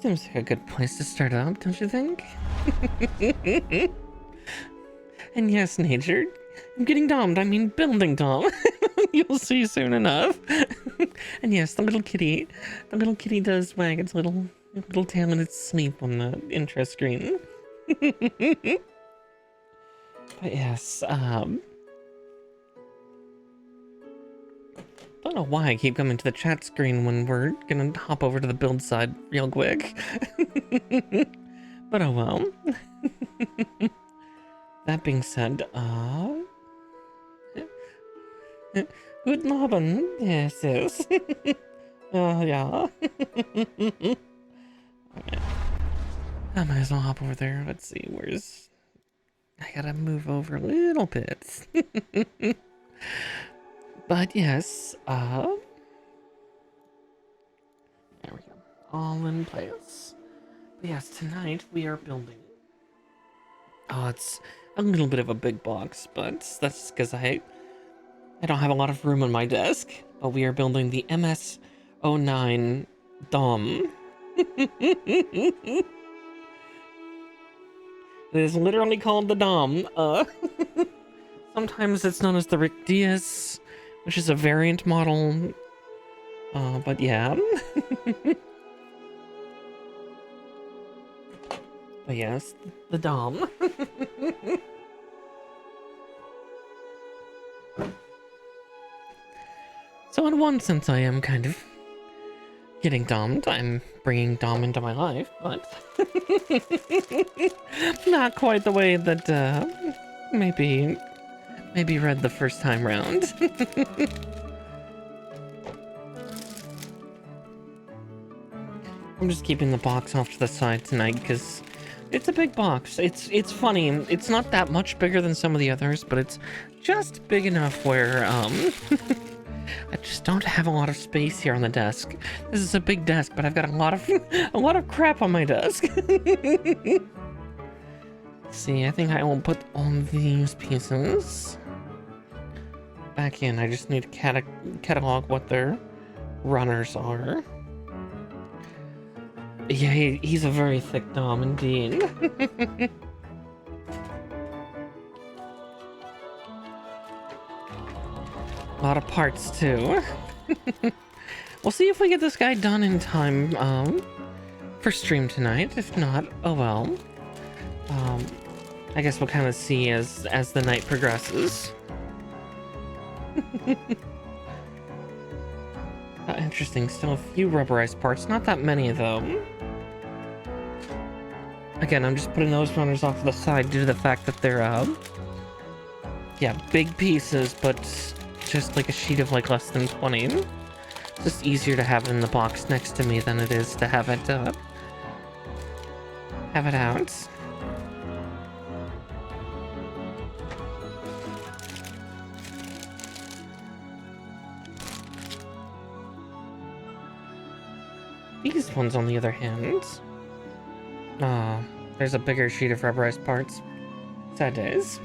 Seems like a good place to start up, don't you think? And yes, nature, I'm getting dommed. I mean building dom. You'll see soon enough. And yes, the little kitty does wag its little tail in its sleep on the intro screen. But yes, don't know why I keep coming to the chat screen when we're gonna hop over to the build side real quick. But oh well. That being said, Guten Abend, yes, yes. Yeah. Okay. I might as well hop over there. Let's see, I gotta move over a little bit. But yes, there we go. All in place. But yes, tonight we are building. Oh, it's a little bit of a big box, but that's because I don't have a lot of room on my desk. But we are building the MS-09 DOMM. It is literally called the DOMM. Sometimes it's known as the Rick Diaz, which is a variant model. But yeah. But yes, the DOMM. So in one sense, I am kind of getting dommed. I'm bringing dom into my life, but not quite the way that maybe read the first time round. I'm just keeping the box off to the side tonight because it's a big box. It's funny. It's not that much bigger than some of the others, but it's just big enough where I just don't have a lot of space here on the desk. This is a big desk, but I've got a lot of crap on my desk. See, I think I will put all these pieces back in. I just need to catalog what their runners are. Yeah, he's a very thick dom indeed. A lot of parts too. We'll see if we get this guy done in time for stream tonight. If not, oh well. I guess we'll kind of see as the night progresses. Interesting. Still a few rubberized parts. Not that many though. Again, I'm just putting those runners off to the side due to the fact that they're yeah, big pieces, but just like a sheet of like less than 20. It's just easier to have it in the box next to me than it is to have it out. These ones, on the other hand, there's a bigger sheet of rubberized parts. Sad days.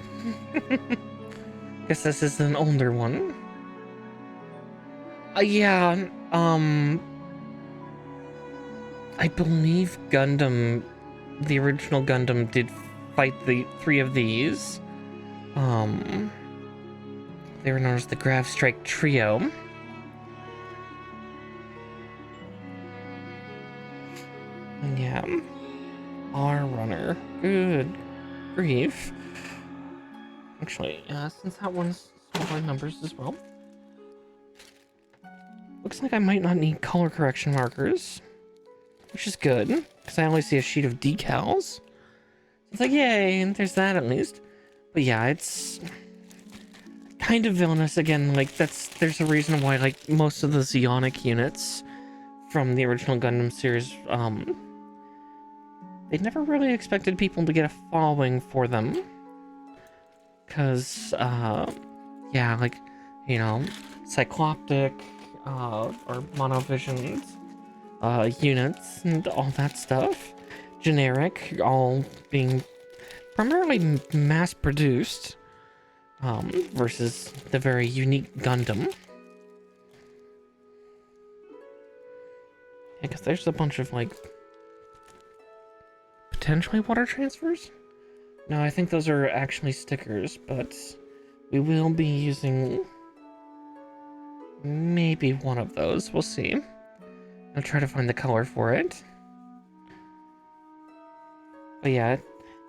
Guess this is an older one. Yeah, I believe Gundam, the original Gundam, did fight the 3 of these. They were known as the Grav Strike Trio. And yeah, our runner. Good grief. Actually, since that one's small by numbers as well, looks like I might not need color correction markers, which is good, because I only see a sheet of decals. It's like, yay, and there's that at least. But yeah, it's kind of villainous again. Like, there's a reason why, like, most of the Zeonic units from the original Gundam series, they never really expected people to get a following for them. Because, yeah, like, you know, cycloptic, or monovision, units and all that stuff. Generic, all being primarily mass-produced, versus the very unique Gundam. Yeah, because there's a bunch of, like, potentially water transfers? No, I think those are actually stickers, but we will be using maybe one of those. We'll see. I'll try to find the color for it. But yeah,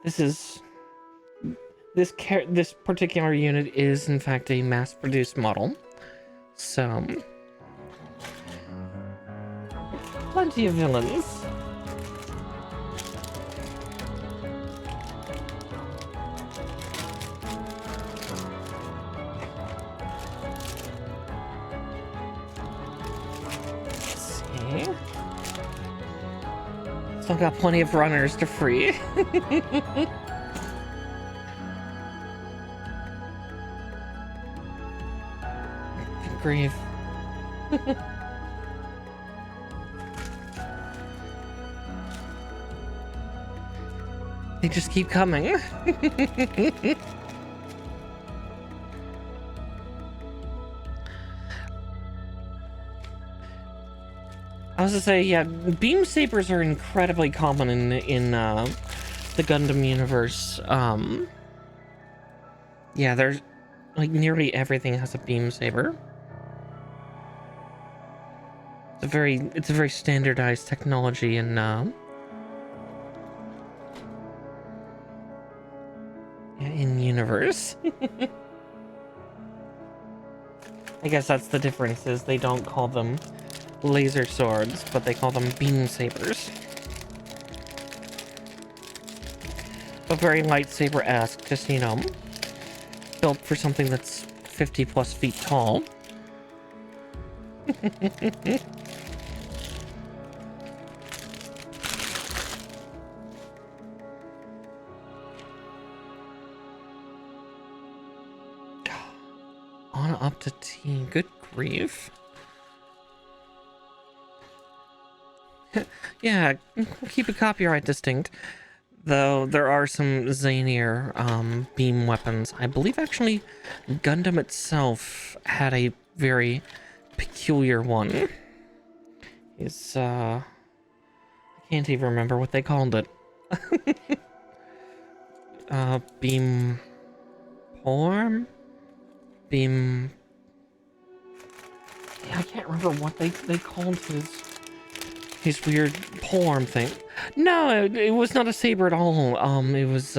this particular unit is in fact a mass-produced model. So plenty of villains. Still got plenty of runners to free. Grief. They just keep coming. I was to say, yeah, beam sabers are incredibly common in the Gundam universe. Yeah, there's like nearly everything has a beam saber. It's a very standardized technology in universe. I guess that's the difference, is they don't call them laser swords, but they call them beam sabers. But very lightsaber-esque, just, you know, built for something that's 50 plus feet tall. On up to T. Good grief. Yeah, keep it copyright distinct. Though there are some zanier beam weapons. I believe actually Gundam itself had a very peculiar one. I can't even remember what they called it. Beam Porm? Beam... Yeah, I can't remember what they called his weird polearm thing. No, it was not a saber at all. It was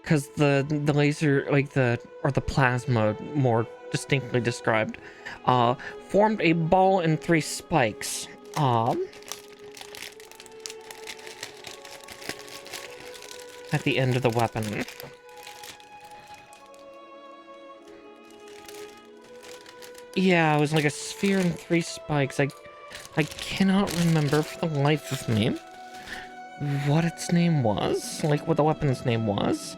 because the laser, like the plasma, more distinctly described, formed a ball and 3 spikes. At the end of the weapon. Yeah, it was like a sphere and 3 spikes. I cannot remember for the life of me what its name was, like what the weapon's name was.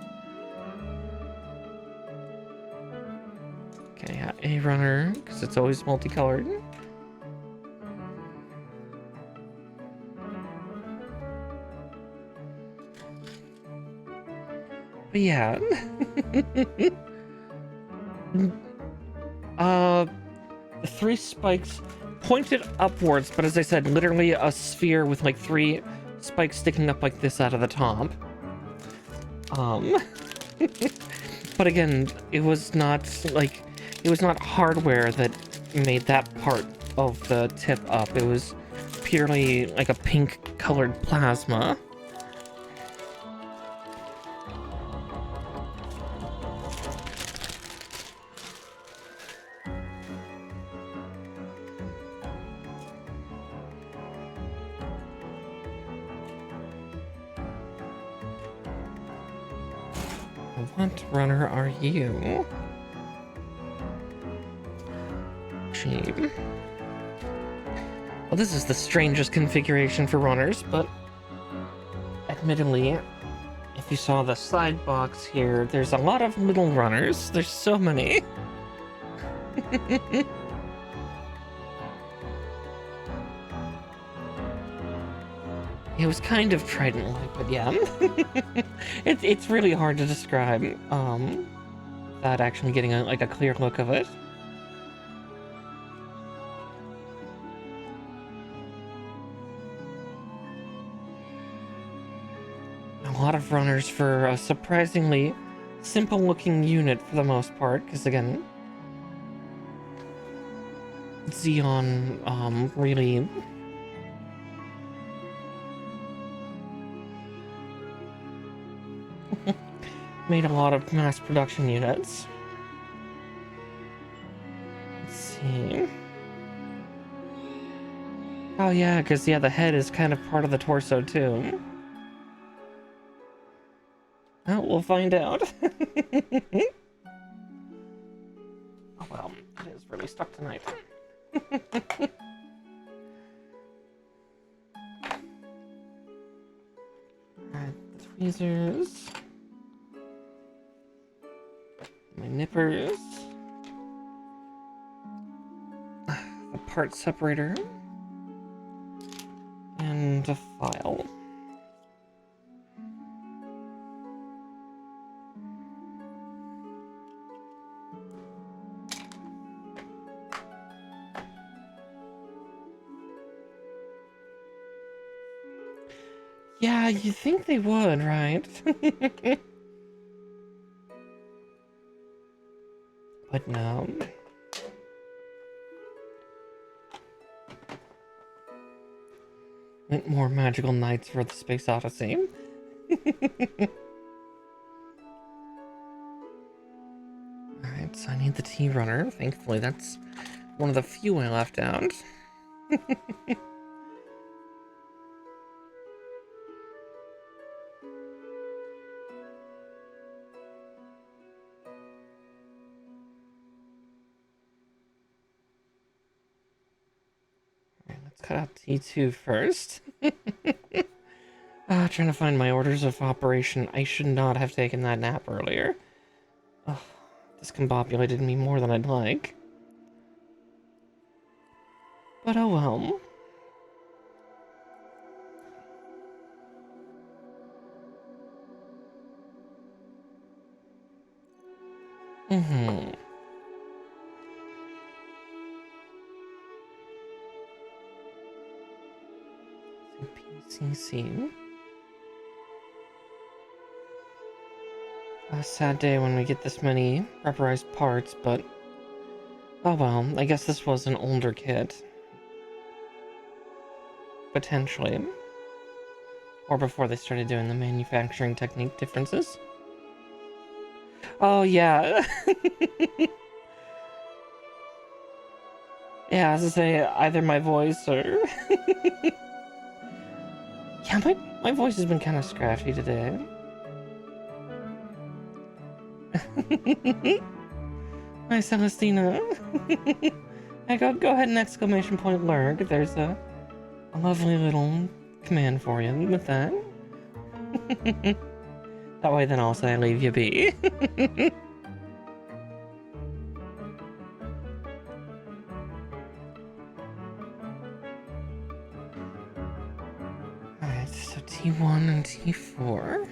Okay, yeah, A runner, because it's always multicolored. But yeah. The 3 spikes pointed upwards, but as I said, literally a sphere with like 3 spikes sticking up like this out of the top. But again, it was not hardware that made that part of the tip up. It was purely like a pink colored plasma. What runner are you? Cheap. Well, this is the strangest configuration for runners, but admittedly, if you saw the side box here, there's a lot of little runners. There's so many. It was kind of trident-like, but yeah. It's really hard to describe without actually getting a clear look of it. A lot of runners for a surprisingly simple looking unit for the most part, because again, Xeon really made a lot of mass production units. Let's see. Oh yeah, because yeah, the head is kind of part of the torso too. Oh, we'll find out. Oh well, it is really stuck tonight. Alright, the tweezers. My nippers. The part separator. And a file. Yeah, you'd think they would, right? But no. Went more magical nights for the Space Odyssey. Alright, so I need the tea runner. Thankfully, that's one of the few I left out. Cut out T2 first. Trying to find my orders of operation. I should not have taken that nap earlier. Discombobulated me more than I'd like. But oh well. CC. A sad day when we get this many preparized parts, but oh well, I guess this was an older kit. Potentially. Or before they started doing the manufacturing technique differences. Oh yeah. Yeah, as I say, either my voice or... Yeah, my voice has been kind of scratchy today. Hi, Celestina. Go ahead and exclamation point lurk. There's a lovely little command for you with that. That way then I'll say I leave you be. Alright, so T1 and T4.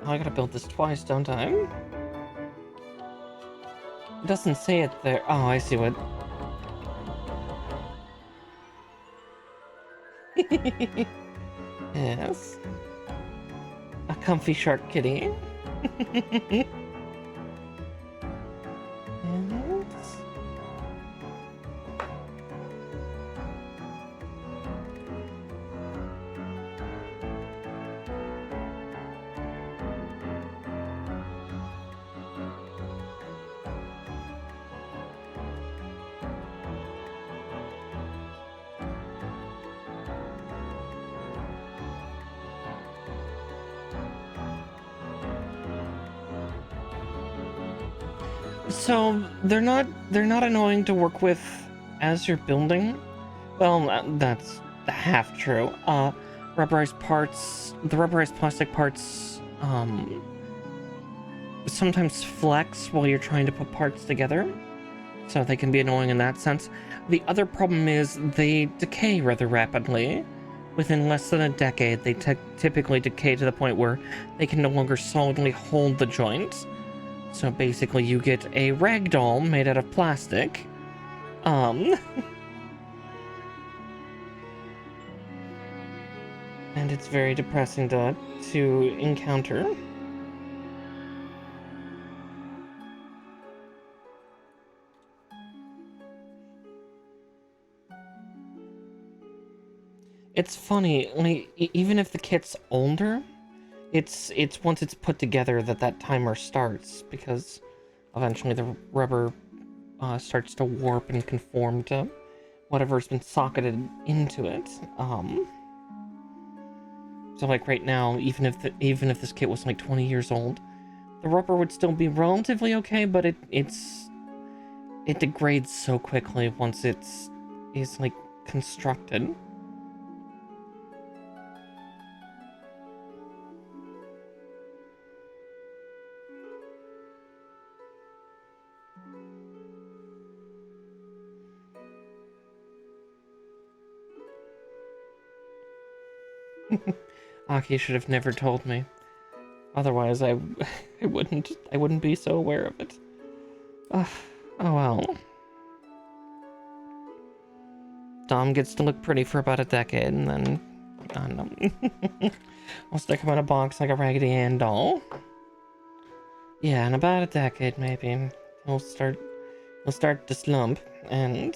Oh, I gotta build this twice, don't I? It doesn't say it there. Oh, I see what... Yes. A comfy shark kitty. Yes. So they're not annoying to work with as you're building. Well, that's half true. Rubberized parts, the rubberized plastic parts, sometimes flex while you're trying to put parts together, so they can be annoying in that sense. The other problem is they decay rather rapidly. Within less than a decade, they typically decay to the point where they can no longer solidly hold the joint. So basically you get a ragdoll made out of plastic, And it's very depressing to encounter. It's funny, like, even if the kit's older, it's once it's put together that timer starts, because eventually the rubber starts to warp and conform to whatever's been socketed into it. So like right now, even if this kit was like 20 years old, the rubber would still be relatively okay, but it degrades so quickly once it's like constructed. Aki should have never told me. Otherwise, I wouldn't be so aware of it. Oh well. Dom gets to look pretty for about a decade, and then I don't know. I'll stick him in a box like a Raggedy Ann doll. Yeah, in about a decade, maybe he'll start to slump, and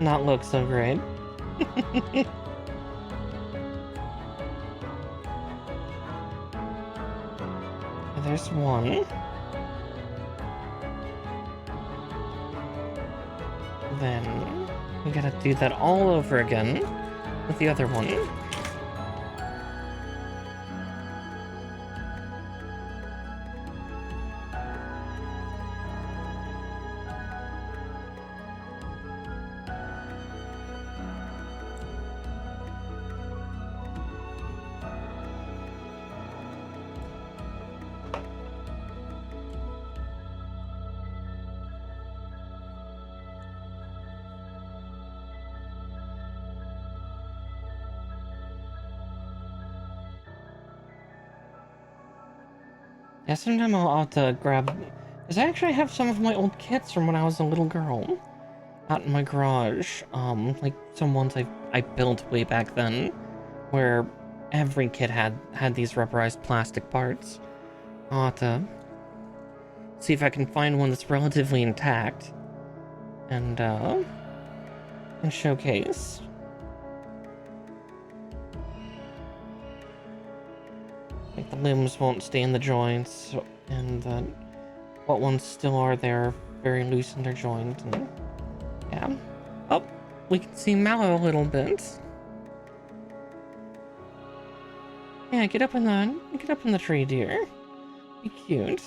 not look so great. There's one. Then we gotta do that all over again with the other one. Yeah, sometime I'll have to grab... Because I actually have some of my old kits from when I was a little girl out in my garage. Like some ones I built way back then, where every kit had these rubberized plastic parts. I'll have to see if I can find one that's relatively intact and showcase. Like the limbs won't stay in the joints, and what ones still are there very loose in their joint, and yeah. Oh, we can see Mallow a little bit. Yeah, get up in the tree, dear. Be cute.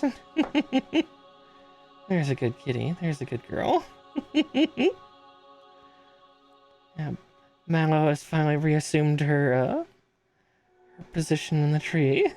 There's a good kitty. There's a good girl. Yeah, Mallow has finally reassumed her position in the tree.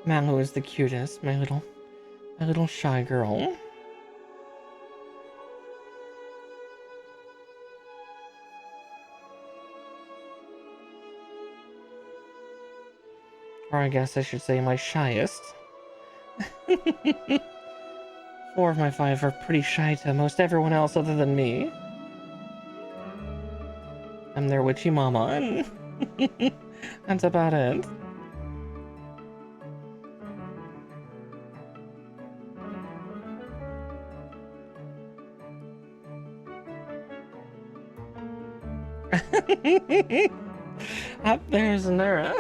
Mallow is the cutest, my little shy girl. Or I guess I should say my shyest. 4 of my 5 are pretty shy to most everyone else other than me. I'm their witchy mama, and that's about it. Up there's Nura.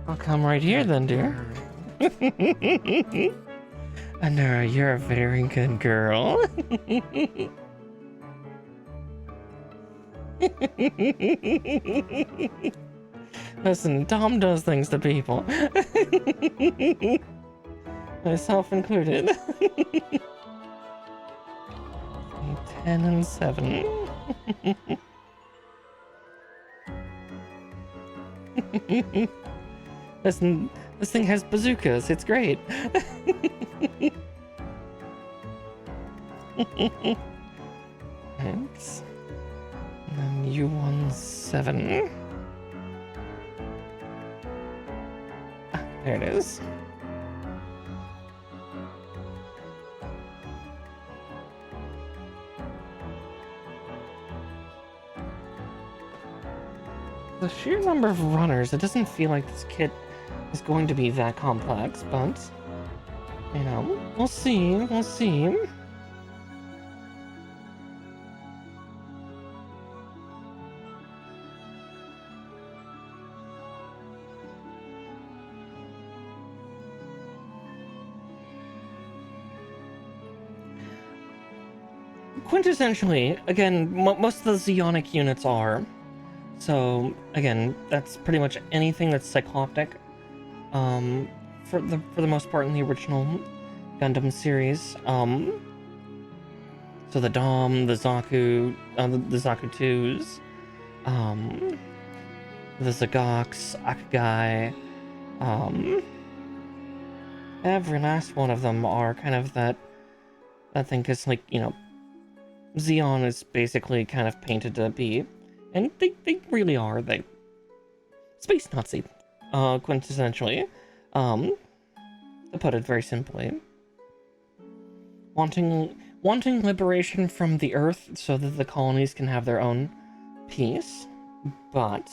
I'll come right here then, dear. Nura, you're a very good girl. Listen, Dom does things to people. Myself included. 10 and 7. Listen, this thing has bazookas. It's great. Thanks. And then U17. Ah, there it is. The sheer number of runners, it doesn't feel like this kit is going to be that complex, but, you know, we'll see, we'll see. Quintessentially, again, most of the Zeonic units are. So, again, that's pretty much anything that's cycloptic. For the most part in the original Gundam series. So the DOMM, the Zaku, the Zaku 2s, the Zagaks, Akugai, every last one of them are kind of that thing, because, like, you know, Zeon is basically kind of painted to be, and they really are, space Nazi, quintessentially, to put it very simply. Wanting liberation from the Earth so that the colonies can have their own peace, but,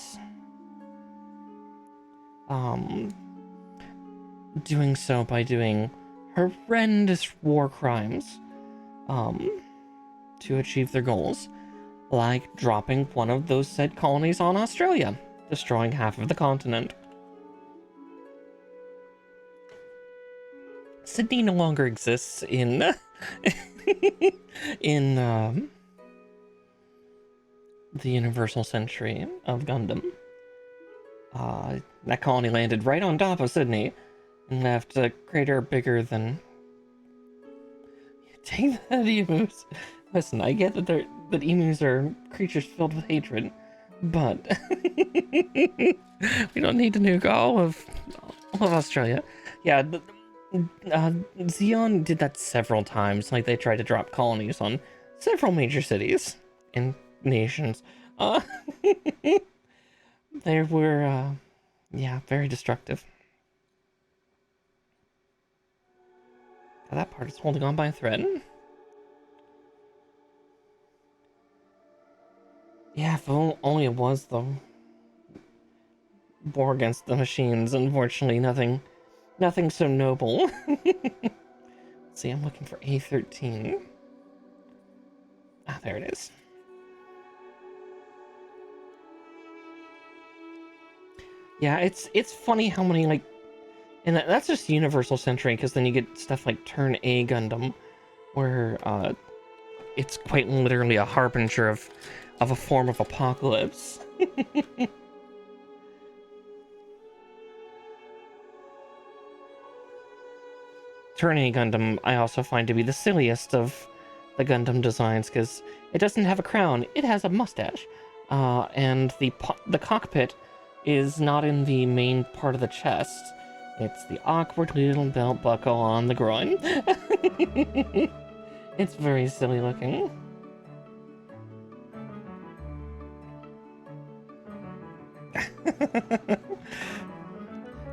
doing so by doing horrendous war crimes, to achieve their goals, like dropping one of those said colonies on Australia, destroying half of the continent. Sydney no longer exists in in the Universal Century of Gundam. That colony landed right on top of Sydney and left a crater bigger than... Take that, emus. Listen, I get that emus are creatures filled with hatred, but we don't need to nuke all of Australia. Yeah, Zeon did that several times. Like, they tried to drop colonies on several major cities and nations. They were, yeah, very destructive. That part is holding on by a thread. Yeah, if only it was the war against the machines. Unfortunately, nothing so noble. Let's see, I'm looking for A13. Ah, there it is. Yeah, it's funny how many, like, and that's just Universal Century, because then you get stuff like Turn A Gundam, where it's quite literally a harbinger of a form of apocalypse. Turn A Gundam I also find to be the silliest of the Gundam designs, because it doesn't have a crown, it has a mustache. And the cockpit is not in the main part of the chest. It's the awkward little belt buckle on the groin. It's very silly looking.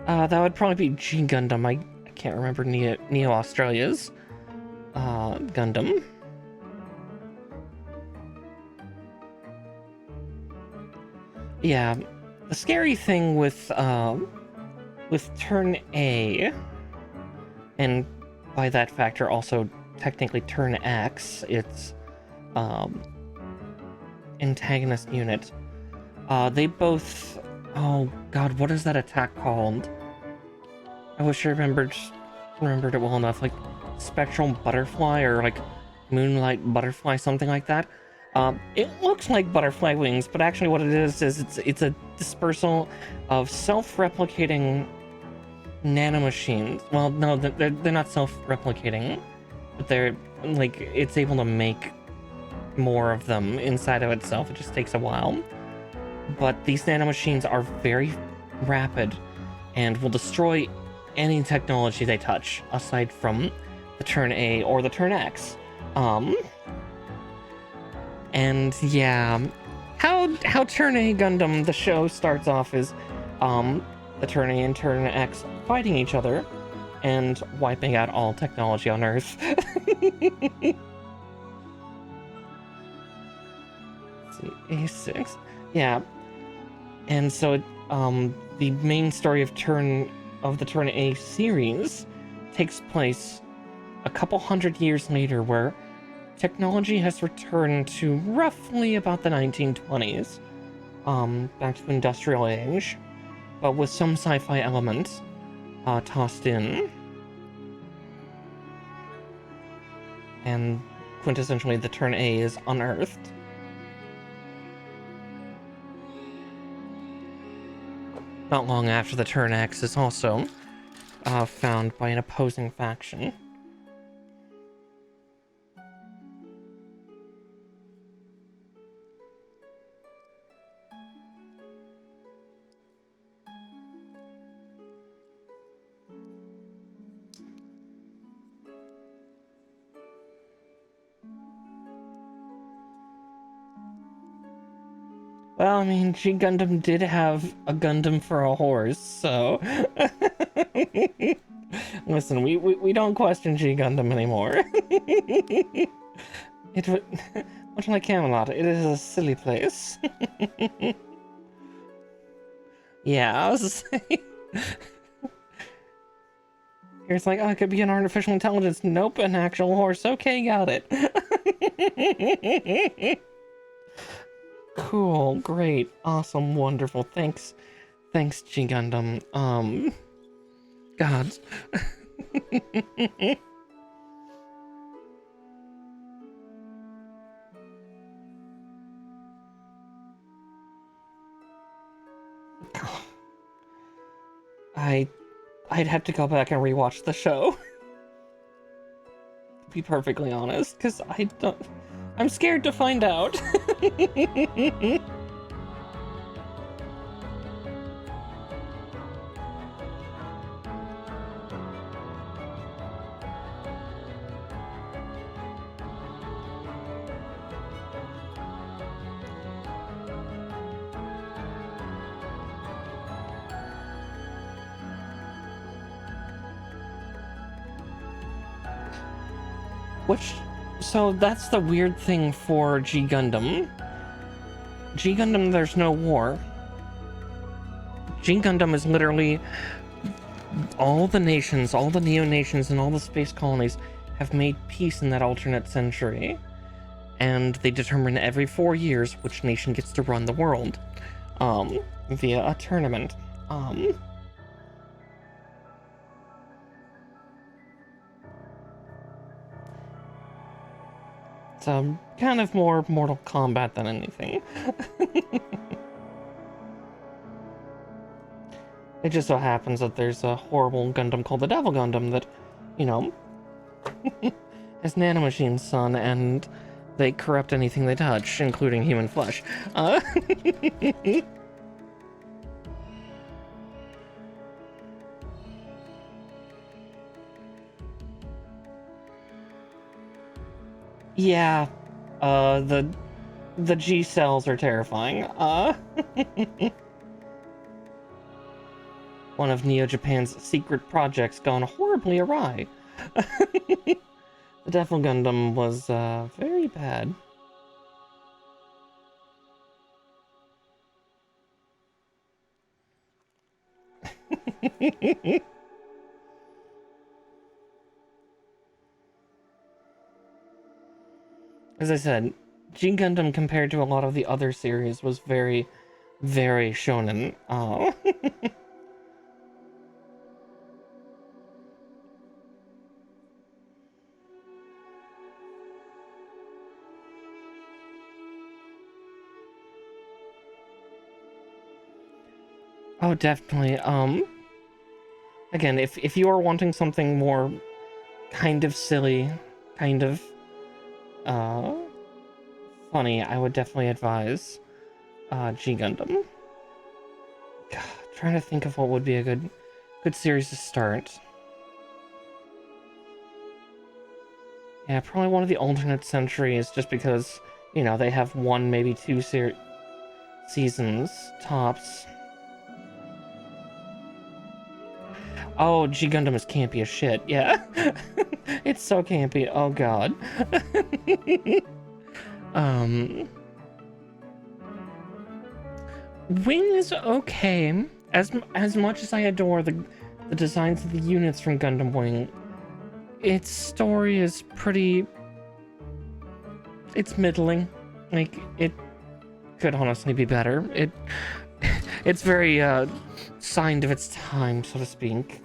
That would probably be G Gundam. I can't remember Neo Australia's Gundam. Yeah, the scary thing with Turn A, and by that factor also technically Turn X, its antagonist unit, they both... Oh god, what is that attack called? I wish I remembered it well enough, like Spectral Butterfly or like Moonlight Butterfly, something like that. It looks like butterfly wings, but actually what it is it's a dispersal of self-replicating nanomachines. Well, no, they're not self-replicating, but they're like, it's able to make more of them inside of itself. It just takes a while. But these nanomachines are very rapid and will destroy any technology they touch, aside from the turn A or the turn X. And yeah, how turn A Gundam, the show starts off is the turn A and turn X fighting each other and wiping out all technology on Earth. Let's see, A6. Yeah. And so the main story of the Turn A series takes place a couple hundred years later, where technology has returned to roughly about the 1920s, back to industrial age, but with some sci-fi elements tossed in. And quintessentially, the Turn A is unearthed. Not long after, the Turn X is also found by an opposing faction. Well, I mean, G Gundam did have a Gundam for a horse, so... Listen, we don't question G Gundam anymore. Much like Camelot, it is a silly place. Yeah, I was saying... It's like, oh, it could be an artificial intelligence. Nope, an actual horse. Okay, got it. Cool, great, awesome, wonderful. Thanks, G Gundam. Gods. I'd have to go back and rewatch the show. To be perfectly honest, because I'm scared to find out. So that's the weird thing for G Gundam. G Gundam, there's no war. G Gundam is literally all the nations, all the neo-nations and all the space colonies have made peace in that alternate century. And they determine every 4 years which nation gets to run the world, via a tournament. It's kind of more Mortal Kombat than anything. It just so happens that there's a horrible Gundam called the Devil Gundam that, you know, has nanomachines, son, and they corrupt anything they touch, including human flesh. Yeah, the G cells are terrifying. One of Neo Japan's secret projects gone horribly awry. The Devil Gundam was very bad. As I said, G Gundam compared to a lot of the other series was very, very shonen. Oh. Oh, definitely. Again, if you are wanting something more kind of silly, kind of, funny, I would definitely advise, G Gundam. God, trying to think of what would be a good series to start. Yeah, probably one of the alternate centuries, just because, you know, they have one, maybe two seasons, tops. Oh, G Gundam is campy as shit, yeah. It's so campy, oh god. Wing is okay. As much as I adore the designs of the units from Gundam Wing, its story is pretty... it's middling. Like, it could honestly be better. It's very, signed of its time, so to speak.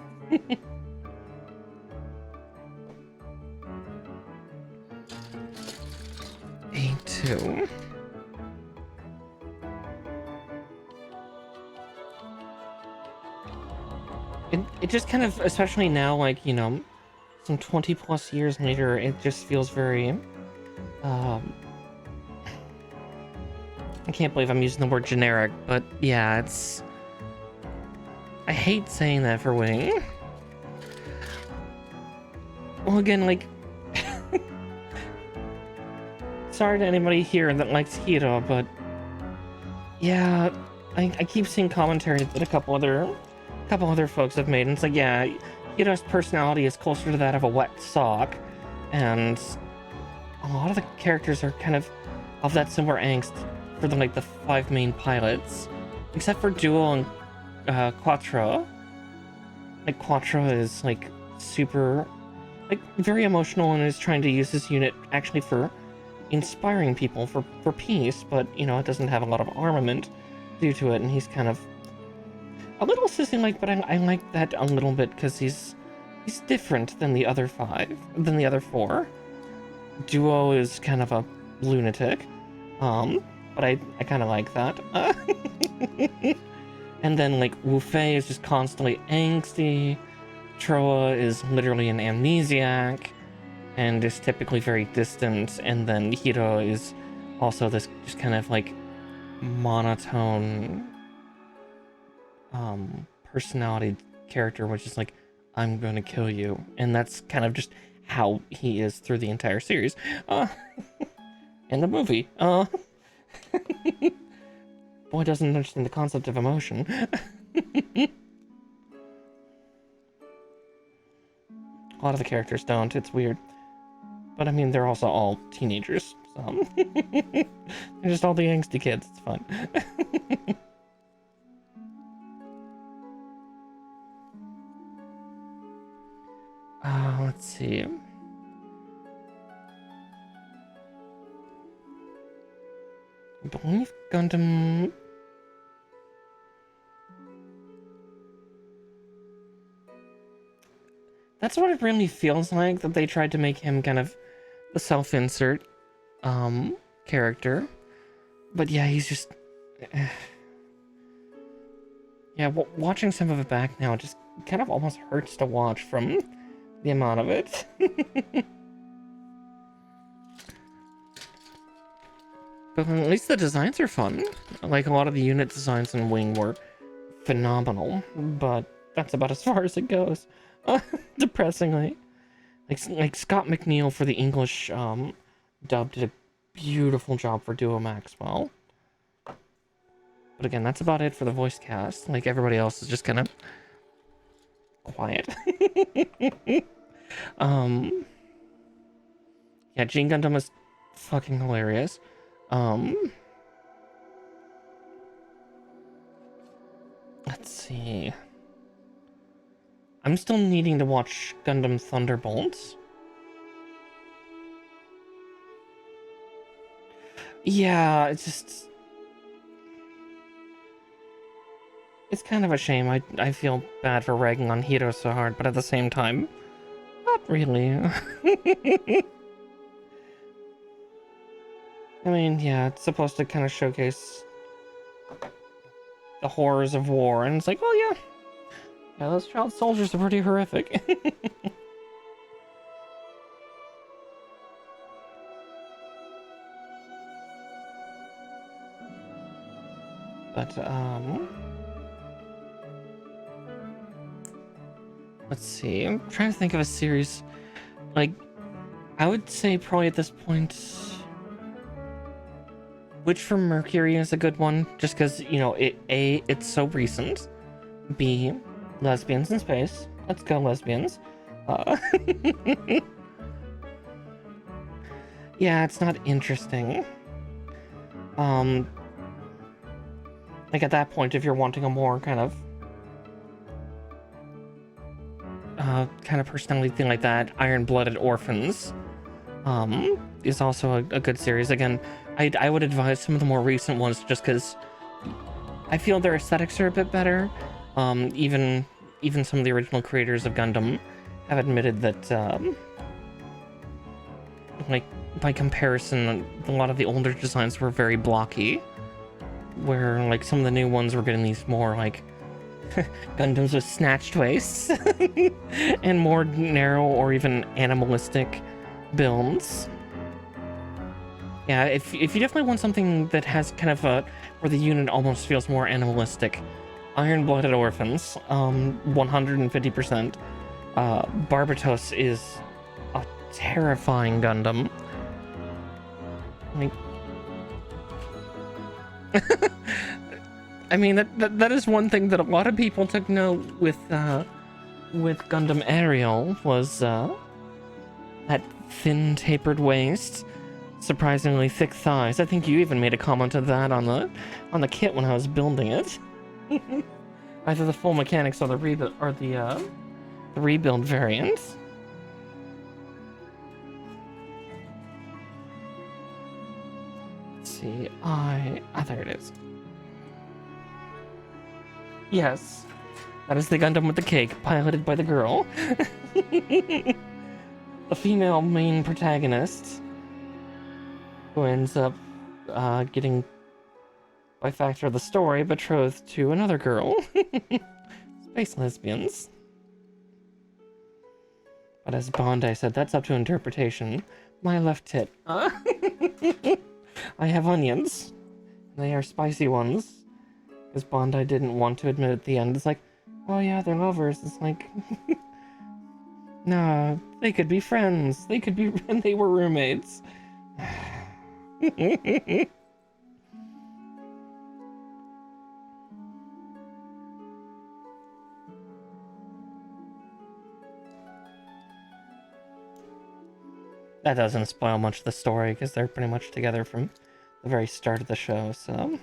A2. It just kind of, especially now, like, you know, some 20 plus years later, it just feels very, I can't believe I'm using the word generic, but yeah, it's... I hate saying that for Wing. Well, again, like... sorry to anybody here that likes Hiro, but... yeah, I keep seeing commentary that a couple other folks have made, and it's like, yeah, Hiro's personality is closer to that of a wet sock, and a lot of the characters are kind of that similar angst for the, like, the 5 main pilots, except for Duo and 𝗙𝗏. Like, 𝗙𝗏 is, like, super, like, very emotional and is trying to use this unit actually for inspiring people for peace, but, you know, it doesn't have a lot of armament due to it, and he's kind of a little sissy-like, but I like that a little bit because he's different than the other 4. Duo is kind of a lunatic, but I kind of like that. And then, like, Wu-Fei is just constantly angsty. Troa is literally an amnesiac and is typically very distant, and then Hiro is also this just kind of, like, monotone personality character, which is like, I'm gonna kill you, and that's kind of just how he is through the entire series. In the movie, boy doesn't understand the concept of emotion. A lot of the characters don't, it's weird. But I mean, they're also all teenagers, so they're just all the angsty kids, it's fun. Let's see. I believe Gundam... that's what it really feels like, that they tried to make him kind of the self-insert character. But yeah, he's just... yeah, watching some of it back now just kind of almost hurts to watch from the amount of it. But at least the designs are fun. Like, a lot of the unit designs in Wing were phenomenal, but that's about as far as it goes. Depressingly. Like Scott McNeil for the English dub did a beautiful job for Duo Maxwell. But again, that's about it for the voice cast. Like, everybody else is just kind of quiet. Yeah, G Gundam is fucking hilarious. Let's see. I'm still needing to watch Gundam Thunderbolts. Yeah, it's just... it's kind of a shame. I feel bad for ragging on Hiro so hard, but at the same time, not really. I mean, yeah, it's supposed to kind of showcase the horrors of war, and it's like, well, yeah, those child soldiers are pretty horrific. But let's see. I'm trying to think of a series. Like, I would say probably at this point, Witch from Mercury is a good one, just because, you know, it's so recent. B, lesbians in space. Let's go, lesbians. Yeah, it's not interesting. Like, at that point, if you're wanting a more kind of personality thing like that, Iron-Blooded Orphans is also a good series. Again, I would advise some of the more recent ones just because I feel their aesthetics are a bit better. Even some of the original creators of Gundam have admitted that, like, by comparison, a lot of the older designs were very blocky, where, like, some of the new ones were getting these more, like, Gundams with snatched waists and more narrow or even animalistic builds. Yeah, if you definitely want something that has kind of a, where the unit almost feels more animalistic, Iron-Blooded Orphans, 150%. Barbatos is a terrifying Gundam. Like, I mean, that is one thing that a lot of people took note with Gundam Ariel was that thin tapered waist, surprisingly thick thighs. I think you even made a comment of that on the kit when I was building it. Either the full mechanics or the rebuild or the rebuild variant. Let's see, there it is. Yes, that is the Gundam with the cake, piloted by the girl. The female main protagonist, who ends up getting, by factor of the story, betrothed to another girl. Space lesbians. But as Bondi said, that's up to interpretation. My left tit. I have onions. They are spicy ones. Because Bondi didn't want to admit at the end. It's like, oh yeah, they're lovers. It's like, nah, they could be friends. They could be, they were roommates. That doesn't spoil much of the story, because they're pretty much together from the very start of the show, so...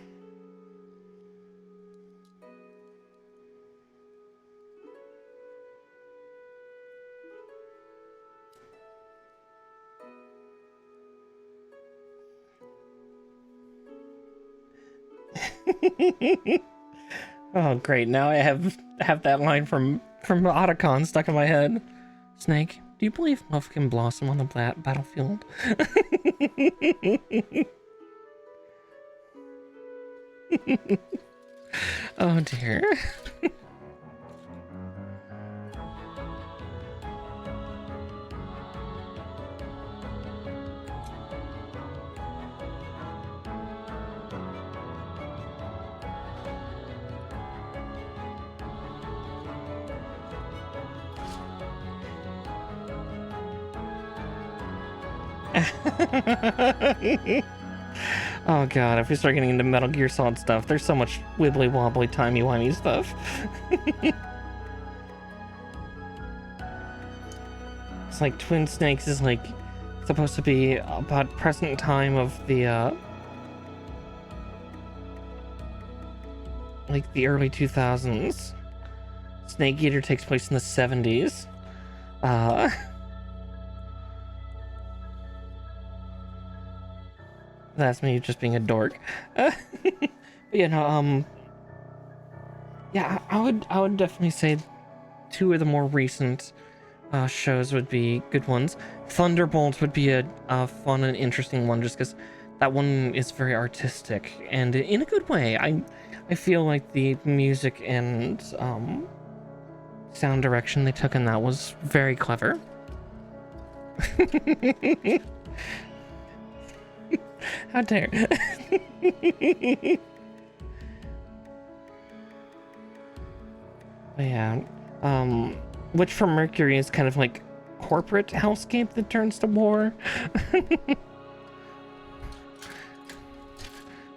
Oh great, now I have that line from Otacon stuck in my head. Snake, do you believe love can blossom on the battlefield? Oh dear. Oh god, if we start getting into Metal Gear Solid stuff, there's so much wibbly wobbly timey wimey stuff. It's like Twin Snakes is like supposed to be about present time of the like the early 2000s. Snake Eater takes place in the 70s. That's me just being a dork. But you know, yeah, I would definitely say two of the more recent shows would be good ones. Thunderbolt would be a fun and interesting one, just because that one is very artistic and in a good way. I feel like the music and sound direction they took in that was very clever. How dare. Yeah. Which for Mercury is kind of like corporate hellscape that turns to war.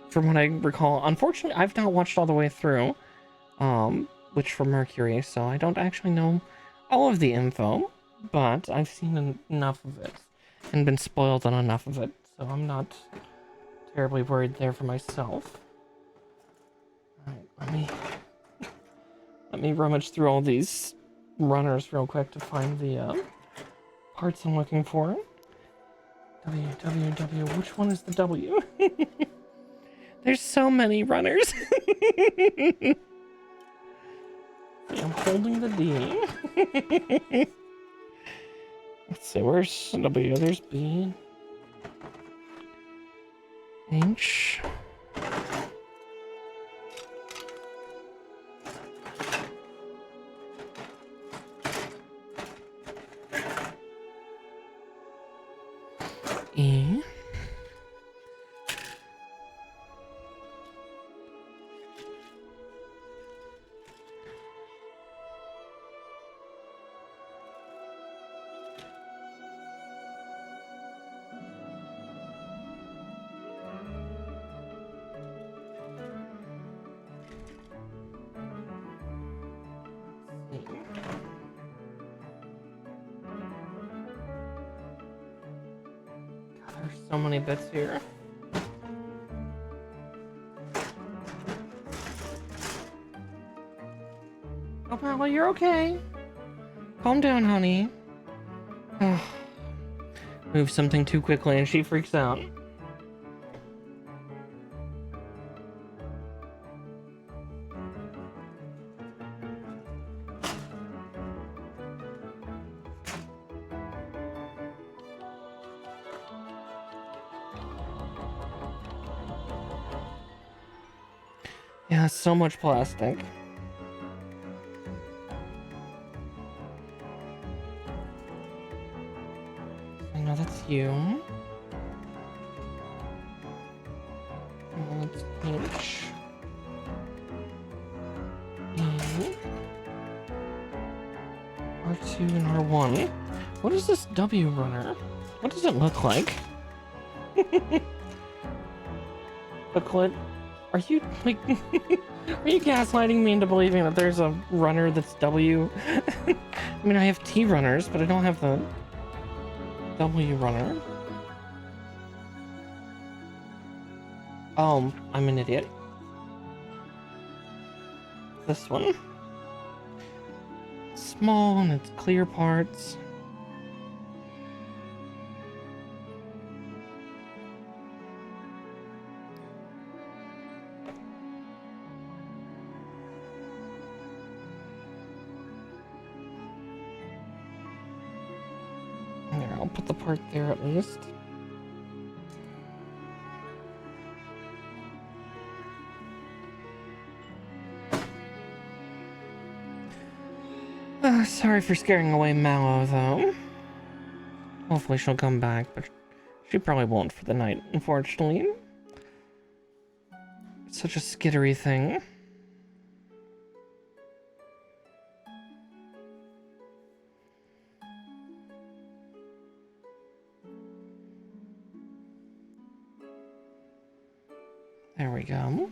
From what I recall. Unfortunately, I've not watched all the way through. Which for Mercury, so I don't actually know all of the info, but I've seen enough of it and been spoiled on enough of it, so I'm not terribly worried there for myself. Alright, let me rummage through all these runners real quick to find the parts I'm looking for. W, which one is the W? There's so many runners. I'm holding the D. Let's see, where's W? There's B. H. E. So many bits here. Oh, Paula, you're okay. Calm down, honey. Move something too quickly and she freaks out. Yeah, so much plastic. I know that's you. Well, that's H. E. R2 and R1. What is this W runner? What does it look like? Booklet. Are you, like, are you gaslighting me into believing that there's a runner that's W? I mean, I have T runners, but I don't have the W runner. Oh, I'm an idiot. This one. Small and it's clear parts. There, I'll put the part there at least. Sorry for scaring away Mallow, though. Hopefully she'll come back, but she probably won't for the night, unfortunately. It's such a skittery thing. There we go.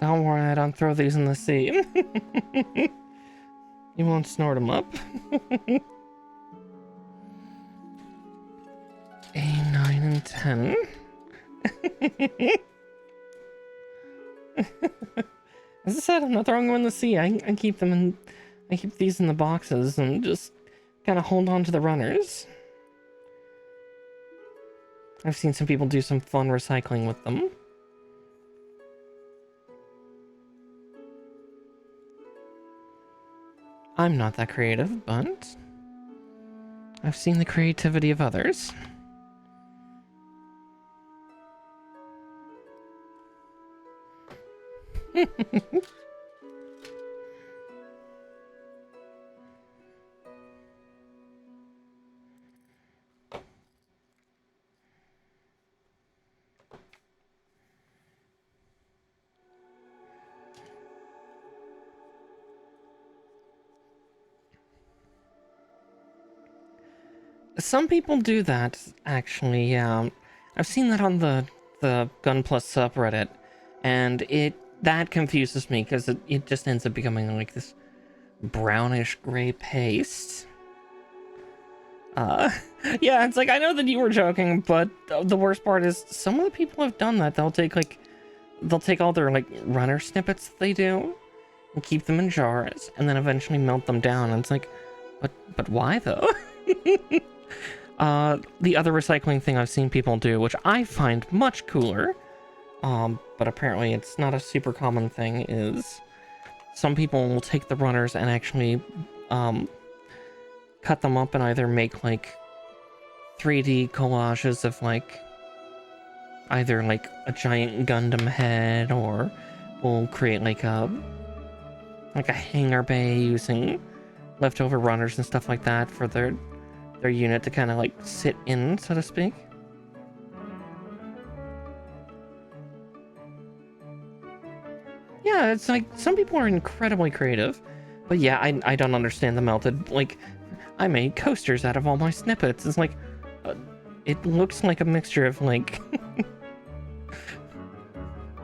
Don't worry, I don't throw these in the sea. You won't snort them up. A, 9, and 10. As I said, I'm not throwing them in the sea. I keep them in. I keep these in the boxes and just kind of hold on to the runners. I've seen some people do some fun recycling with them. I'm not that creative, but I've seen the creativity of others. Some people do that, actually, yeah. I've seen that on the Gunpla subreddit, and that confuses me, because it just ends up becoming like this brownish gray paste. Yeah, it's like, I know that you were joking, but the worst part is, some of the people have done that. They'll take all their, like, runner snippets that they do, and keep them in jars, and then eventually melt them down, and it's like, but why, though? The other recycling thing I've seen people do, which I find much cooler, but apparently it's not a super common thing, is some people will take the runners and actually, cut them up and either make, like, 3D collages of, like, either, like, a giant Gundam head, or will create, like a hangar bay using leftover runners and stuff like that for their unit to kind of, like, sit in, so to speak. Yeah, it's like, some people are incredibly creative, but yeah, I don't understand the melted, like, I made coasters out of all my snippets. It's like, it looks like a mixture of, like,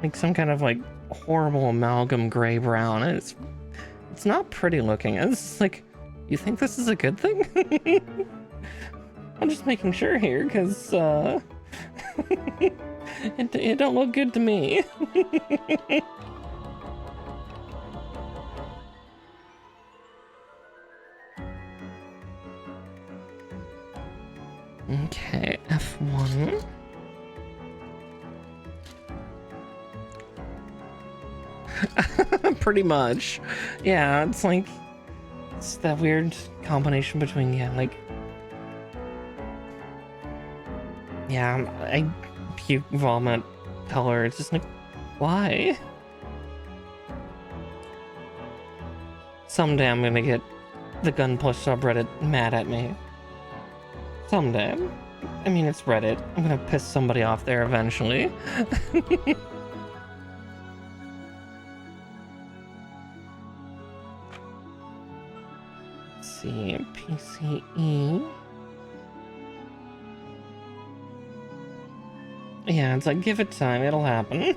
like some kind of, like, horrible amalgam gray-brown. It's not pretty looking. It's like, you think this is a good thing? I'm just making sure here, because, it don't look good to me. Okay, F1. Pretty much. Yeah, it's like, it's that weird combination between, yeah, like, yeah, I puke, vomit, color. It's just like, why? Someday I'm gonna get the Gunpla subreddit mad at me. Someday. I mean, it's Reddit. I'm gonna piss somebody off there eventually. Let's see, PCE. Yeah, it's like, give it time, it'll happen.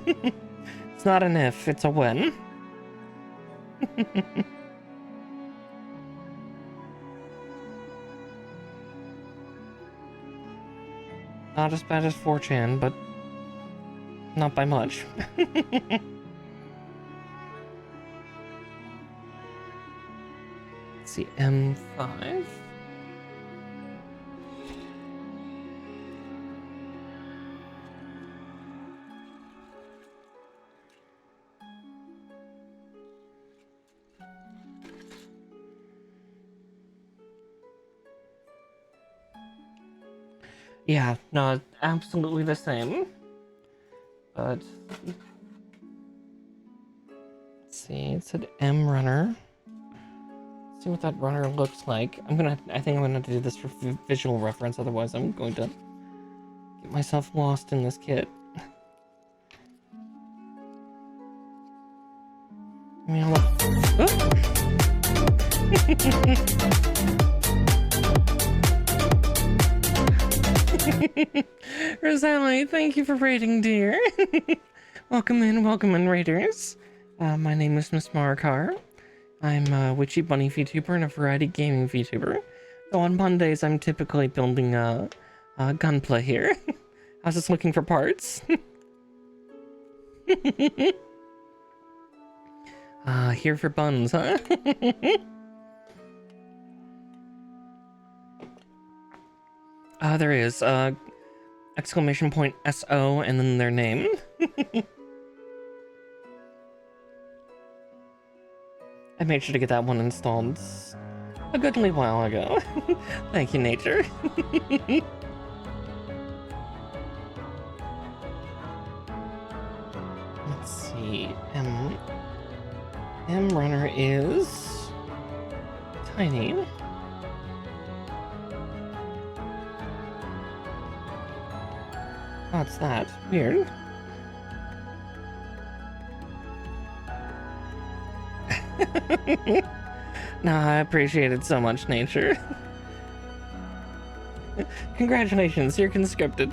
It's not an if, it's a when. Not as bad as 4chan, but not by much. Let's see, M5. Yeah, no, absolutely the same. But let's see, it said M runner. Let's see what that runner looks like. I think I'm gonna do this for visual reference, otherwise I'm going to get myself lost in this kit. I mean, Rosalie, thank you for raiding, dear. Welcome in, raiders. My name is Miss Marikar. I'm a witchy bunny VTuber and a variety gaming VTuber. So on Mondays, I'm typically building a Gunpla here. I was just looking for parts. Here for buns, huh? There is, exclamation point SO and then their name. I made sure to get that one installed a goodly while ago. Thank you, nature. Let's see. M runner is tiny. What's that? Weird. No, I appreciate it so much, nature. Congratulations, you're conscripted.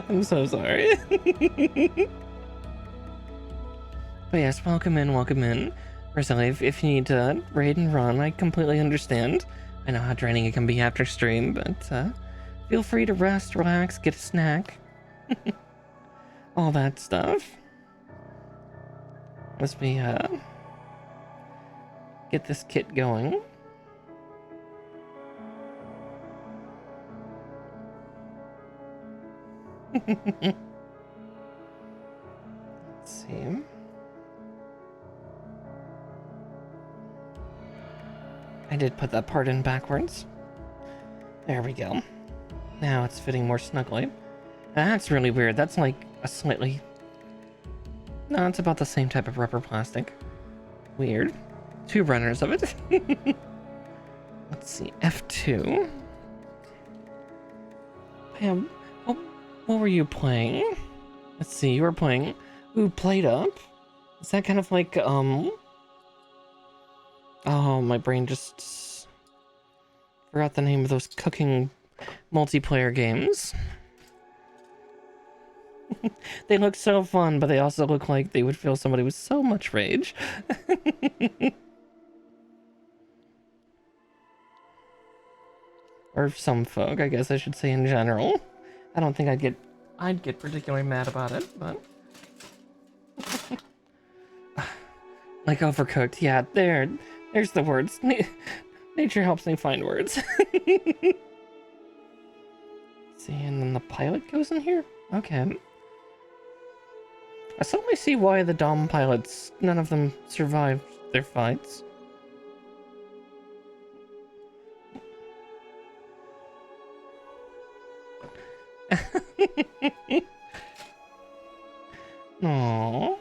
I'm so sorry. But yes, welcome in. Personally, if you need to raid and run, I completely understand. I know how draining it can be after stream, but feel free to rest, relax, get a snack. All that stuff. As we get this kit going. Let's see. I did put that part in backwards. There we go. Now it's fitting more snugly. That's really weird. That's like a slightly... No, it's about the same type of rubber plastic. Weird. Two runners of it. Let's see. F2. Pam, what were you playing? Let's see. You were playing... Ooh, Played Up? Is that kind of like, Oh, my brain just... forgot the name of those cooking multiplayer games. They look so fun, but they also look like they would fill somebody with so much rage. Or some folk, I guess I should say in general. I don't think I'd get particularly mad about it, but... Like overcooked, yeah, there's the words. Nature helps me find words. See, and then the pilot goes in here? Okay. I suddenly see why the DOMM pilots, none of them survived their fights. Aww.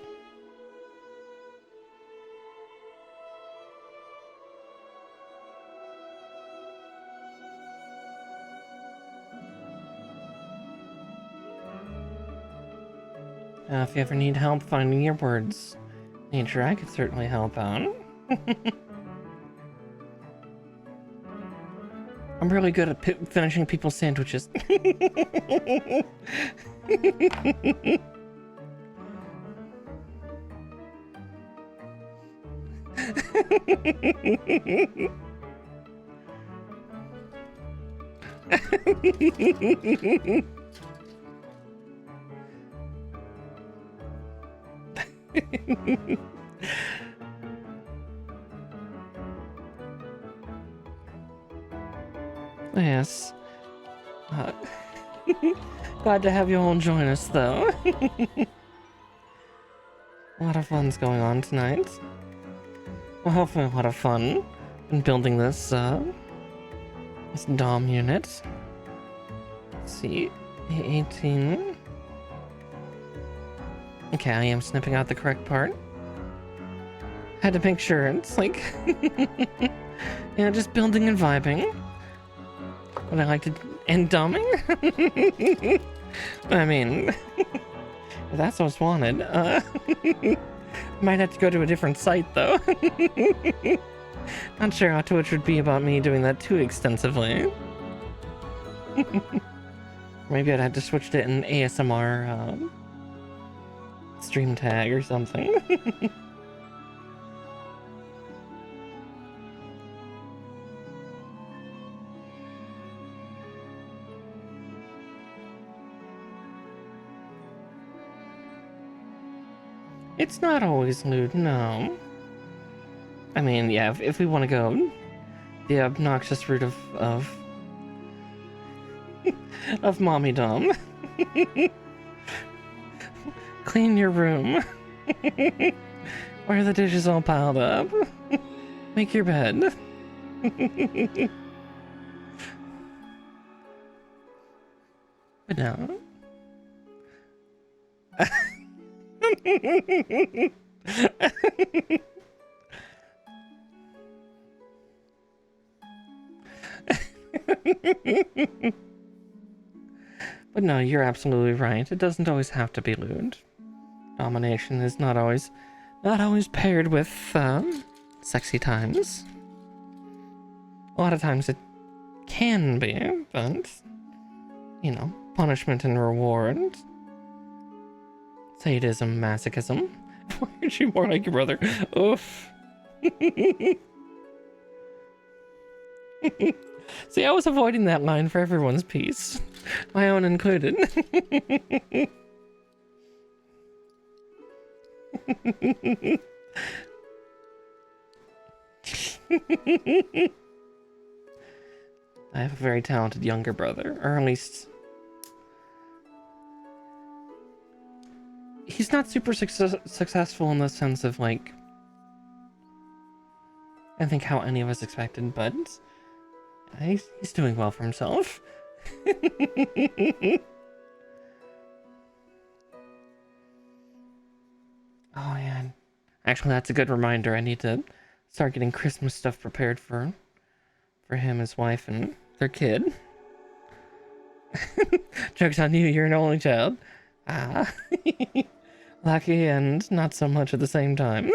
If you ever need help finding your words, nature, I could certainly help out. I'm really good at finishing people's sandwiches. Yes. Glad to have you all join us, though. A lot of fun's going on tonight. Well, hopefully a lot of fun in building this, this DOMM unit. Let's see, 18. Okay, I am snipping out the correct part. Had to make sure it's like, yeah, just building and vibing. What I like to, and dumbing? I mean, if that's what's wanted, might have to go to a different site though. Not sure how Twitch would be about me doing that too extensively. Maybe I'd have to switch to an ASMR stream tag or something. It's not always lewd, no. I mean, yeah, if we want to go the obnoxious route of mommy dom. Clean your room. Why are the dishes all piled up? Make your bed. But no. But no, you're absolutely right. It doesn't always have to be lewd. Domination is not always paired with sexy times. A lot of times it can be, but you know, punishment and reward. Sadism, masochism. Why aren't you more like your brother? Oof. See, I was avoiding that line for everyone's peace. My own included. I have a very talented younger brother, or at least he's not super successful in the sense of, like, I think how any of us expected, but he's doing well for himself. Oh man, actually that's a good reminder. I need to start getting Christmas stuff prepared for him, his wife, and their kid. Joke's on you, you're an only child. Ah. Lucky and not so much at the same time.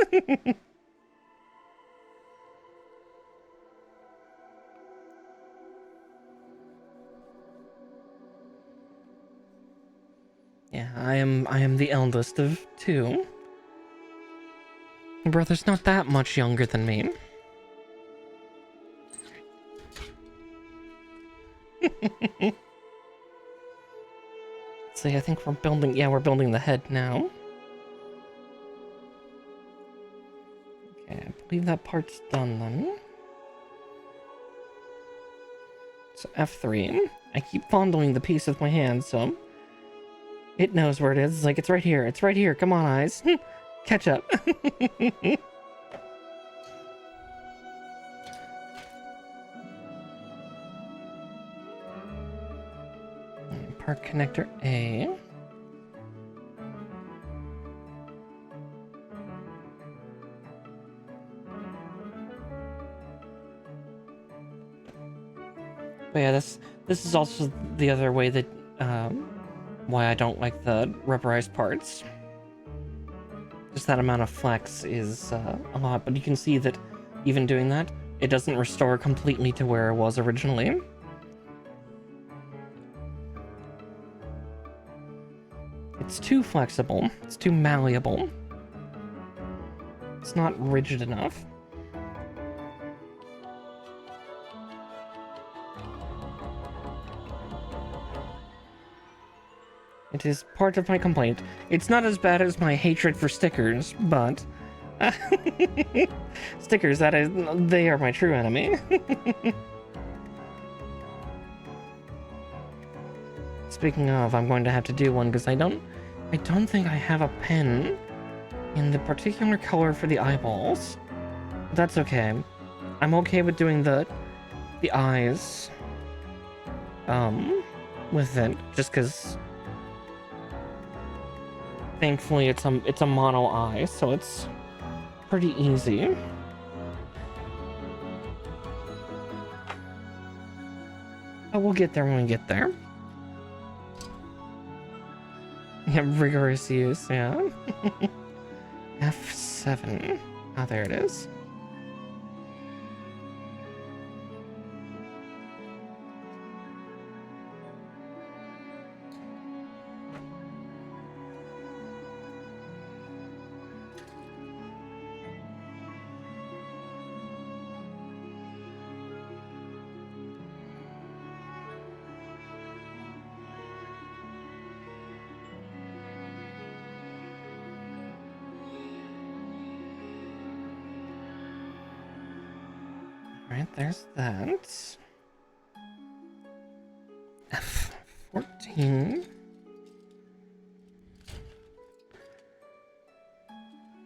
Yeah, I am the eldest of two. My brother's not that much younger than me. See, I think we're building the head now. Okay, I believe that part's done then. So F3. I keep fondling the piece with my hand, so it knows where it is. It's like, it's right here. It's right here. Come on, eyes. Catch up. Park connector A. But yeah, this is also the other way that why I don't like the rubberized parts. Just that amount of flex is a lot, but you can see that even doing that, it doesn't restore completely to where it was originally. It's too flexible. It's too malleable. It's not rigid enough. It is part of my complaint. It's not as bad as my hatred for stickers, but stickers, they are my true enemy. Speaking of, I'm going to have to do one because I don't think I have a pen in the particular color for the eyeballs. But that's okay. I'm okay with doing the eyes with it, just because thankfully it's a mono eye, so it's pretty easy. But we'll get there when we get there. Yeah, rigorous use, yeah. F7. Oh, there it is. Alright, there's that. F14.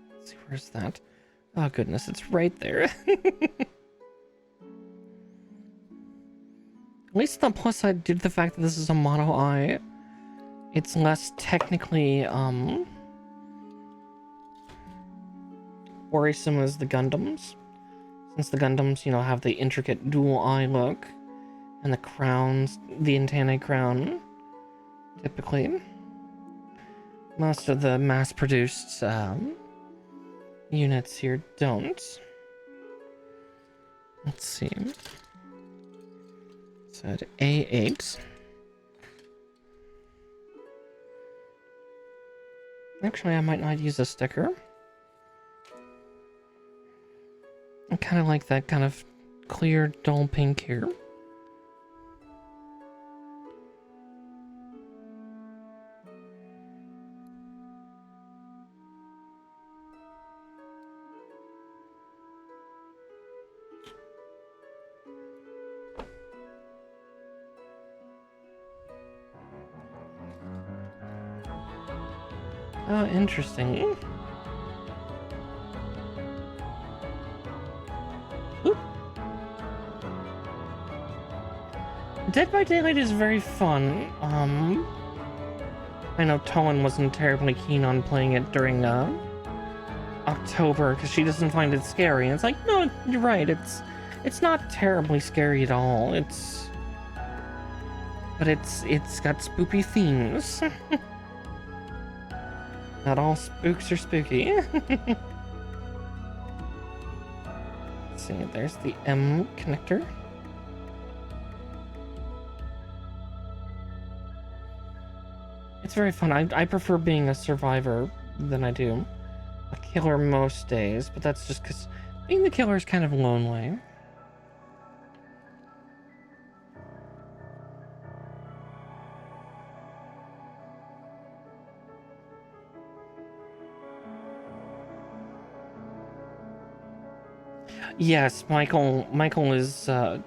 Let's see, where's that? Oh goodness, it's right there. At least the plus side, due to the fact that this is a mono eye, it's less technically worrisome as the Gundams. Since the Gundams, you know, have the intricate dual eye look, and the crowns, the antennae crown, typically. Most of the mass-produced units here don't. Let's see. So at A8. Actually, I might not use a sticker. I kind of like that kind of clear, dull pink here. Oh, interesting. Oop. Dead by Daylight is very fun. I know Tolan wasn't terribly keen on playing it during October because she doesn't find it scary. And it's like, no, you're right. It's not terribly scary at all. But it's got spoopy themes. Not all spooks are spooky. Let's see, there's the M connector. It's very fun. I prefer being a survivor than I do a killer most days, but that's just because being the killer is kind of lonely. Yes, Michael is, yeah,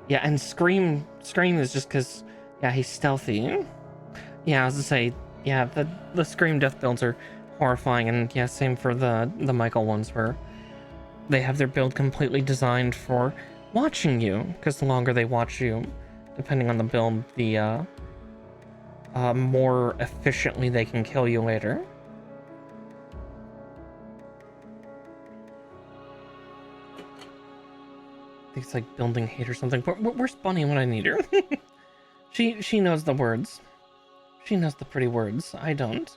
and Scream is just because, yeah, he's stealthy. Yeah, I was to say, yeah, the Scream death builds are horrifying, and yeah, same for the Michael ones, where they have their build completely designed for watching you, because the longer they watch you, depending on the build, the more efficiently they can kill you later. It's like building hate or something. Where's Bunny when I need her? She knows the words. She knows the pretty words. I don't.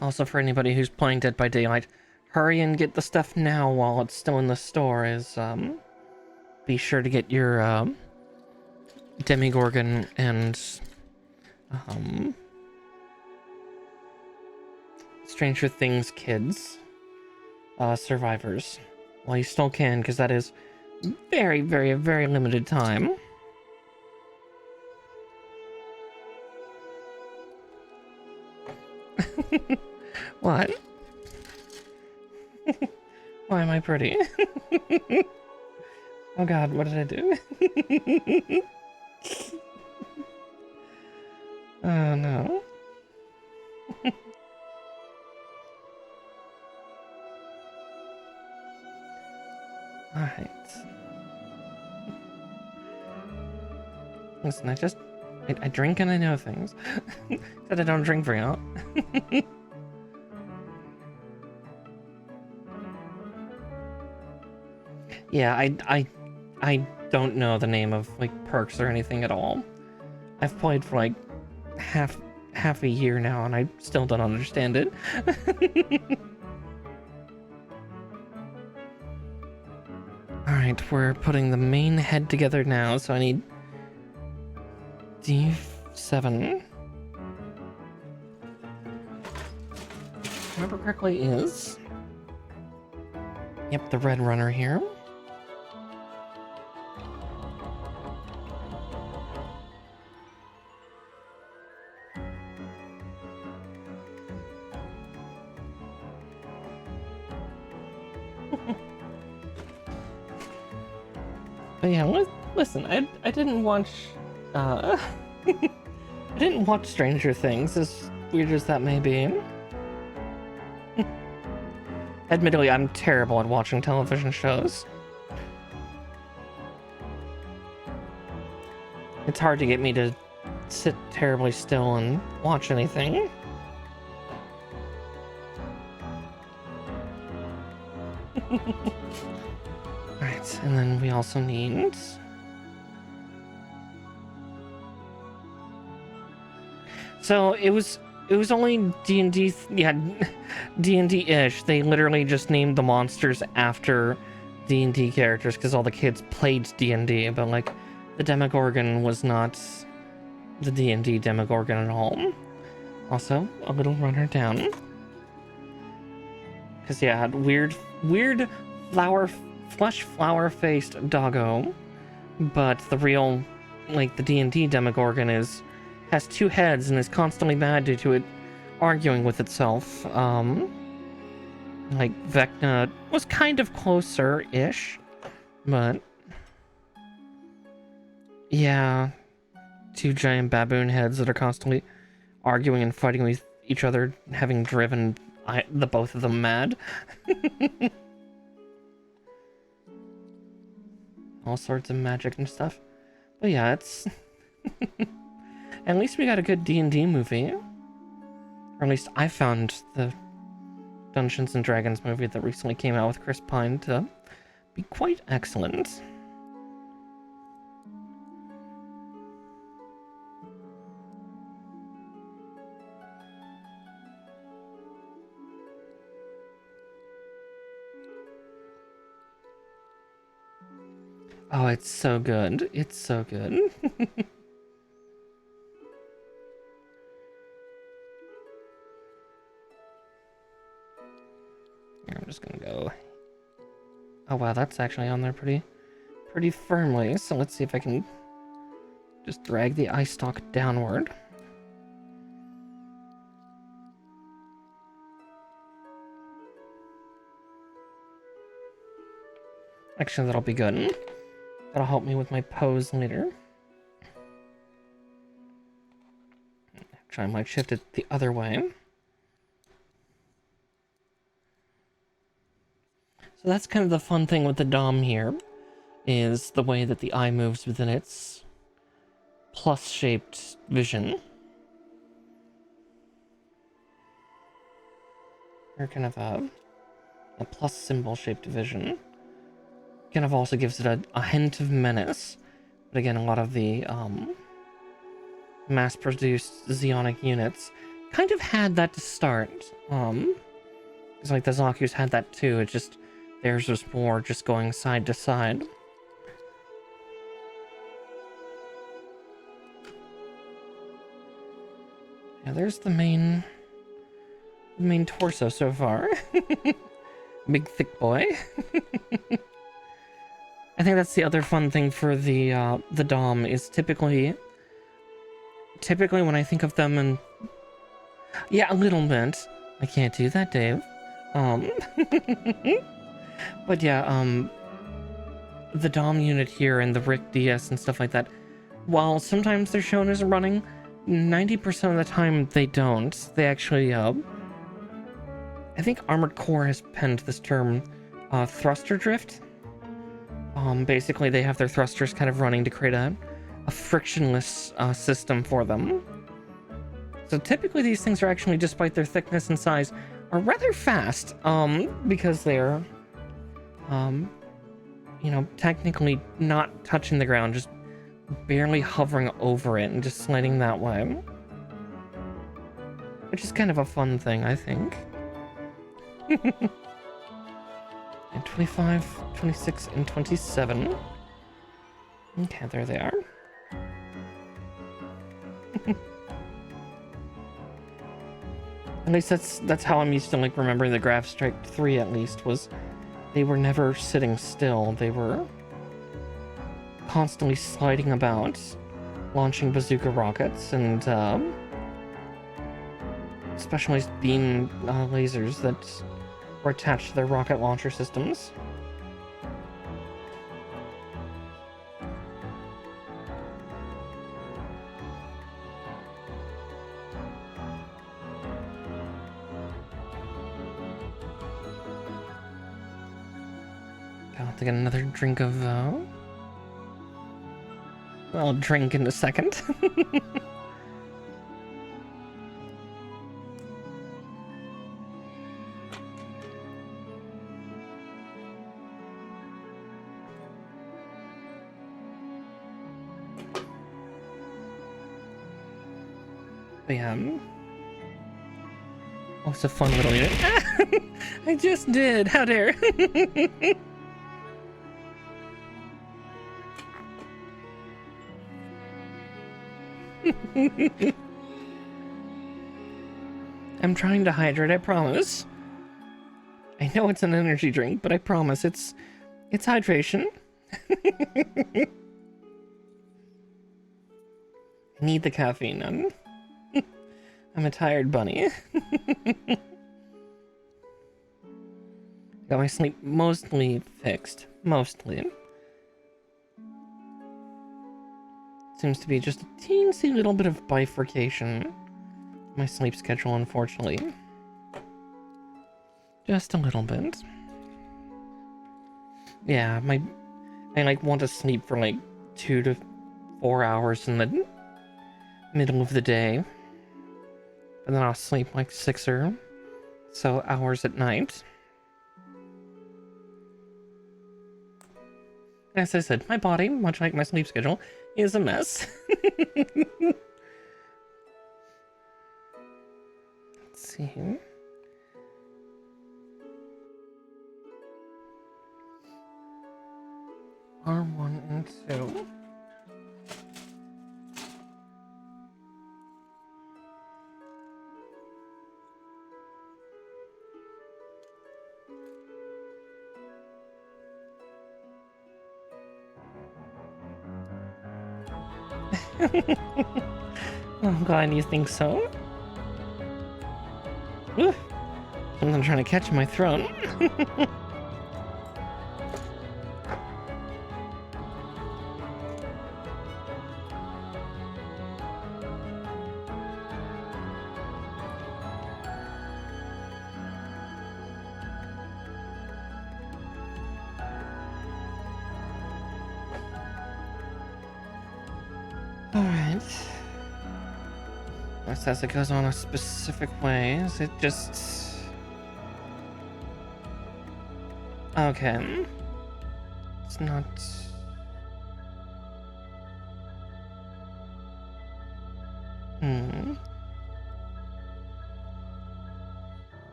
Also, for anybody who's playing Dead by Daylight, hurry and get the stuff now while it's still in the store. Be sure to get your Demigorgon and Stranger Things kids survivors while you still can, because that is very, very, very limited time. What? Why am I pretty? Oh god, what did I do? Oh no. Alright. Listen, I drink and I know things. Except I don't drink very often. Yeah, I don't know the name of like perks or anything at all. I've played for like half a year now and I still don't understand it. Alright, we're putting the main head together now, so I need D7. Remember correctly is... Yep, the red runner here. But yeah, listen, I didn't watch, I didn't watch Stranger Things, as weird as that may be. Admittedly, I'm terrible at watching television shows. It's hard to get me to sit terribly still and watch anything. Alright, and then we also need... So it was only D&D, yeah, D&D-ish. They literally just named the monsters after D&D characters because all the kids played D&D, but like the Demogorgon was not the D&D Demogorgon at all. Also, a little runner down. Because yeah, weird flesh flower-faced doggo, but the real, like the D&D Demogorgon has two heads and is constantly mad due to it arguing with itself. Like Vecna was kind of closer-ish, but yeah, two giant baboon heads that are constantly arguing and fighting with each other, having driven the both of them mad. All sorts of magic and stuff. But yeah, it's... At least we got a good D&D movie. Or at least I found the Dungeons & Dragons movie that recently came out with Chris Pine to be quite excellent. Oh, it's so good. It's so good. Here, I'm just gonna go... Oh wow, that's actually on there pretty firmly. So let's see if I can just drag the eye stalk downward. Actually, that'll be good. That'll help me with my pose later. Actually, I might shift it the other way. So that's kind of the fun thing with the DOMM here, is the way that the eye moves within its plus-shaped vision. Or kind of a plus symbol-shaped vision. Kind of also gives it a hint of menace. But again, a lot of the mass-produced Xeonic units kind of had that to start. Because like the Zaku's had that too, it just... Theirs was more just going side to side. Yeah, there's the main torso so far. Big thick boy. I think that's the other fun thing for the DOMM is typically when I think of them and yeah, a little bit. I can't do that, Dave. But yeah, the DOMM unit here and the Rick DS and stuff like that, while sometimes they're shown as running, 90% of the time they don't. They actually, I think Armored Core has penned this term, thruster drift. Basically they have their thrusters kind of running to create a frictionless system for them. So typically these things are actually, despite their thickness and size, are rather fast, because they're you know, technically not touching the ground, just barely hovering over it and just sliding that way. Which is kind of a fun thing, I think. And 25, 26, and 27. Okay, there they are. At least that's how I'm used to like remembering the Graph Strike 3 at least, was they were never sitting still. They were constantly sliding about, launching bazooka rockets and specialized beam lasers that were attached to their rocket launcher systems. About to get another drink of, I'll drink in a second. But yeah. Oh, it's a fun little unit. I just did. How dare. I'm trying to hydrate, I promise. I know it's an energy drink, but I promise it's hydration. I need the caffeine. I'm a tired bunny. Got my sleep mostly fixed. Mostly. Seems to be just a teensy little bit of bifurcation in my sleep schedule, unfortunately. Just a little bit. Yeah, I like want to sleep for like 2 to 4 hours in the middle of the day. But then I'll sleep like 6 or so hours at night. As I said, my body, much like my sleep schedule, is a mess. Let's see. R1 and 2. I'm glad you think so. Ooh, something trying to catch my throat. Alright. It says it goes on a specific way. Is it just... Okay. It's not...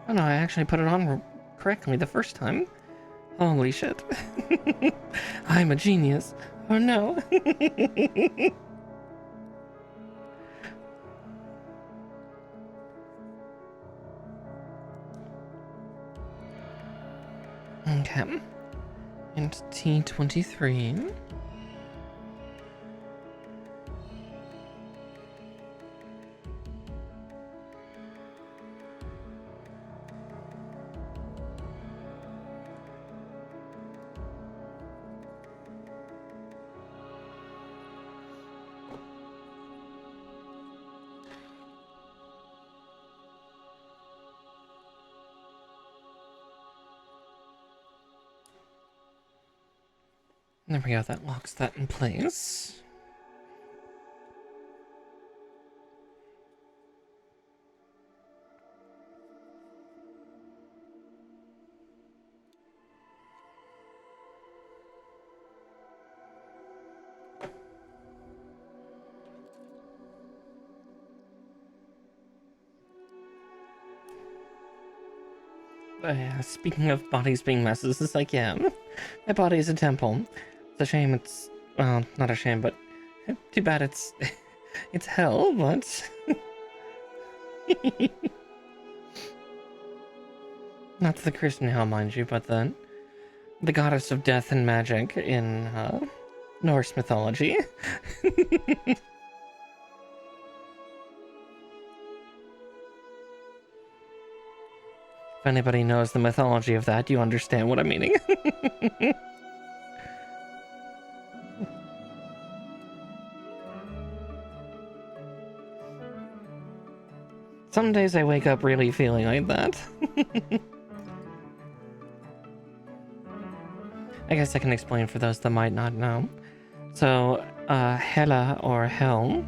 Oh no, I actually put it on correctly the first time. Holy shit. I'm a genius. Oh no. Okay. And T23. There we go, that locks that in place. Yeah, speaking of bodies being messes, it's like, yeah, my body is a temple. It's a shame it's, well, not a shame, but too bad it's, it's hell, but... Not the Christian hell, mind you, but the goddess of death and magic in, Norse mythology. If anybody knows the mythology of that, you understand what I'm meaning. Some days I wake up really feeling like that. I guess I can explain for those that might not know. So, Hela or Hell,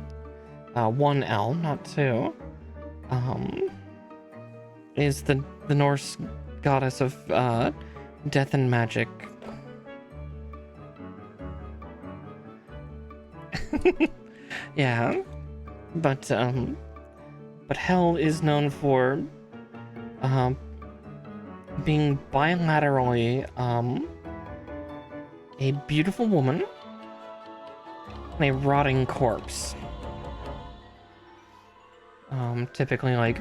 one L, not two, is the Norse goddess of death and magic. Yeah, but Hell is known for being bilaterally a beautiful woman and a rotting corpse. Typically like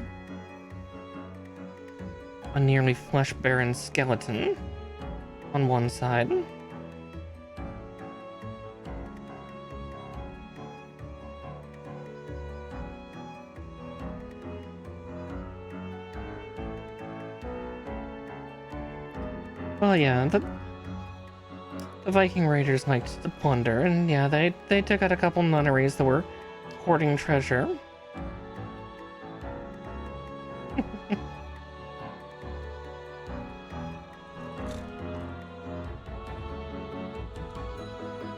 a nearly flesh-barren skeleton on one side. Well, yeah, the Viking raiders liked to plunder, and yeah, they took out a couple nunneries that were hoarding treasure.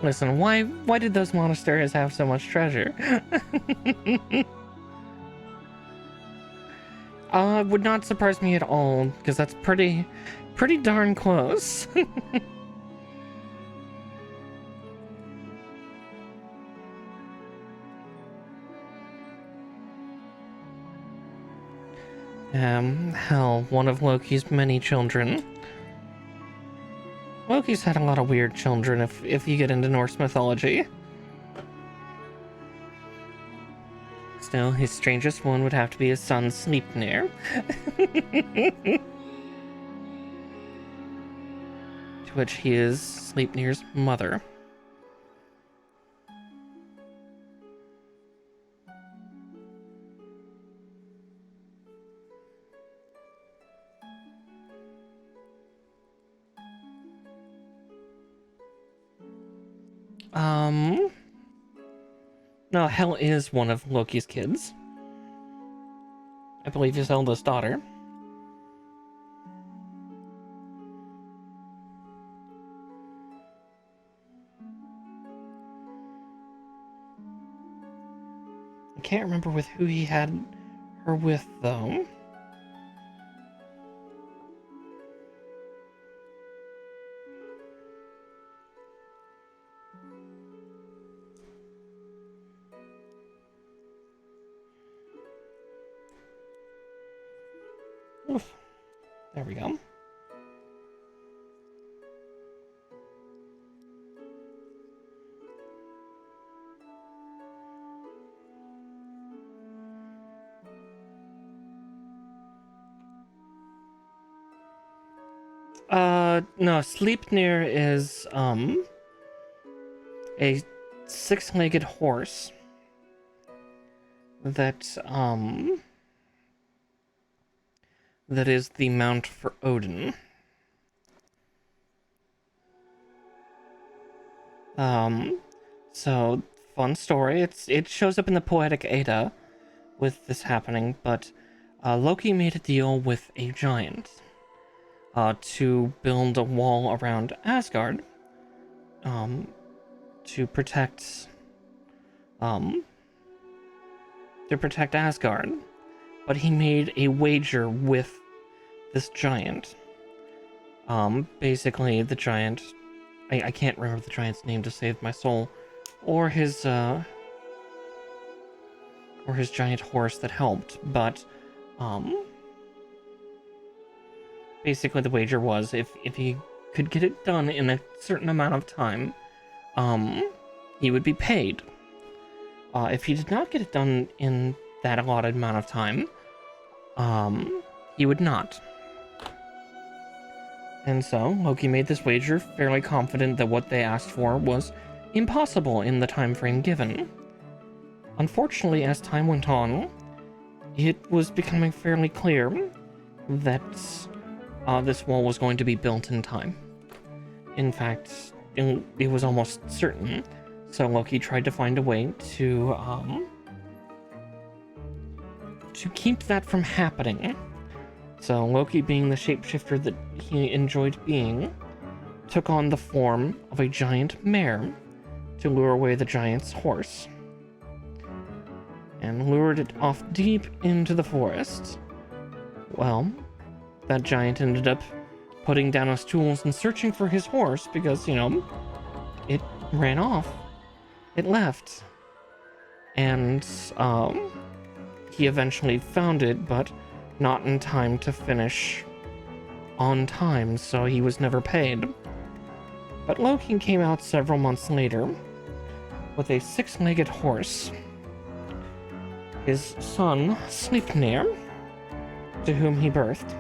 Listen, why did those monasteries have so much treasure? Would not surprise me at all, because that's pretty darn close. Hell, one of Loki's many children. Loki's had a lot of weird children if you get into Norse mythology. Still, his strangest one would have to be his son Sleipnir. To which he is Sleipnir's mother. No, Hel is one of Loki's kids. I believe his eldest daughter. I can't remember with who he had her with, though. Oof. There we go. No, Sleipnir is, a six-legged horse that, that is the mount for Odin. So, fun story. It shows up in the Poetic Edda with this happening, but Loki made a deal with a giant to build a wall around Asgard to protect Asgard. But he made a wager with this giant. Basically, the giant... I can't remember the giant's name to save my soul. Or his giant horse that helped. But, basically the wager was if he could get it done in a certain amount of time, he would be paid. If he did not get it done in that allotted amount of time, he would not. And so, Loki made this wager, fairly confident that what they asked for was impossible in the time frame given. Unfortunately, as time went on, it was becoming fairly clear that this wall was going to be built in time. In fact, it was almost certain, so Loki tried to find a way to to keep that from happening, so Loki, being the shapeshifter that he enjoyed being, took on the form of a giant mare to lure away the giant's horse, and lured it off deep into the forest. Well, that giant ended up putting down his tools and searching for his horse because, you know, it ran off. It left. And, he eventually found it, but not in time to finish on time, so he was never paid. But Loki came out several months later with a 6-legged horse. His son, Sleipnir, to whom he birthed.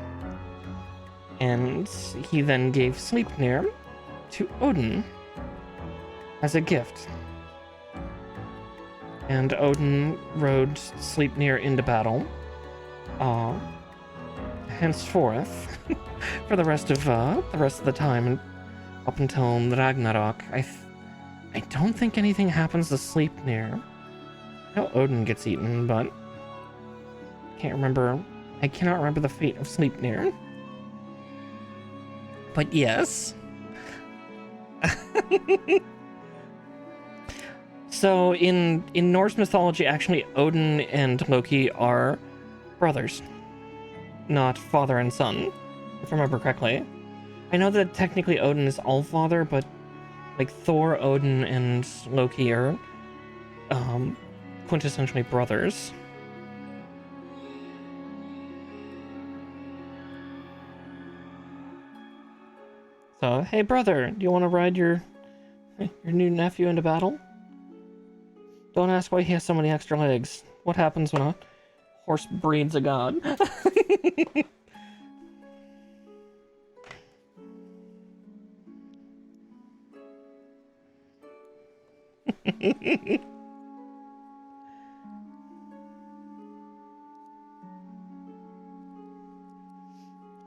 And he then gave Sleipnir to Odin as a gift. And Odin rode Sleipnir into battle. Henceforth, for the rest of the time, and up until Ragnarok, I don't think anything happens to Sleipnir. I know Odin gets eaten, but I cannot remember the fate of Sleipnir. But yes. So in Norse mythology, actually, Odin and Loki are brothers, not father and son, if I remember correctly. I know that technically Odin is Allfather, but like Thor, Odin, and Loki are quintessentially brothers. So, hey brother, do you want to ride your new nephew into battle? Don't ask why he has so many extra legs. What happens when a horse breeds a god?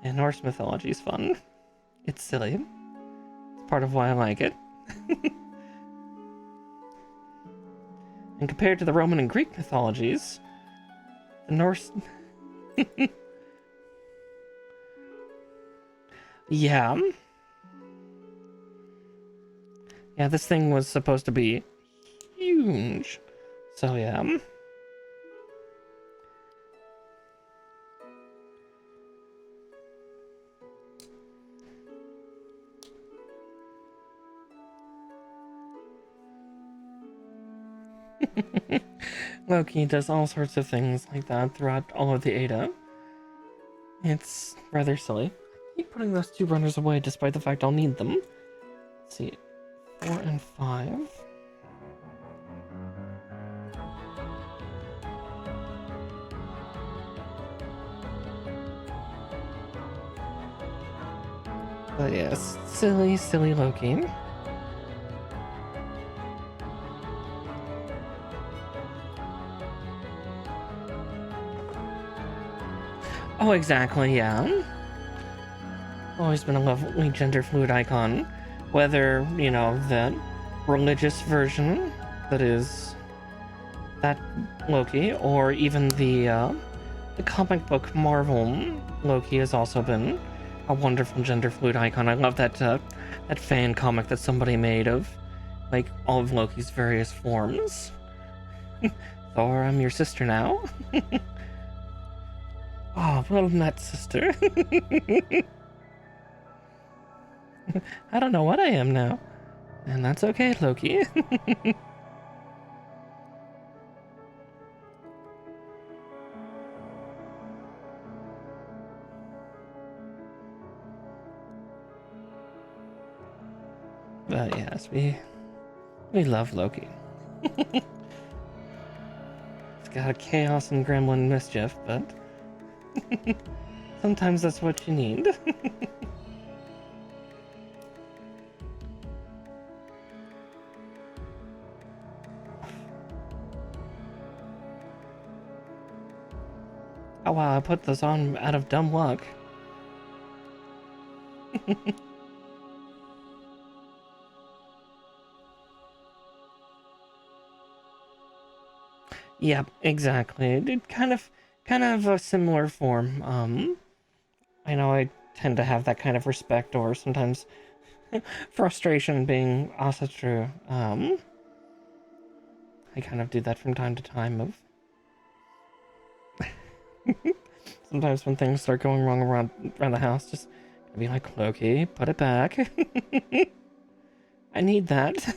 And Norse mythology is fun. It's silly. It's part of why I like it. And compared to the Roman and Greek mythologies, the Norse... Yeah. Yeah, this thing was supposed to be huge. So, yeah. Loki does all sorts of things like that throughout all of the Edda. It's rather silly. I keep putting those 2 runners away despite the fact I'll need them. Let's see. 4 and 5. But yes, silly, silly Loki. Oh, exactly, yeah. Always been a lovely gender fluid icon. Whether, you know, the religious version that is that Loki, or even the comic book Marvel Loki has also been a wonderful gender fluid icon. I love that that fan comic that somebody made of like all of Loki's various forms. Thor, I'm your sister now. Oh, well met, sister. I don't know what I am now. And that's okay, Loki. But yes, we love Loki. It's got a chaos and gremlin mischief, but sometimes that's what you need. Oh wow, I put this on out of dumb luck. Yeah, exactly. It kind of kind of a similar form. I know I tend to have that kind of respect, or sometimes frustration being also true. I kind of do that from time to time of sometimes when things start going wrong around the house, just be like, Loki, put it back. I need that.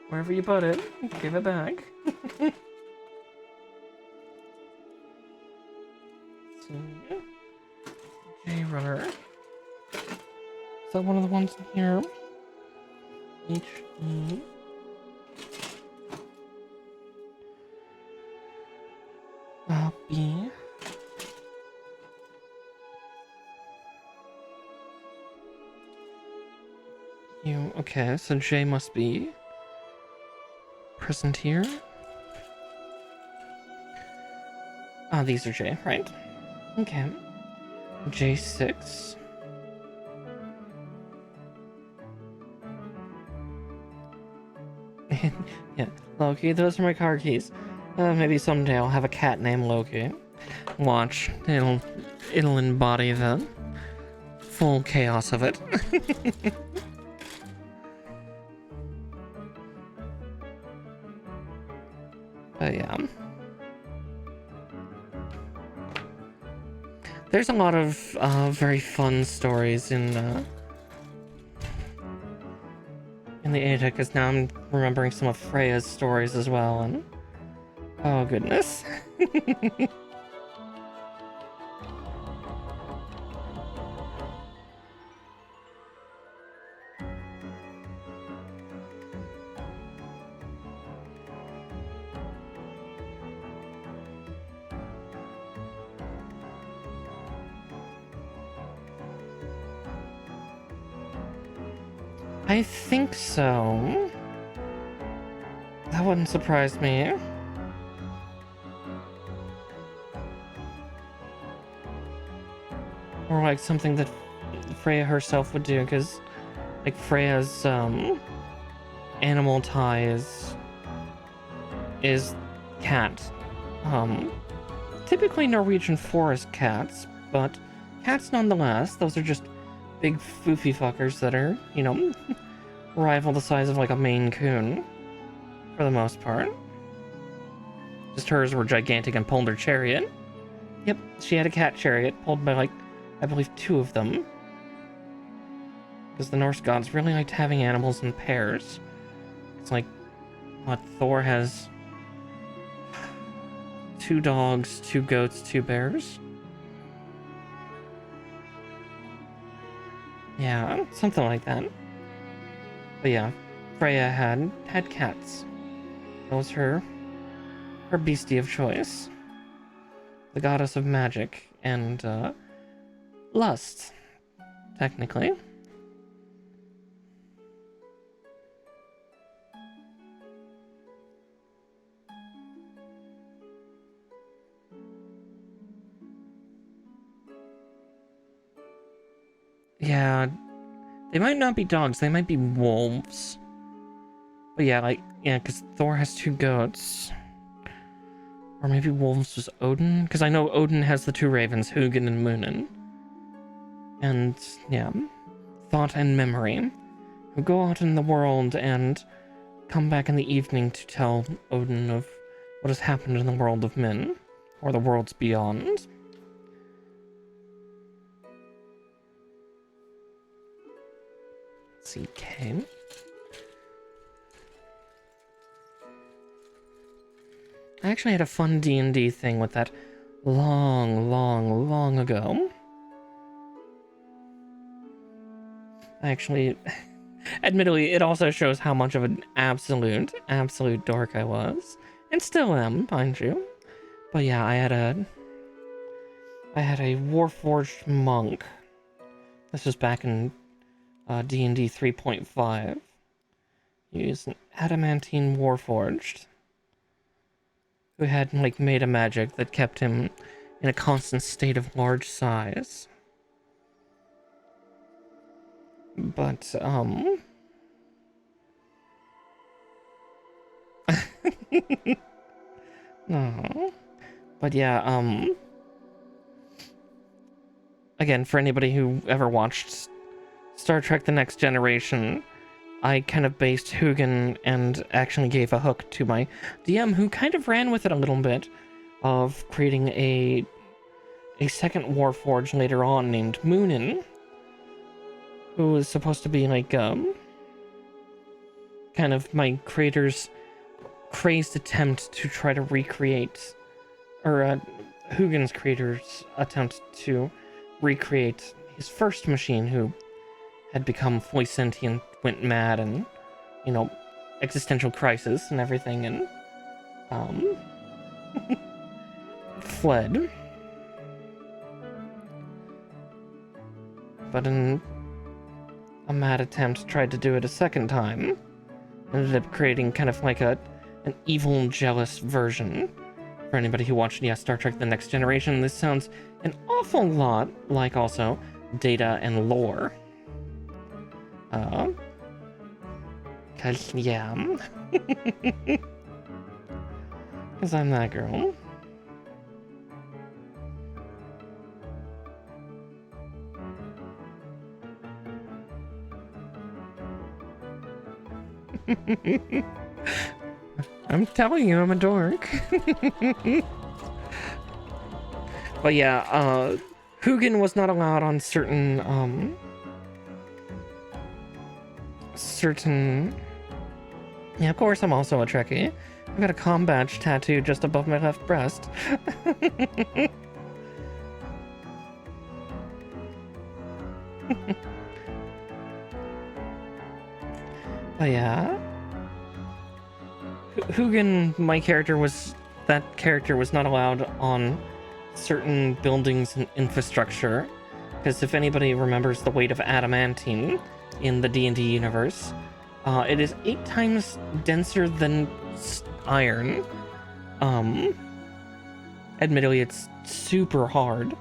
Wherever you put it, give it back. So, yeah. J-runner. Is that one of the ones in here? H-E. B. U. Okay, so J must be present here. Ah, these are J, right? Okay. J6. Yeah, Loki, those are my car keys. Maybe someday I'll have a cat named Loki. Watch, it'll embody the full chaos of it. But yeah. There's a lot of very fun stories in the Ada, because now I'm remembering some of Freya's stories as well, and oh goodness. I think so. That wouldn't surprise me. Or like something that Freya herself would do, because like Freya's animal tie is cat. Typically Norwegian forest cats, but cats nonetheless. Those are just big foofy fuckers that are, you know, rival the size of like a Maine Coon for the most part. Just hers were gigantic and pulled her chariot. Yep, she had a cat chariot pulled by like, I believe 2 of them. Because the Norse gods really liked having animals in pairs. It's like, what, Thor has 2 dogs, 2 goats, 2 bears? Yeah, something like that. But yeah, Freya had cats. That was her beastie of choice. The goddess of magic and lust, technically. Yeah, they might not be dogs, they might be wolves. But yeah, like, yeah, because Thor has 2 goats. Or maybe wolves was Odin? Because I know Odin has the 2 ravens, Hugin and Munin. And, yeah, Thought and Memory, who go out in the world and come back in the evening to tell Odin of what has happened in the world of men, or the worlds beyond. CK. I actually had a fun D&D thing with that long ago. Actually, admittedly, it also shows how much of an absolute dork I was. And still am, mind you. But yeah, I had a Warforged monk. This was back in D&D 3.5. He used an adamantine Warforged, who had, like, made a magic that kept him in a constant state of large size. But, Oh. But yeah, again, for anybody who ever watched Star Trek The Next Generation, I kind of based Hugin and actually gave a hook to my DM, who kind of ran with it a little bit, of creating a second Warforged later on named Moonin, who was supposed to be like, kind of my creator's crazed attempt to try to recreate, or Hugin's creator's attempt to recreate his first machine, who had become fully sentient, went mad, and, you know, existential crisis and everything, and, fled. But in a mad attempt, tried to do it a second time. Ended up creating kind of like an evil, jealous version. For anybody who watched, Star Trek The Next Generation, this sounds an awful lot like also Data and Lore. Cause, yeah. Cause I'm that girl. I'm telling you, I'm a dork. But yeah, Hugin was not allowed on certain, yeah, of course I'm also a Trekkie. I've got a comm badge tattooed just above my left breast. But yeah, Hugin, my character was not allowed on certain buildings and infrastructure, because if anybody remembers the weight of adamantine in the D&D universe, it is 8 times denser than iron. Admittedly, it's super hard,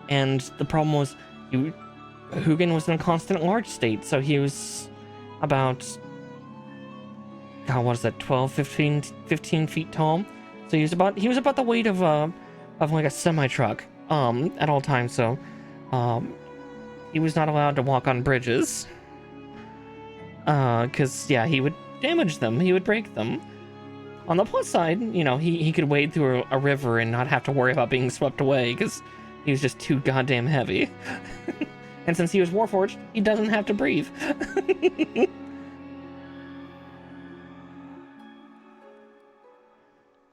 and the problem was Hugin was in a constant large state, so he was about, God, what is that, 12, 15 feet tall? So he was about the weight of like a semi-truck, at all times, so, he was not allowed to walk on bridges. Cause, yeah, he would damage them, he would break them. On the plus side, you know, he could wade through a river and not have to worry about being swept away, because he was just too goddamn heavy. And since he was Warforged, he doesn't have to breathe.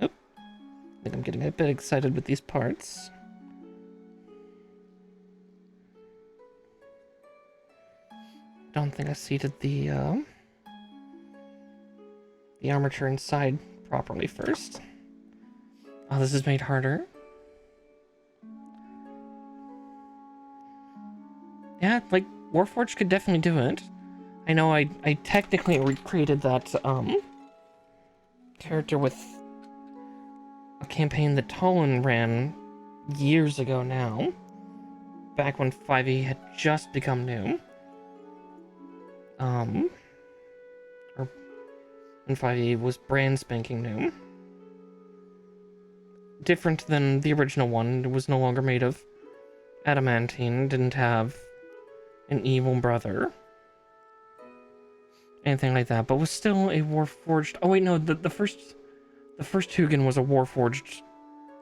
Oop. I think I'm getting a bit excited with these parts. Don't think I seated the armature inside properly first. Oh, this is made harder. Yeah, like, Warforged could definitely do it. I know I technically recreated that, character with a campaign that Tolan ran years ago now. Back when 5e had just become new. Or when 5e was brand spanking new. Different than the original one. It was no longer made of adamantine, didn't have an evil brother, anything like that, but was still a Warforged. Oh wait, no, the first Hugin was a Warforged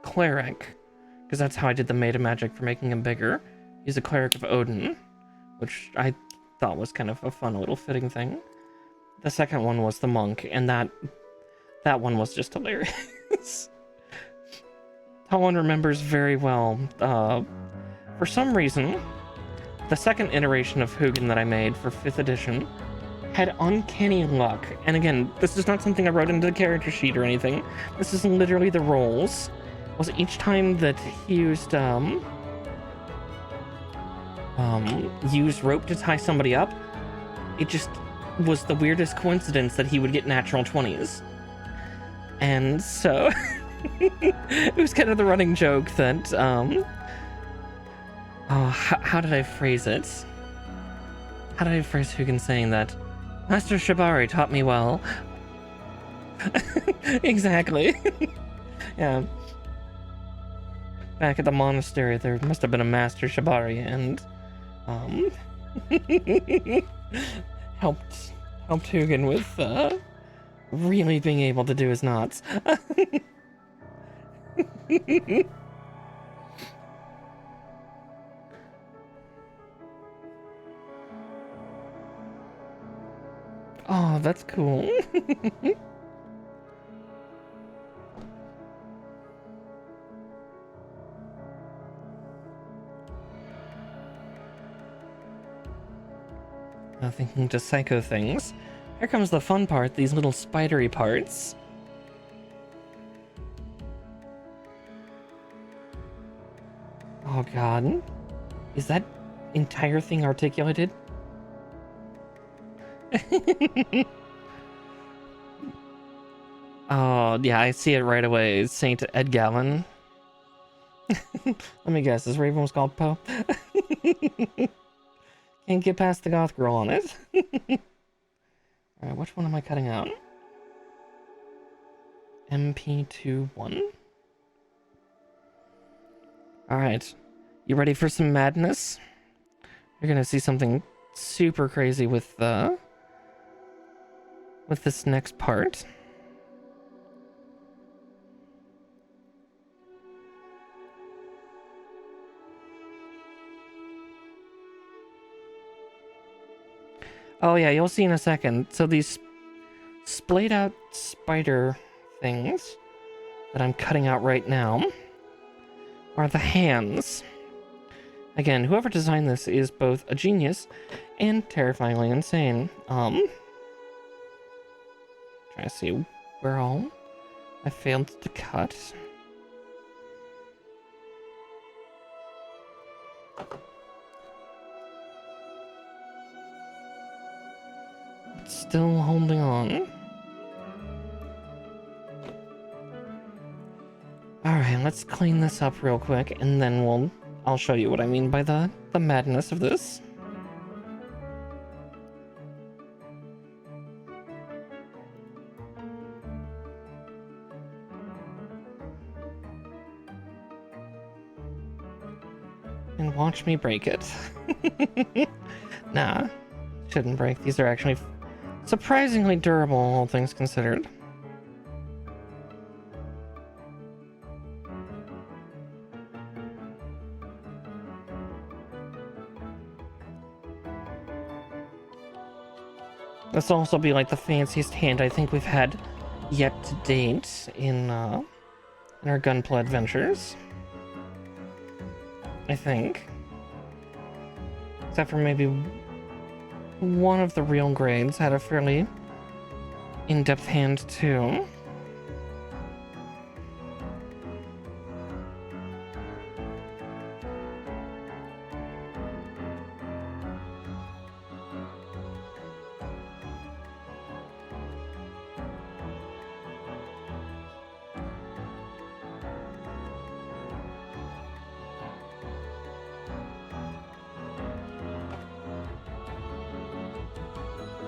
cleric, because that's how I did the meta magic for making him bigger. He's a cleric of Odin, which I thought was kind of a fun little fitting thing. The second one was the monk, and that one was just hilarious. Tolan remembers very well. For some reason, the second iteration of Hugin that I made for 5th edition had uncanny luck. And again, this is not something I wrote into the character sheet or anything. This is literally the rolls. Was each time that he used rope to tie somebody up, it just was the weirdest coincidence that he would get natural 20s. And so it was kind of the running joke that how did I phrase it? How did I phrase Hugin saying that? Master Shibari taught me well. Exactly. Yeah. Back at the monastery, there must have been a Master Shibari, and helped Hugin with really being able to do his knots. Oh, that's cool. Thinking to psycho things. Here comes the fun part, these little spidery parts. Oh god. Is that entire thing articulated? Oh, yeah, I see it right away. Saint 𝗙𝗻𝘁. Let me guess, this raven was called Poe? Can't get past the goth girl on it. Alright, which one am I cutting out? MP21. Alright, you ready for some madness? You're gonna see something super crazy with this next part. Oh yeah, you'll see in a second. So these splayed out spider things that I'm cutting out right now are the hands. Again, whoever designed this is both a genius and terrifyingly insane. Trying to see where all I failed to cut. Still holding on. Alright, let's clean this up real quick, and then I'll show you what I mean by the madness of this. And watch me break it. Nah, shouldn't break. These are actually surprisingly durable, all things considered. This will also be like the fanciest hand I think we've had yet to date in our Gunpla adventures. I think. Except for maybe one of the real grades had a fairly in-depth hand too.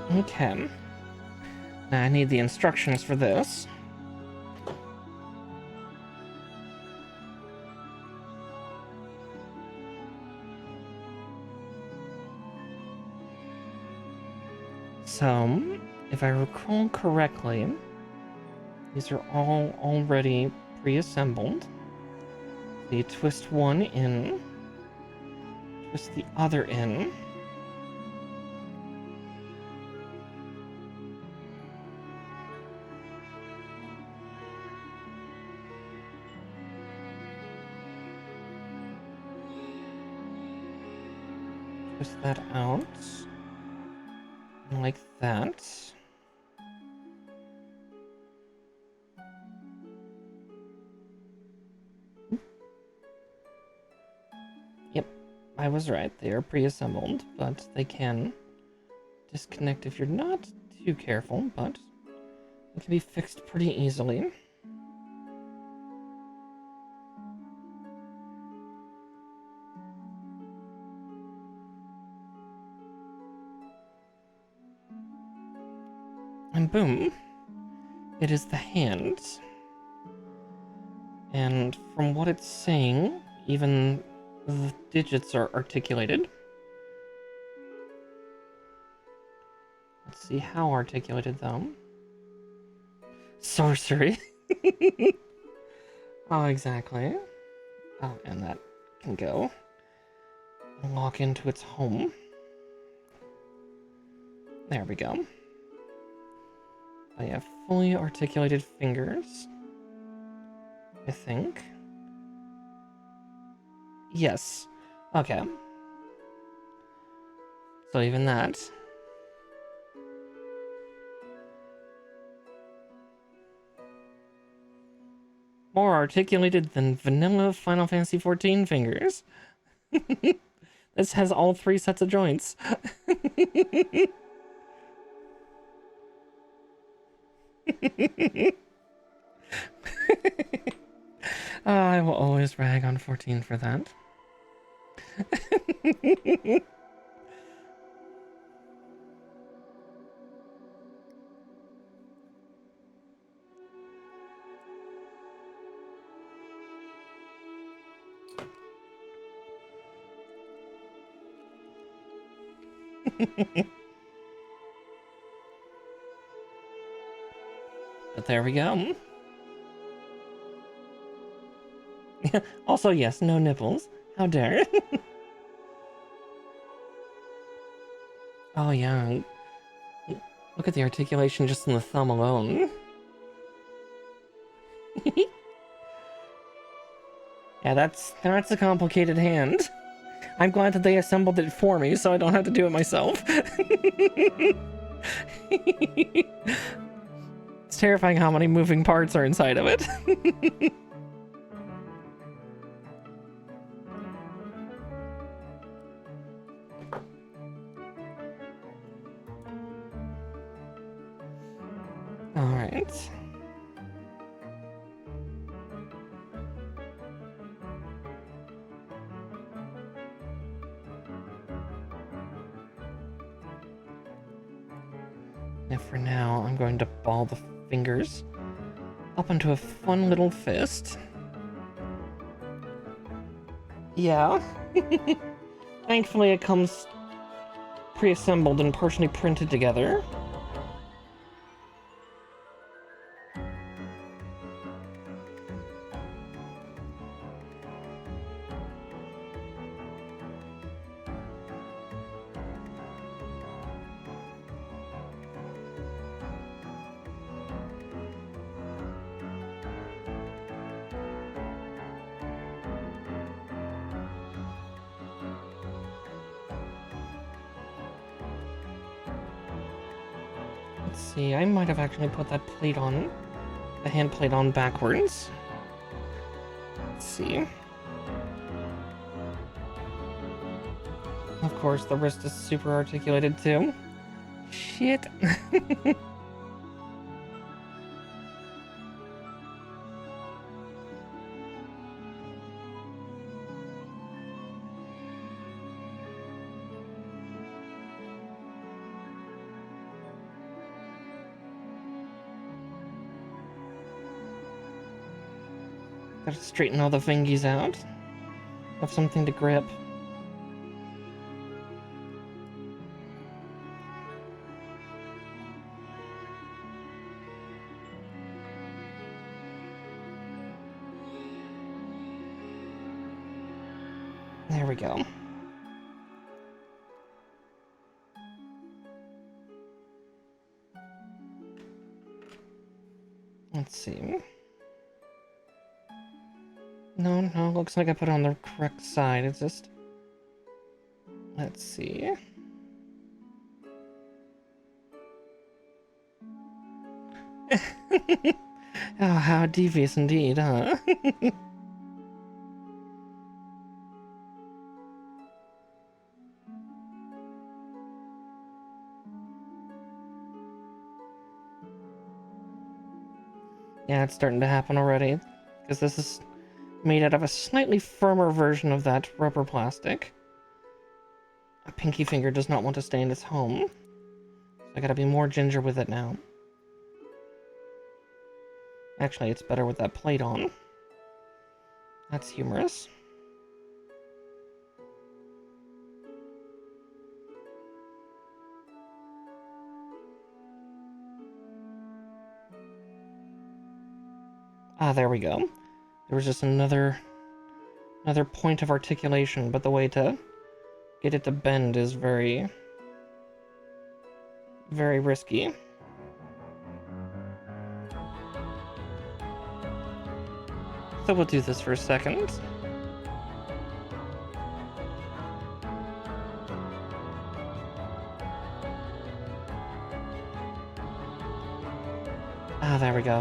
Okay. Now I need the instructions for this. So, if I recall correctly, these are all already pre-assembled. So you twist one in, twist the other in. Twist that out, like that. Yep, I was right. They are pre-assembled, but they can disconnect if you're not too careful, but it can be fixed pretty easily. And boom, it is the hand. And from what it's saying, even the digits are articulated. Let's see how articulated, though. Sorcery. Oh, exactly. Oh, and that can go. Lock into its home. There we go. I have fully articulated fingers, I think. Yes. Okay. So even that. More articulated than vanilla Final Fantasy XIV fingers. This has all 3 sets of joints. I will always rag on 14 for that. But there we go. Also, yes, no nipples. How dare. Oh, yeah. Look at the articulation just in the thumb alone. Yeah, that's a complicated hand. I'm glad that they assembled it for me, so I don't have to do it myself. It's terrifying how many moving parts are inside of it. All right. Now for now, I'm going to ball the fingers up into a fun little fist. Yeah. Thankfully it comes pre-assembled and partially printed together. Let's see, I might have actually put that plate on, the hand plate on backwards. Let's see. Of course, the wrist is super articulated too. Shit. Gotta straighten all the fingies out. Have something to grip. There we go. Let's see. No, looks like I put it on the correct side. It's just... Let's see. Oh, how devious indeed, huh? Yeah, it's starting to happen already. Because this is made out of a slightly firmer version of that rubber plastic. A pinky finger does not want to stay in its home. So I gotta be more ginger with it now. Actually, it's better with that plate on. That's humorous. Ah, there we go. There was just another point of articulation, but the way to get it to bend is very, very risky. So we'll do this for a second. Ah, there we go.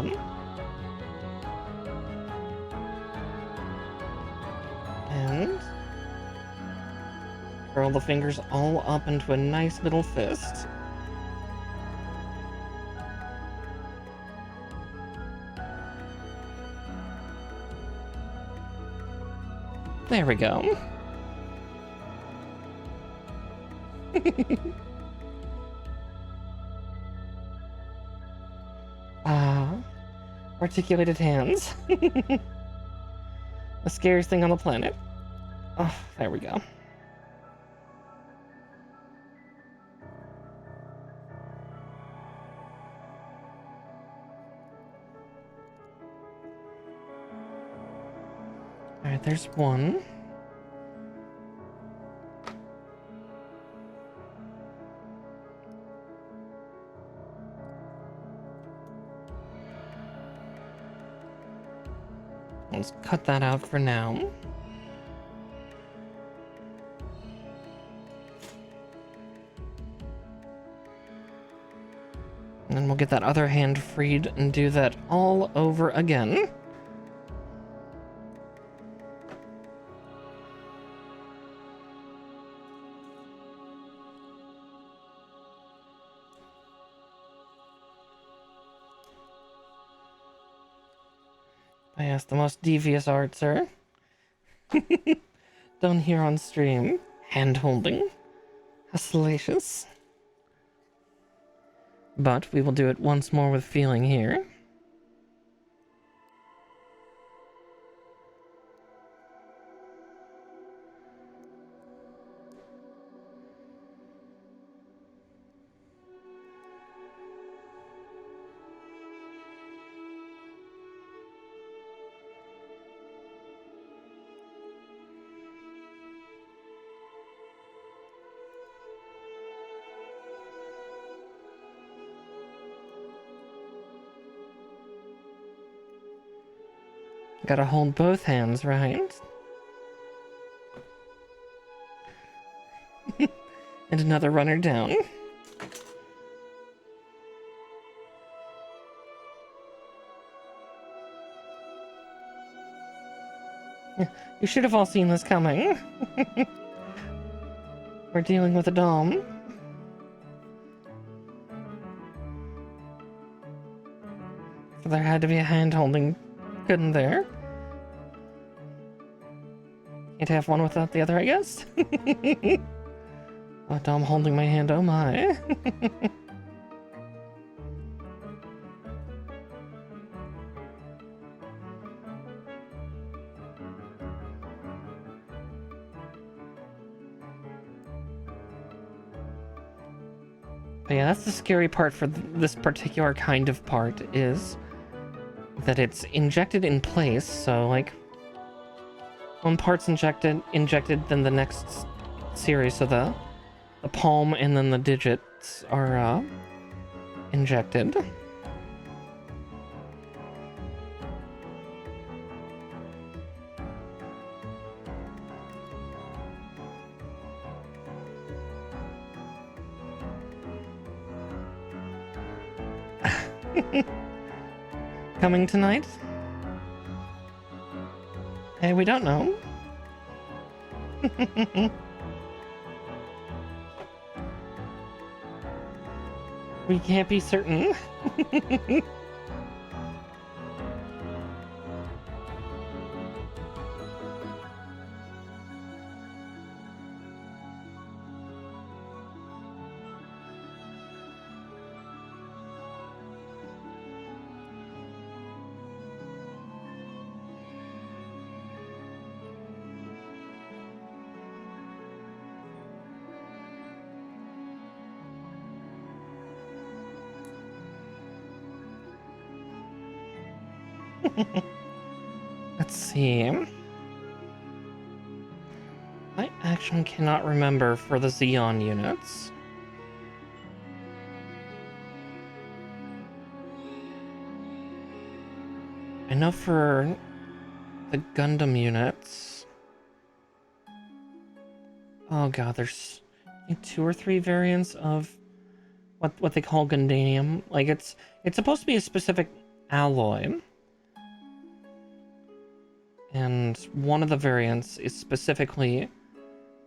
And curl the fingers all up into a nice little fist. There we go. Articulated hands. The scariest thing on the planet. Oh, there we go. Alright, there's one. Let's cut that out for now. And then we'll get that other hand freed and do that all over again. Yes, the most devious art, sir. Done here on stream. Hand-holding. How salacious. But we will do it once more with feeling here. Gotta hold both hands, right? And another runner down. You should have all seen this coming. We're dealing with a DOMM. So there had to be a hand holding, couldn't there? Can't have one without the other, I guess. Oh, DOMM holding my hand, oh my. But yeah, that's the scary part for this particular kind of part, is that it's injected in place, so like one part's injected, then the next series, so the palm and then the digits are injected. Coming tonight? Hey, we don't know. We can't be certain. Let's see. I actually cannot remember for the Xeon units. I know for the Gundam units. Oh god, there's 2 or 3 variants of what they call Gundanium. Like it's supposed to be a specific alloy. And one of the variants is specifically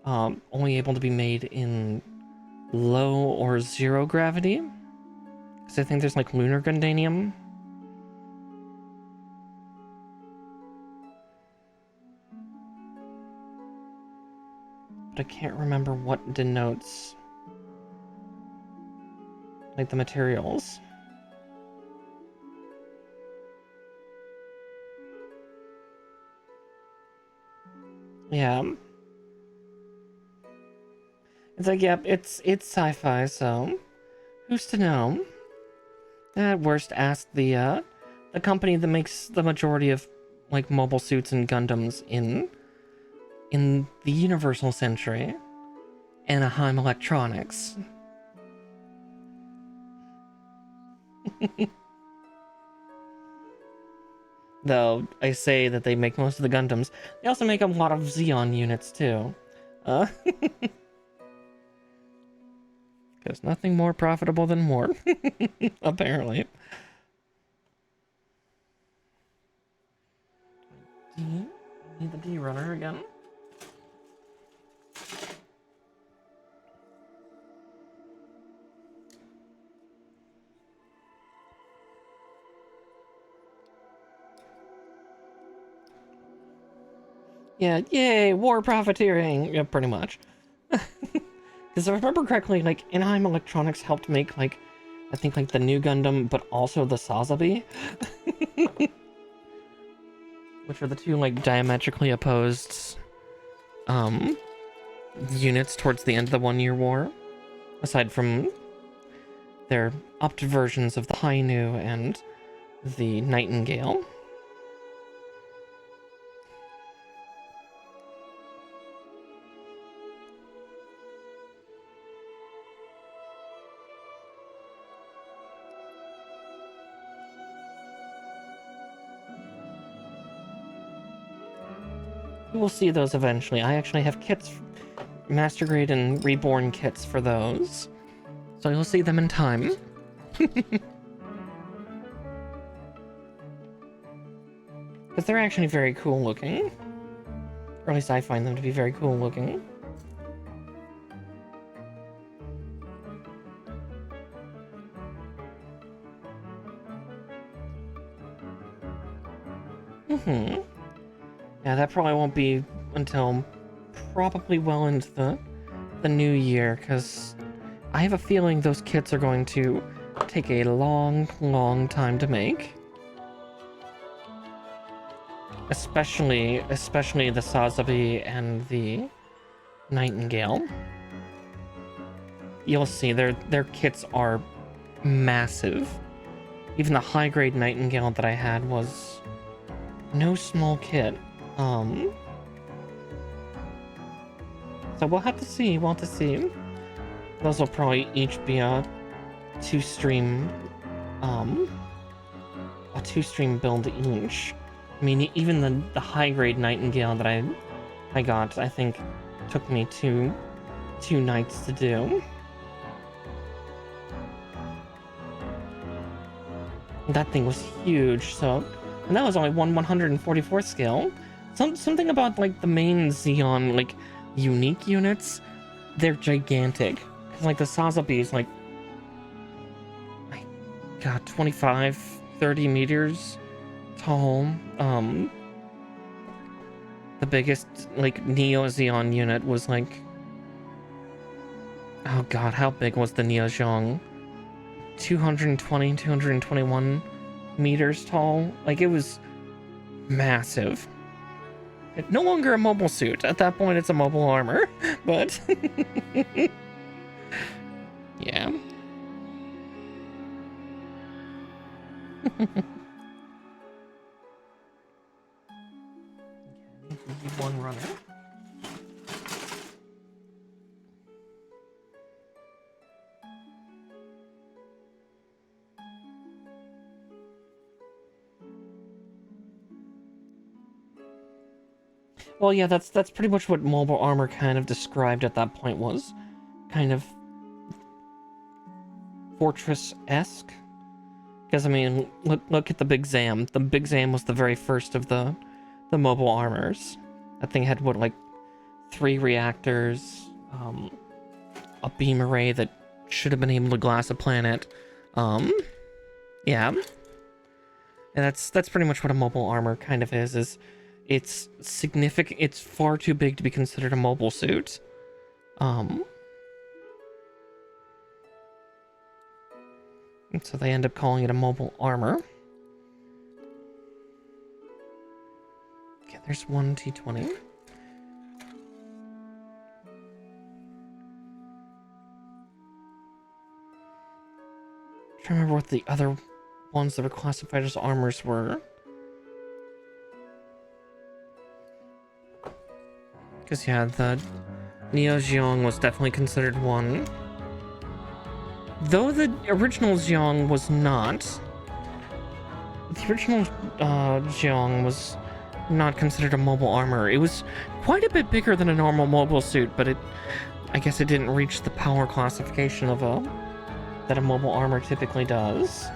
only able to be made in low or 0 gravity. Because I think there's like lunar Gundanium. But I can't remember what denotes like the materials. Yeah. It's like, yep, it's sci-fi, so who's to know? At worst, ask the company that makes the majority of like mobile suits and Gundams in the Universal Century, Anaheim Electronics. Though I say that they make most of the Gundams, they also make a lot of Xeon units too. Because nothing more profitable than war, apparently. Need the D runner again. Yeah, yay, war profiteering. Yeah, pretty much. Because if I remember correctly, like, Anaheim Electronics helped make, like, I think, like, the new Gundam, but also the 𝗙𝗶𝘃. Which are the two, like, diametrically opposed, units towards the end of the 1-Year War. Aside from their upped versions of the Hainu and the Nightingale. We'll see those eventually. I actually have kits, Master Grade and Reborn kits for those. So you'll see them in time. Because they're actually very cool looking. Or at least I find them to be very cool looking. Yeah, that probably won't be until probably well into the new year, because I have a feeling those kits are going to take a long, long time to make. Especially the 𝗙𝗶𝘃 and the Nightingale. You'll see, their kits are massive. Even the high-grade Nightingale that I had was no small kit. So we'll have to see, Those will probably each be a two-stream build each. I mean, even the high-grade Nightingale that I got, I think, took me two nights to do. That thing was huge, so... And that was only 1/144th scale. Something about, like, the main Xeon, like, unique units, they're gigantic. Cause, like, the 𝗙𝗶𝘃 is, like... my god, 25, 30 meters tall. The biggest, like, Neo Xeon unit was, like... oh god, how big was the Neo Zhong? 220, 221 meters tall. Like, it was massive. No longer a mobile suit. At that point, it's a mobile armor. But... yeah. Well, yeah, that's pretty much what mobile armor kind of described at that point was. Kind of fortress-esque. Because, I mean, look at the Big Zam. The Big Zam was the very first of the mobile armors. That thing had, what, like, 3 reactors, a beam array that should have been able to glass a planet. Yeah. And that's pretty much what a mobile armor kind of is it's significant, it's far too big to be considered a mobile suit. And so they end up calling it a mobile armor. Okay, there's one T20. I don't remember what the other ones that were classified as armors were. Because, yeah, the Neo Xiong was definitely considered one. Though the original Xiong was not. The original Xiong was not considered a mobile armor. It was quite a bit bigger than a normal mobile suit, but I guess it didn't reach the power classification of that a mobile armor typically does.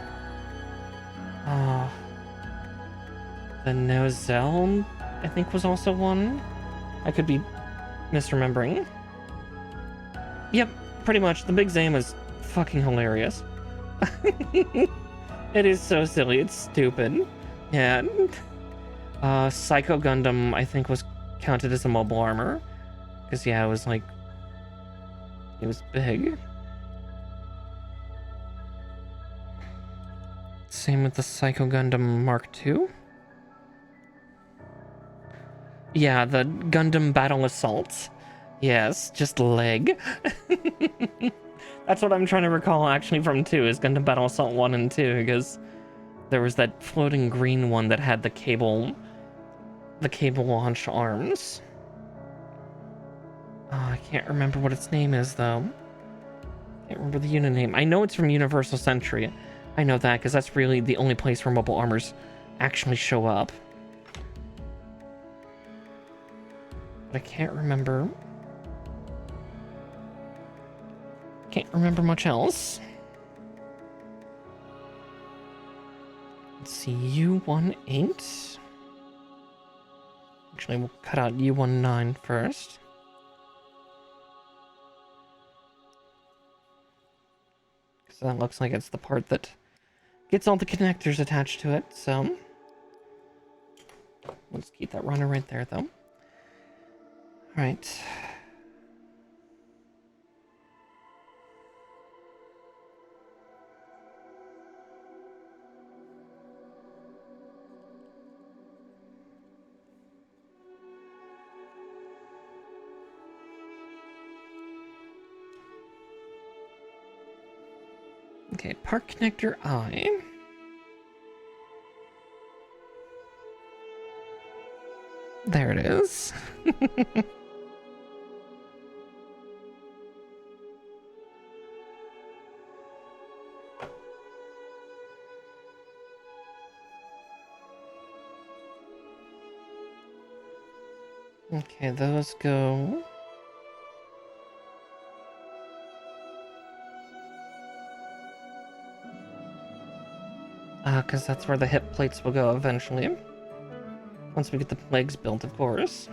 The Nozel, I think, was also one. I could be misremembering. Yep, pretty much. The Big Zam is fucking hilarious. It is so silly. It's stupid. Yeah. Psycho Gundam, I think, was counted as a mobile armor. Because, yeah, it was like... It was big. Same with the Psycho Gundam Mark II. Yeah, the Gundam Battle Assault. Yes, just leg. That's what I'm trying to recall actually from 2, is Gundam Battle Assault 1 and 2, because there was that floating green one that had the cable launch arms. I can't remember what its name is, though. Can't remember the unit name. I know it's from Universal Century. I know that, because that's really the only place where mobile armors actually show up. But I can't remember. Can't remember much else. Let's see, U18. Actually, we'll cut out U19 first. So that looks like it's the part that gets all the connectors attached to it, so... Let's keep that runner right there, though. Alright. Okay, part connector I. There it is. Okay, those go. Because that's where the hip plates will go eventually. Once we get the legs built, of course.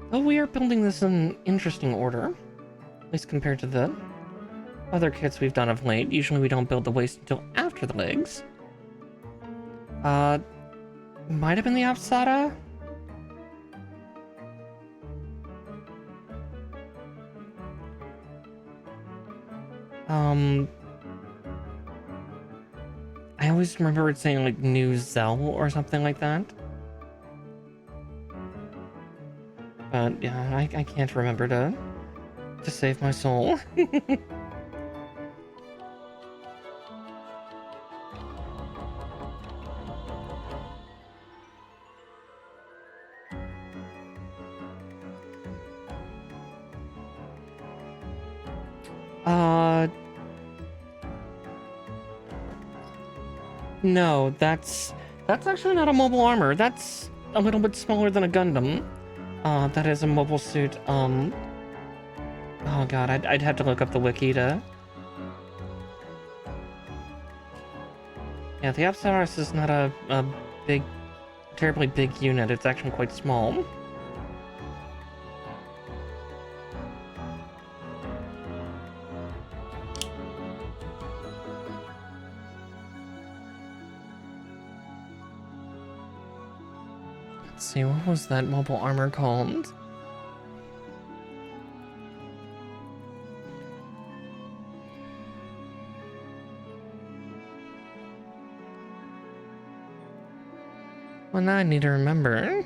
Though we are building this in interesting order. At least compared to the other kits we've done of late. Usually we don't build the waist until after the legs. Might have been the Apsara? I always remember it saying like New Zell or something like that. But yeah, I can't remember to save my soul. No, that's actually not a mobile armor. That's a little bit smaller than a Gundam. That is a mobile suit. Oh god, I'd have to look up the wiki to... Yeah, the 𝗙𝗵𝘁 is not a big, terribly big unit. It's actually quite small. Let's see, what was that mobile armor called? Well, now I need to remember.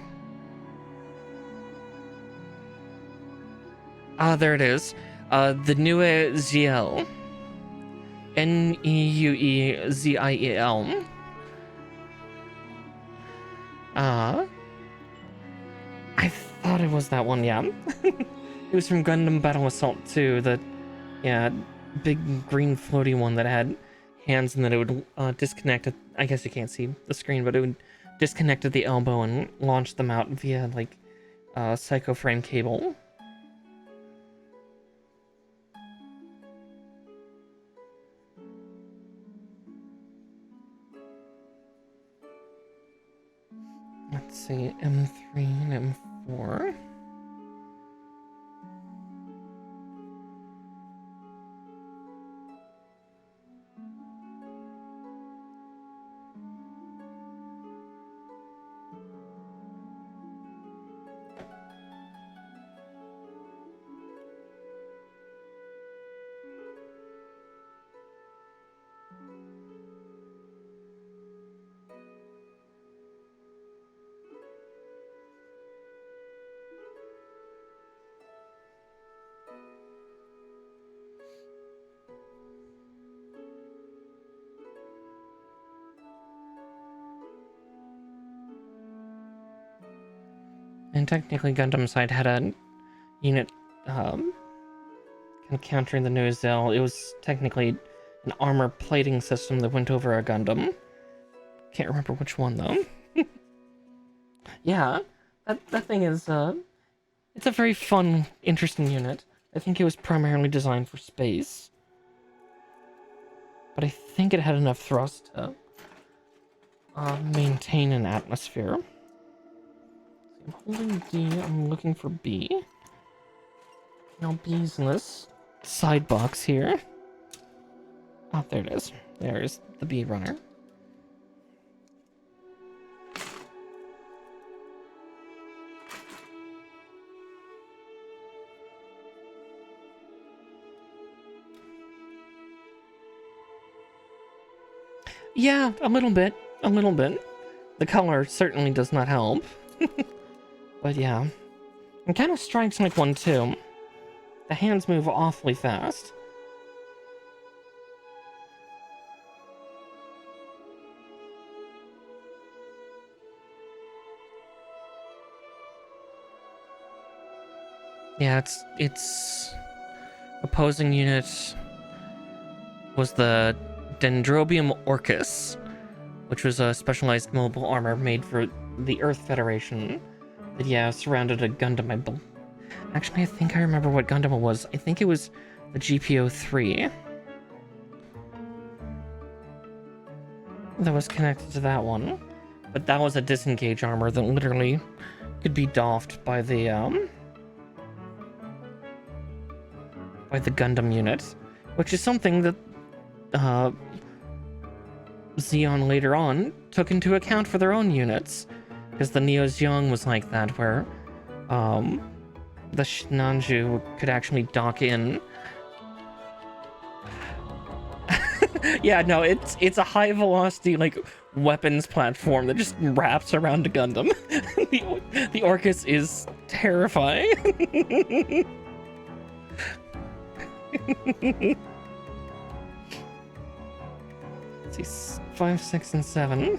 Ah, there it is. The 𝗙𝗶𝘃𝗃. 𝗙𝗶𝘃𝗃. I thought it was that one, yeah. It was from Gundam Battle Assault 2, the, yeah, big green floaty one that had hands and that it would disconnect. I guess you can't see the screen, but it would disconnect at the elbow and launch them out via, like, psycho frame cable. Let's see, M3 and M4. And technically Gundam side had a unit kind of countering the 𝗙𝗃𝗃. It was technically an armor plating system that went over a Gundam. Can't remember which one though. Yeah, that thing is it's a very fun, interesting unit. I think it was primarily designed for space. But I think it had enough thrust to maintain an atmosphere. I'm holding D, I'm looking for B. Now B's in this side box here. Oh, there it is. There's the B runner. Yeah, a little bit. A little bit. The color certainly does not help. But yeah, it kind of strikes like one too. The hands move awfully fast. Yeah, its opposing unit was the 𝗙𝗵𝘃𝗃𝗃, which was a specialized mobile armor made for the Earth Federation. That, yeah, surrounded a Gundam, Actually, I think I remember what Gundam it was. I think it was the GPO-3. That was connected to that one. But that was a disengage armor that literally could be doffed by the Gundam unit. Which is something that, Zeon later on took into account for their own units. Because the 𝗙𝗃𝗃 was like that, where the Shinanju could actually dock in. Yeah, no, it's a high velocity like weapons platform that just wraps around a Gundam. the 𝗏𝗃𝗃 is terrifying. Let's see, 5, 6, and 7.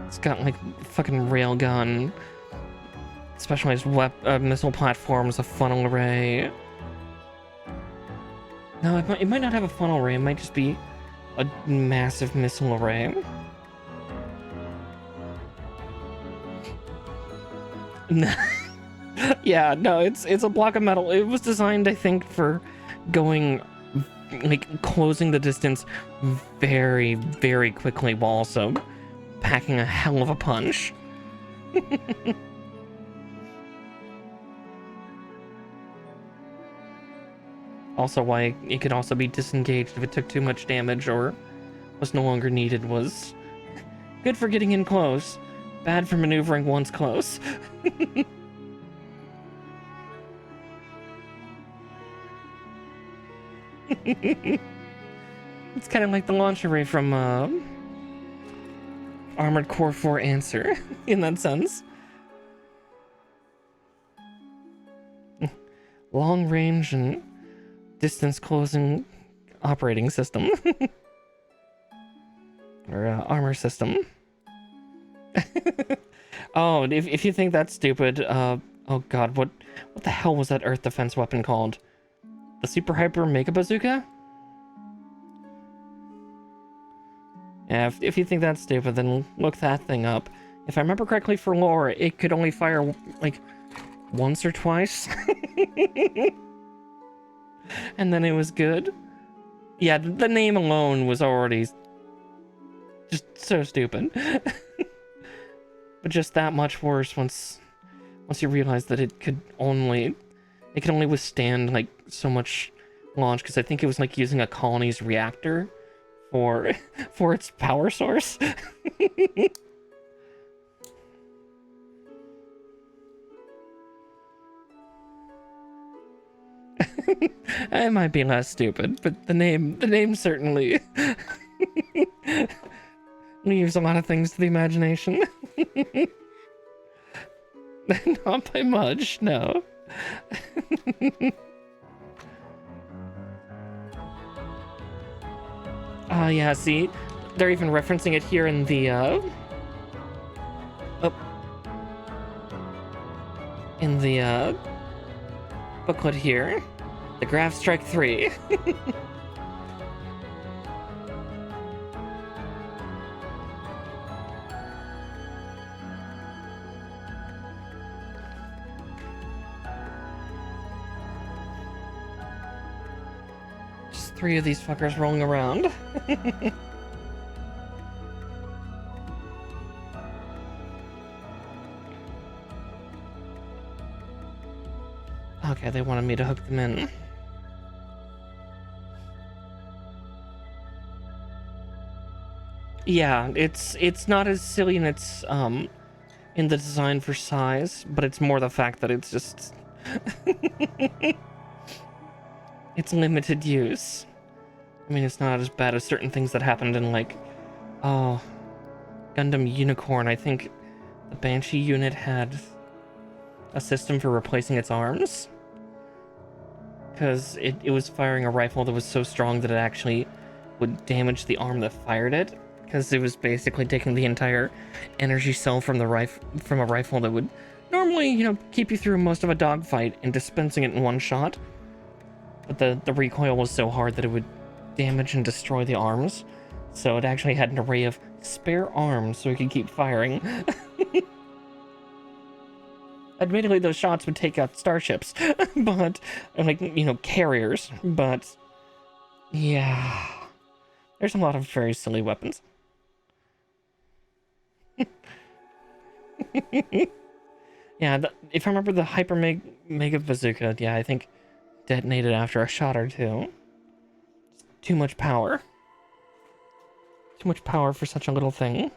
It's got like fucking railgun, specialized missile platforms, a funnel array. No, it might not have a funnel array. It might just be a massive missile array. Yeah, no, it's a block of metal. It was designed, I think, for going, like, closing the distance very, very quickly while also packing a hell of a punch. Also, why it could also be disengaged if it took too much damage or was no longer needed was good for getting in close, bad for maneuvering once close. It's kind of like the launch array from Armored Core 4 Answer in that sense. Long range and distance closing operating system. Or armor system. Oh, if you think that's stupid, oh god, what the hell was that earth defense weapon called? The super hyper mega bazooka? Yeah, if you think that's stupid, then look that thing up. If I remember correctly for lore, it could only fire, like, once or twice. And then it was good. Yeah, the name alone was already just so stupid. But just that much worse once you realize that it could only withstand, like, so much launch, because I think it was like using a colony's reactor for its power source. It might be less stupid, but the name certainly leaves a lot of things to the imagination. Not by much, no. Yeah, see, they're even referencing it here in the booklet here. The Graph Strike 3. Just 3 of these fuckers rolling around. Okay, they wanted me to hook them in. Yeah, it's not as silly in its in the design for size, but it's more the fact that it's just it's limited use. I mean, it's not as bad as certain things that happened in, like, oh, Gundam Unicorn. I think the Banshee unit had a system for replacing its arms, because it was firing a rifle that was so strong that it actually would damage the arm that fired it, because it was basically taking the entire energy cell from a rifle that would normally, you know, keep you through most of a dogfight and dispensing it in one shot. But the recoil was so hard that it would damage and destroy the arms, so it actually had an array of spare arms so it could keep firing. Admittedly, those shots would take out starships, but, like, you know, carriers, but, yeah, there's a lot of very silly weapons. Yeah, if I remember, the hyper mega bazooka, yeah, I think detonated after a shot or two. Too much power. Too much power for such a little thing.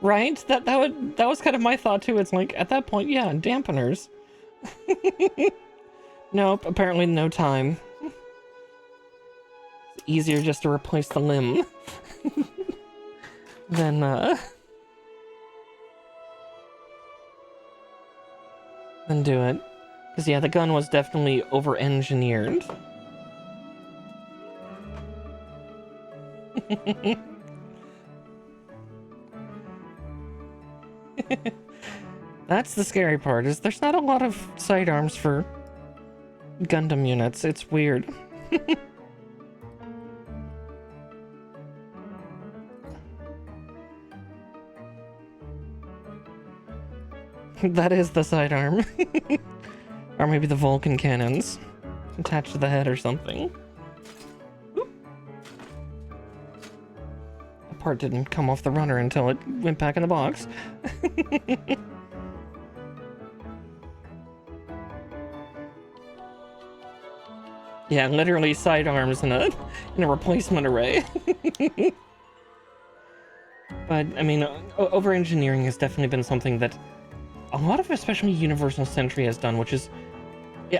Right? That was kind of my thought too. It's like, at that point, yeah, dampeners. Nope, apparently no time. It's easier just to replace the limb than do it. Because yeah, the gun was definitely over-engineered. That's the scary part, is there's not a lot of sidearms for Gundam units. It's weird. That is the sidearm. Or maybe the Vulcan cannons attached to the head or something. Oop. The part didn't come off the runner until it went back in the box. Yeah, literally sidearms in a replacement array. But I mean, over-engineering has definitely been something that a lot of, especially Universal Century, has done, which is,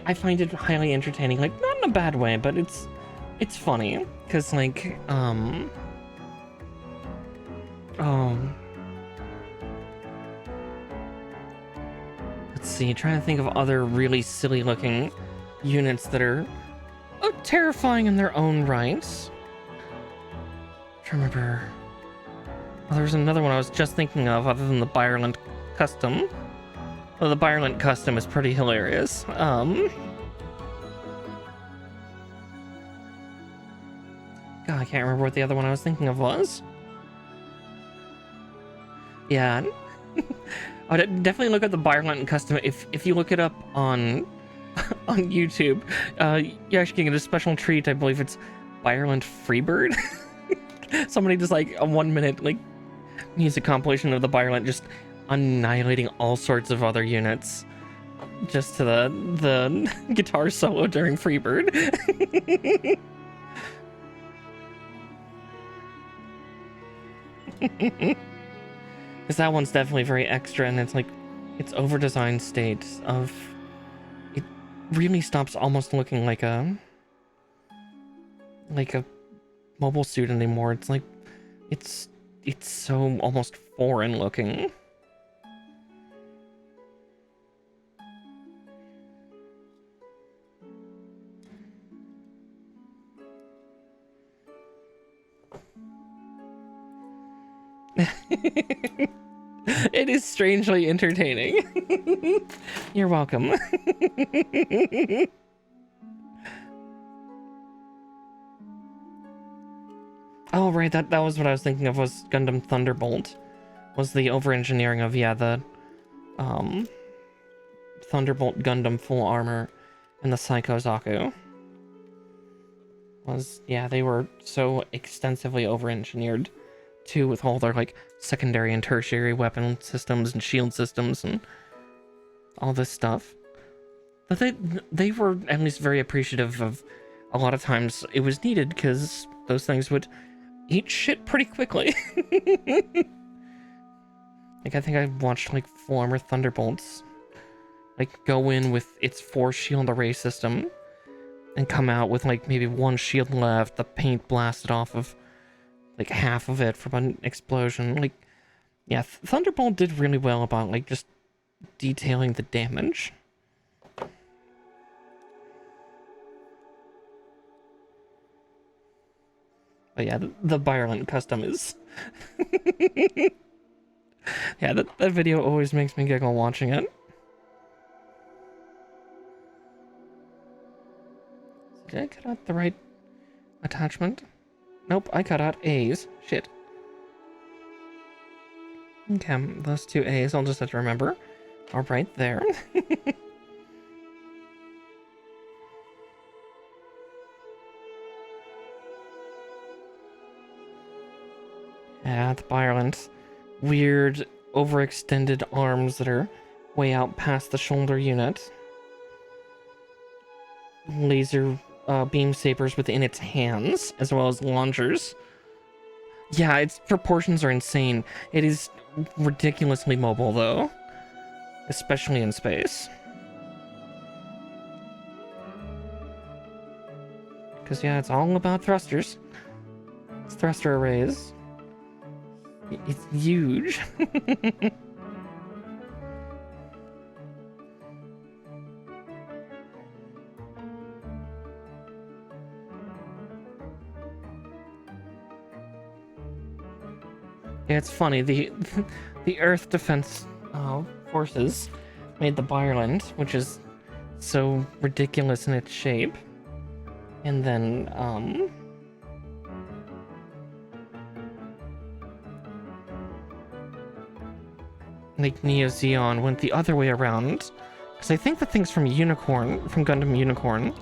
I find it highly entertaining. Like, not in a bad way, but it's funny, because like let's see, trying to think of other really silly looking units that are terrifying in their own rights. I'm trying to remember. Well, there's another one I was just thinking of other than the Byerland Custom. Well, the Byerland Custom is pretty hilarious. God, I can't remember what the other one I was thinking of was. Yeah. I would definitely look at the Byerland Custom. If you look it up on YouTube, you actually get a special treat. I believe it's Byerland Freebird. Somebody does like a 1 minute like music compilation of the Byerland just annihilating all sorts of other units just to the guitar solo during Freebird. Because that one's definitely very extra, and it's like its over-designed state of it really stops almost looking like a mobile suit anymore. It's like it's so almost foreign looking. It is strangely entertaining. You're welcome. Oh, right, that was what I was thinking of, was Gundam Thunderbolt. Was the over-engineering of, yeah, the Thunderbolt Gundam full armor and the Psycho Zaku. Was, yeah, they were so extensively over-engineered too, with all their like secondary and tertiary weapon systems and shield systems and all this stuff. But they were at least very appreciative of, a lot of times it was needed, because those things would eat shit pretty quickly. Like, I think I watched like full armor Thunderbolts like go in with its 4 shield array system and come out with like maybe 1 shield left, the paint blasted off of like half of it from an explosion. Like, yeah, Thunderbolt did really well about like just detailing the damage. But yeah, the Byerland Custom is yeah, that video always makes me giggle watching it. Did I cut out the right attachment? Nope, I cut out A's. Shit. Okay, those 2 A's, I'll just have to remember, are right there. Yeah, the Byerland's weird, overextended arms that are way out past the shoulder unit. Laser beam sabers within its hands, as well as launchers. Yeah, its proportions are insane. It is ridiculously mobile, though. Especially in space. Because, yeah, it's all about thrusters. It's thruster arrays. It's huge. Yeah, it's funny. The the Earth Defense Forces made the Ireland, which is so ridiculous in its shape, and then like Neo-Zeon went the other way around, because I think the thing's from Gundam Unicorn,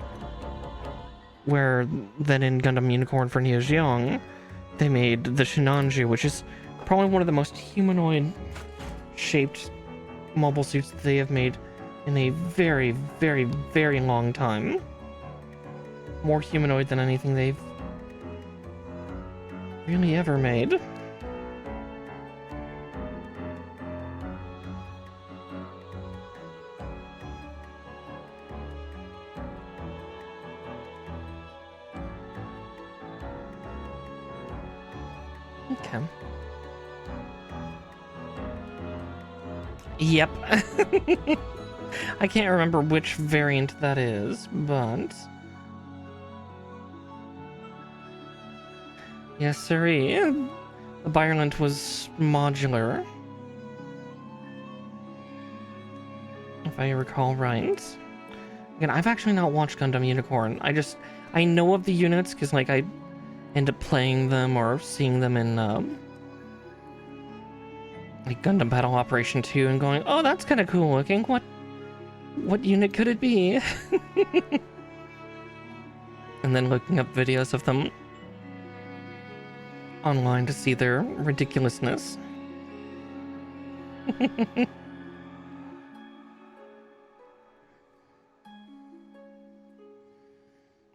where then in Gundam Unicorn for Neo-Zeon they made the Shinanju, which is probably one of the most humanoid shaped mobile suits that they have made in a very, very, very long time. More humanoid than anything they've really ever made. Okay. Yep. I can't remember which variant that is, but... yes, sirree. The Ireland was modular, if I recall right. Again, I've actually not watched Gundam Unicorn. I know of the units, because, like, I end up playing them or seeing them in, like, Gundam Battle Operation 2 and going, oh, that's kind of cool looking. What unit could it be? And then looking up videos of them online to see their ridiculousness.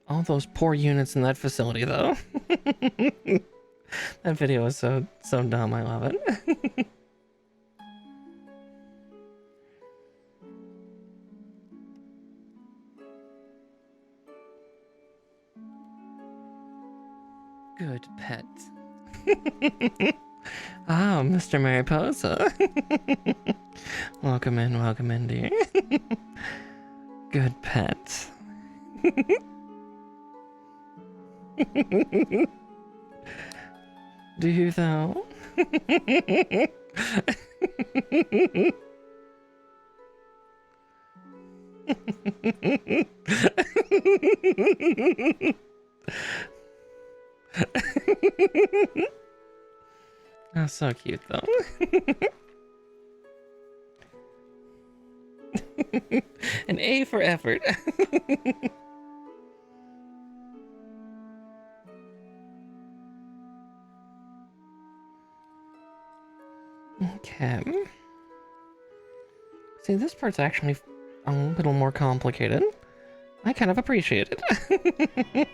All those poor units in that facility, though. That video is so dumb, I love it. Good pet. Ah, Mr. Mariposa. Welcome in, dear. Good pet. Do you though? Oh, so cute though. An A for effort. Okay. See, this part's actually a little more complicated. I kind of appreciate it.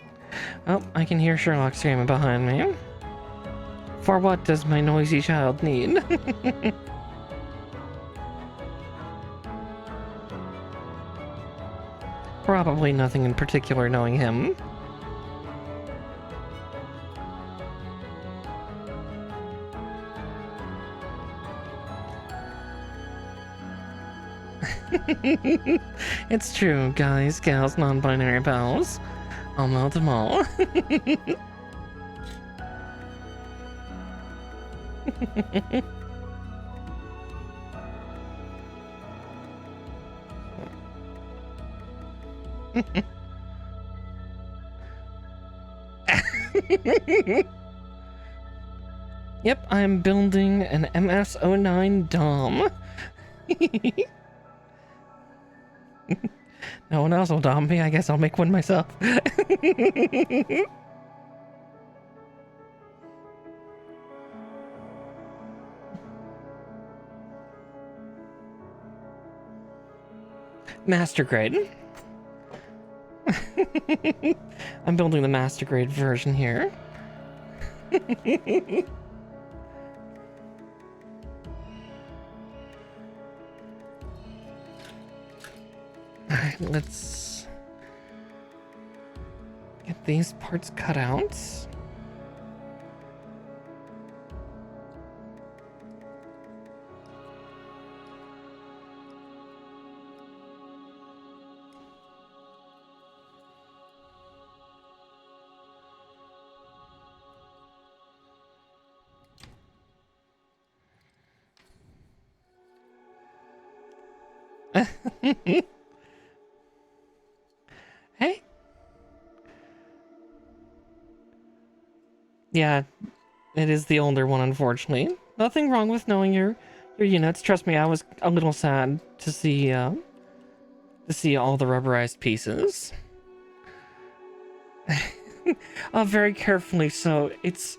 Oh, I can hear Sherlock screaming behind me. For what does my noisy child need? Probably nothing in particular, knowing him. It's true, guys, gals, non-binary pals. I'll melt them all. Yep, I'm building an MS-09 DOMM. No one else will dom me. I guess I'll make one myself. Master grade. I'm building the master grade version here. Alright, let's get these parts cut out. Hey. Yeah, it is the older one, unfortunately. Nothing wrong with knowing your units. Trust me, I was a little sad to see all the rubberized pieces. Very carefully. So it's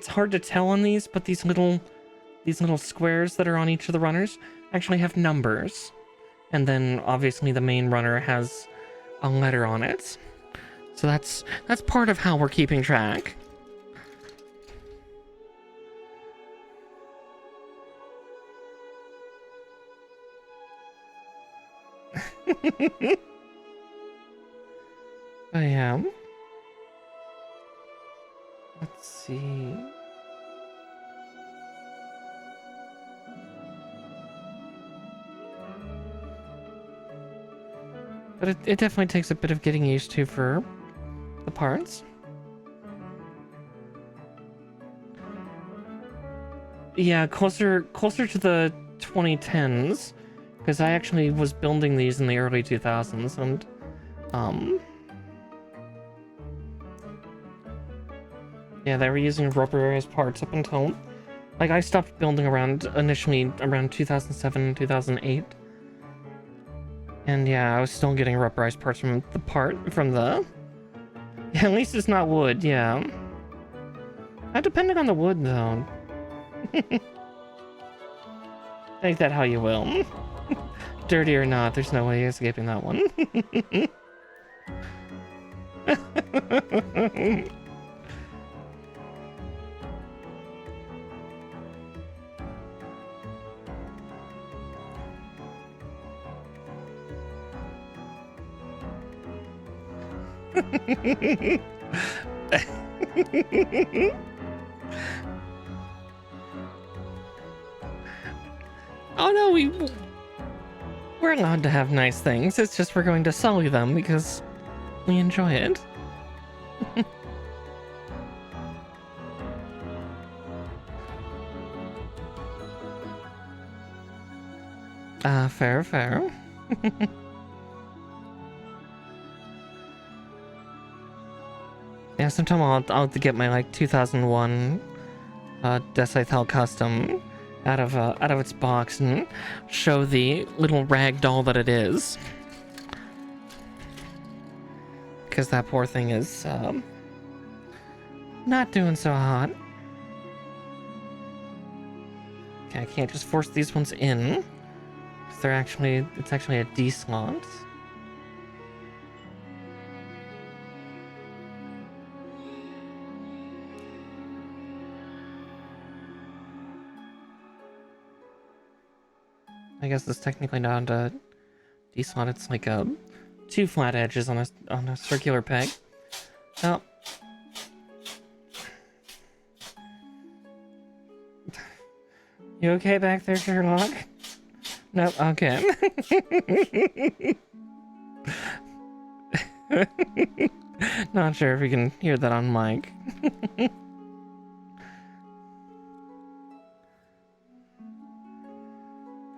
hard to tell on these, but these little squares that are on each of the runners actually have numbers, and then obviously the main runner has a letter on it. So that's part of how we're keeping track. I am. Let's see. But it definitely takes a bit of getting used to for the parts. Yeah, closer to the 2010s, because I actually was building these in the early 2000s, and yeah, they were using rubberized parts up until, like, I stopped building initially around 2007, 2008. And yeah, I was still getting rubberized parts from the... Yeah, at least it's not wood, yeah. Depending on the wood, though. Take that how you will. Dirty or not, there's no way escaping that one. Oh no, we're allowed to have nice things. It's just we're going to sully them because we enjoy it. Fair. Yeah, sometime I'll have to get my, like, 2001 𝗙𝗏𝗃 custom out of its box and show the little rag doll that it is. Because that poor thing is not doing so hot. Okay, I can't just force these ones in. Because it's actually a D slot. I guess it's technically not a D slot, it's like two flat edges on a circular peg. Oh. You okay back there, Sherlock? Nope, okay. Not sure if you can hear that on mic.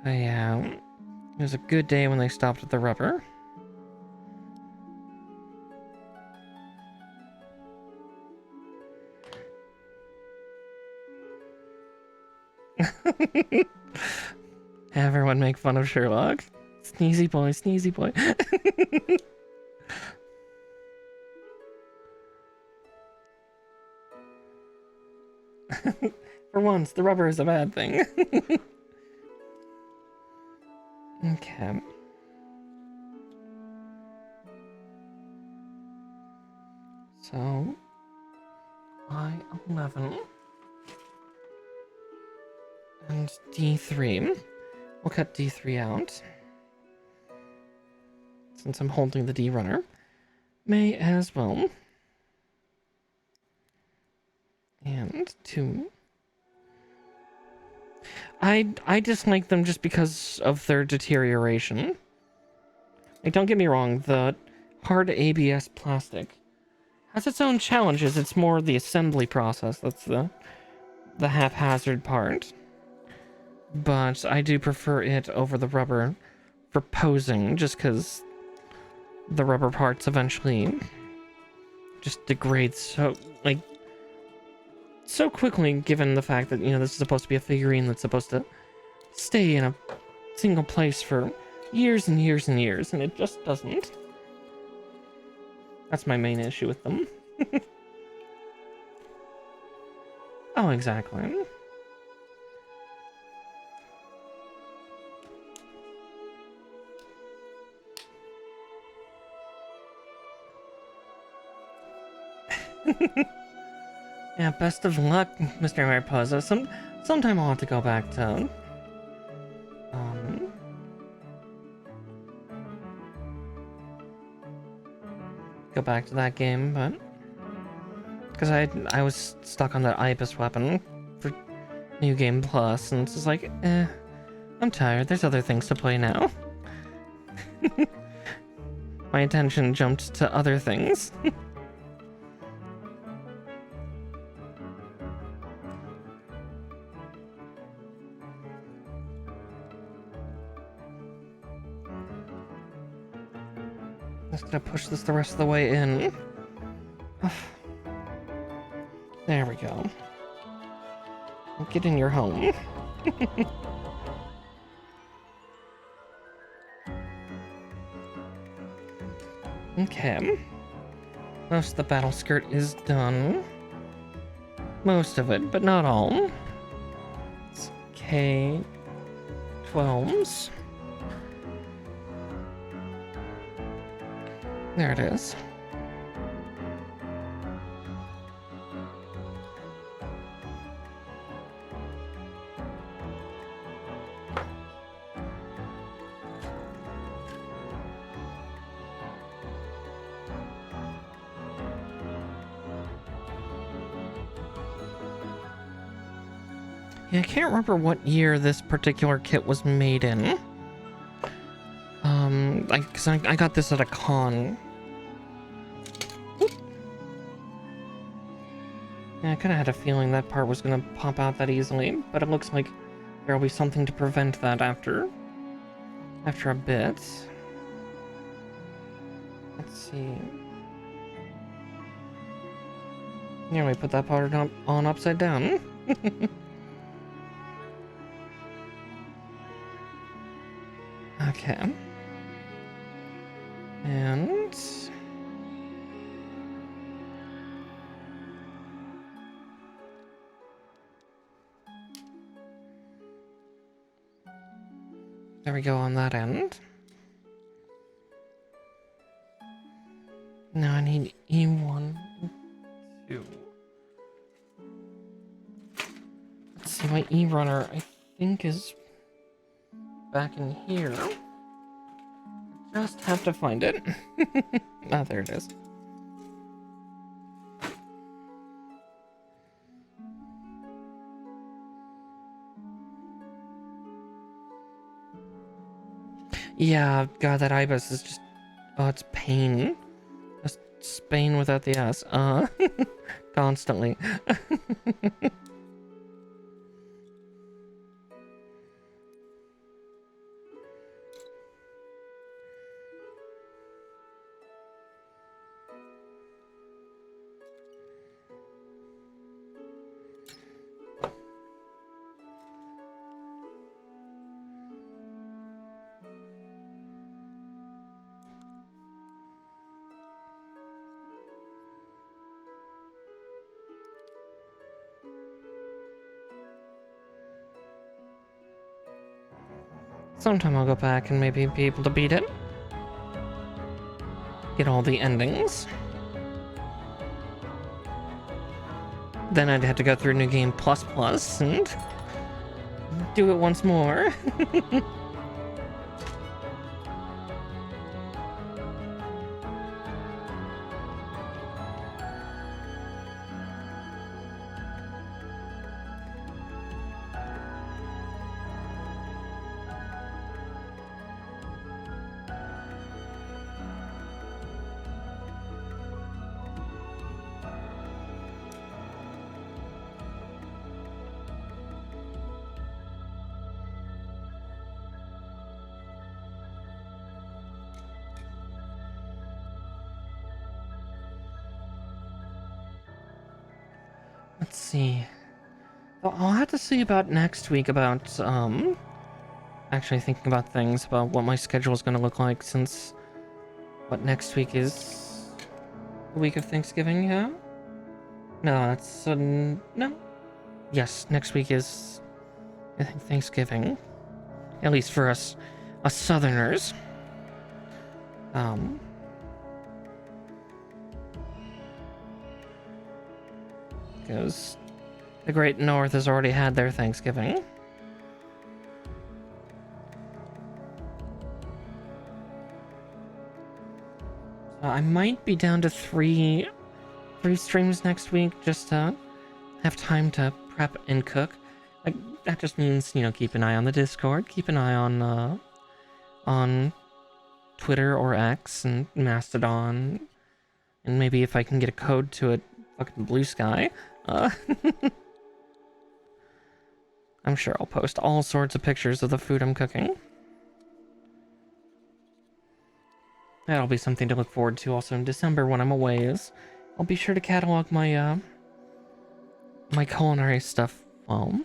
But yeah, it was a good day when they stopped at the rubber. Everyone make fun of Sherlock. Sneezy boy, sneezy boy. For once, the rubber is a bad thing. Okay. So, I11 and D3. We'll cut D3 out. Since I'm holding the D runner. May as well. And 2. I dislike them just because of their deterioration. Like, don't get me wrong, the hard ABS plastic has its own challenges. It's more the assembly process that's the haphazard part. But I do prefer it over the rubber for posing, just because the rubber parts eventually just degrade so quickly, given the fact that, you know, this is supposed to be a figurine that's supposed to stay in a single place for years and years and years, and it just doesn't. That's my main issue with them. Oh, exactly. Yeah, best of luck, Mr. 𝗙𝗵𝘁. Sometime I'll have to go back to that game, but because I was stuck on that 𝗙𝗵𝘁 weapon for New Game Plus, and it's just like, I'm tired. There's other things to play now. My attention jumped to other things. Just gonna push this the rest of the way in. There we go. Get in your home. Okay. Most of the battle skirt is done. Most of it, but not all. It's 𝗙12s. There it is. Yeah, I can't remember what year this particular kit was made in. Cause I got this at a con. Yeah, I kind of had a feeling that part was gonna pop out that easily, but it looks like there'll be something to prevent that after a bit. Let's see. Yeah, we put that part on upside down. Okay. And there we go on that end. Now I need E1, 2. Let's see, my E runner I think is back in here. Just have to find it. Ah, there it is. Yeah, God, that 𝗙𝗵𝘁 is just... Oh, it's pain. Just Spain without the S. Constantly. Sometime I'll go back and maybe be able to beat it. Get all the endings. Then I'd have to go through New Game Plus Plus and do it once more. let's see. Well, I'll have to see about next week about, actually thinking about things about what my schedule is going to look like since, what, next week is the week of Thanksgiving, yeah? No, that's, no. Yes, next week is, I think, Thanksgiving. At least for us Southerners. Because the Great North has already had their Thanksgiving. I might be down to three streams next week, just to have time to prep and cook. Like, that just means, you know, keep an eye on the Discord, keep an eye on Twitter or X and Mastodon, and maybe if I can get a code to it, fucking Blue Sky. I'm sure I'll post all sorts of pictures of the food I'm cooking. That'll be something to look forward to also in December when I'm away, is I'll be sure to catalog my my culinary stuff while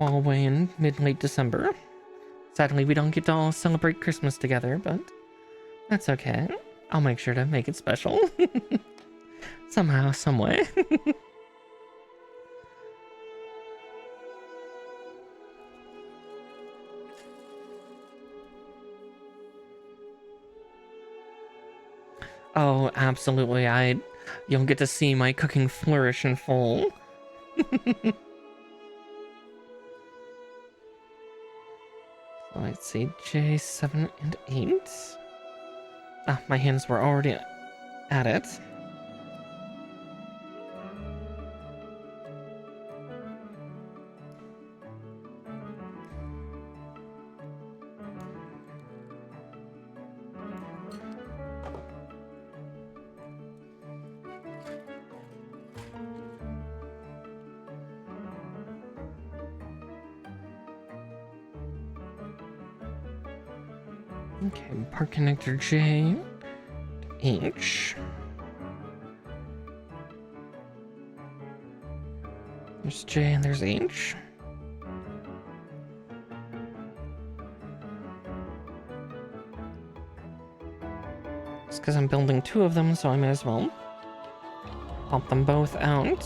away in mid-late December. Sadly, we don't get to all celebrate Christmas together, but that's okay. I'll make sure to make it special. Somehow, some way. Oh, absolutely. You'll get to see my cooking flourish in full. Let's see, J7 and 8. Ah, my hands were already at it. Okay, part connector J to H. There's J and there's H. It's because I'm building two of them, so I may as well pop them both out.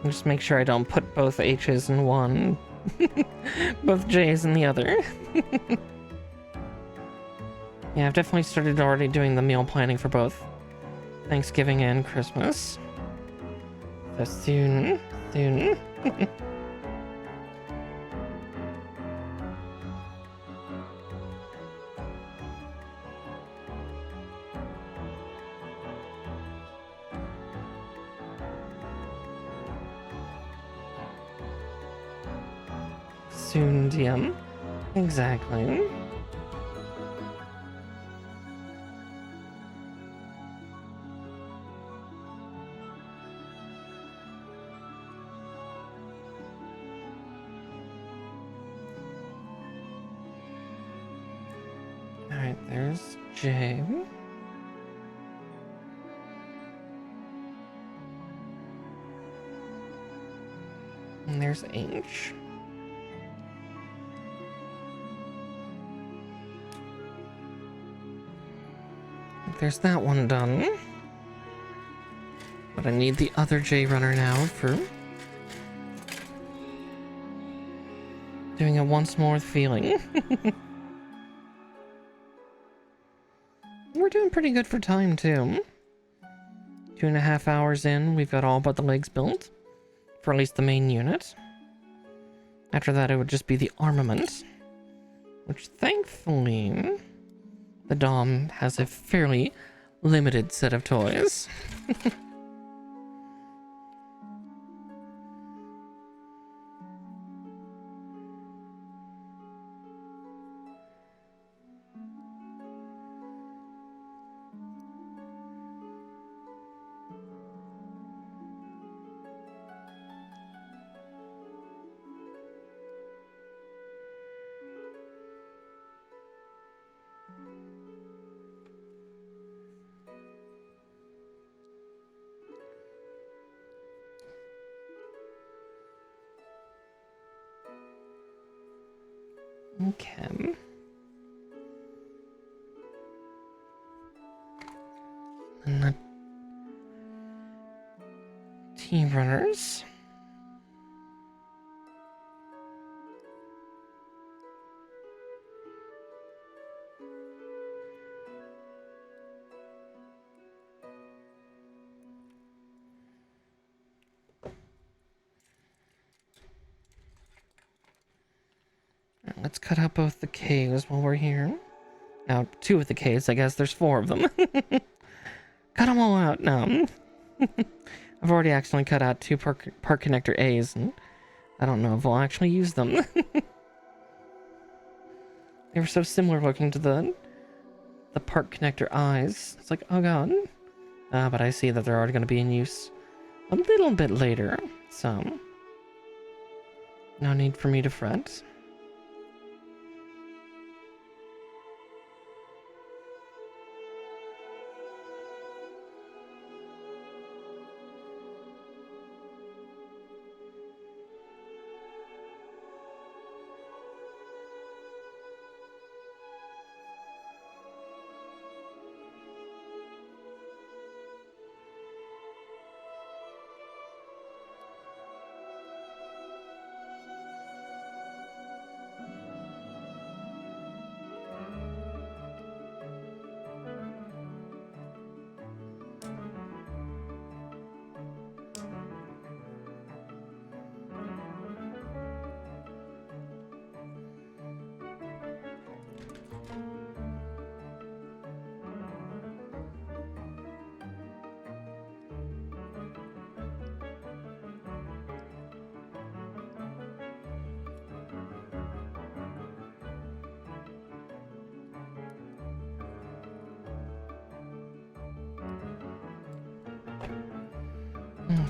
Just make sure I don't put both H's in one. Both J's in the other. Yeah, I've definitely started already doing the meal planning for both Thanksgiving and Christmas. So soon. Soon, DM. Exactly. Alright, there's J. And there's H. There's that one done. But I need the other J runner now for doing a once more feeling. We're doing pretty good for time too. 2.5 hours in, we've got all but the legs built. For at least the main unit. After that it would just be the armament. Which thankfully the DOMM has a fairly limited set of toys. Okay. And the T runners. Let's cut out both the Ks while we're here. Now, 2 of the Ks, I guess. There's 4 of them. Cut them all out. No. I've already accidentally cut out 2 part connector A's, and I don't know if I'll actually use them. They were so similar looking to the part connector I's. It's like, oh god. But I see that they're already going to be in use a little bit later, so no need for me to fret.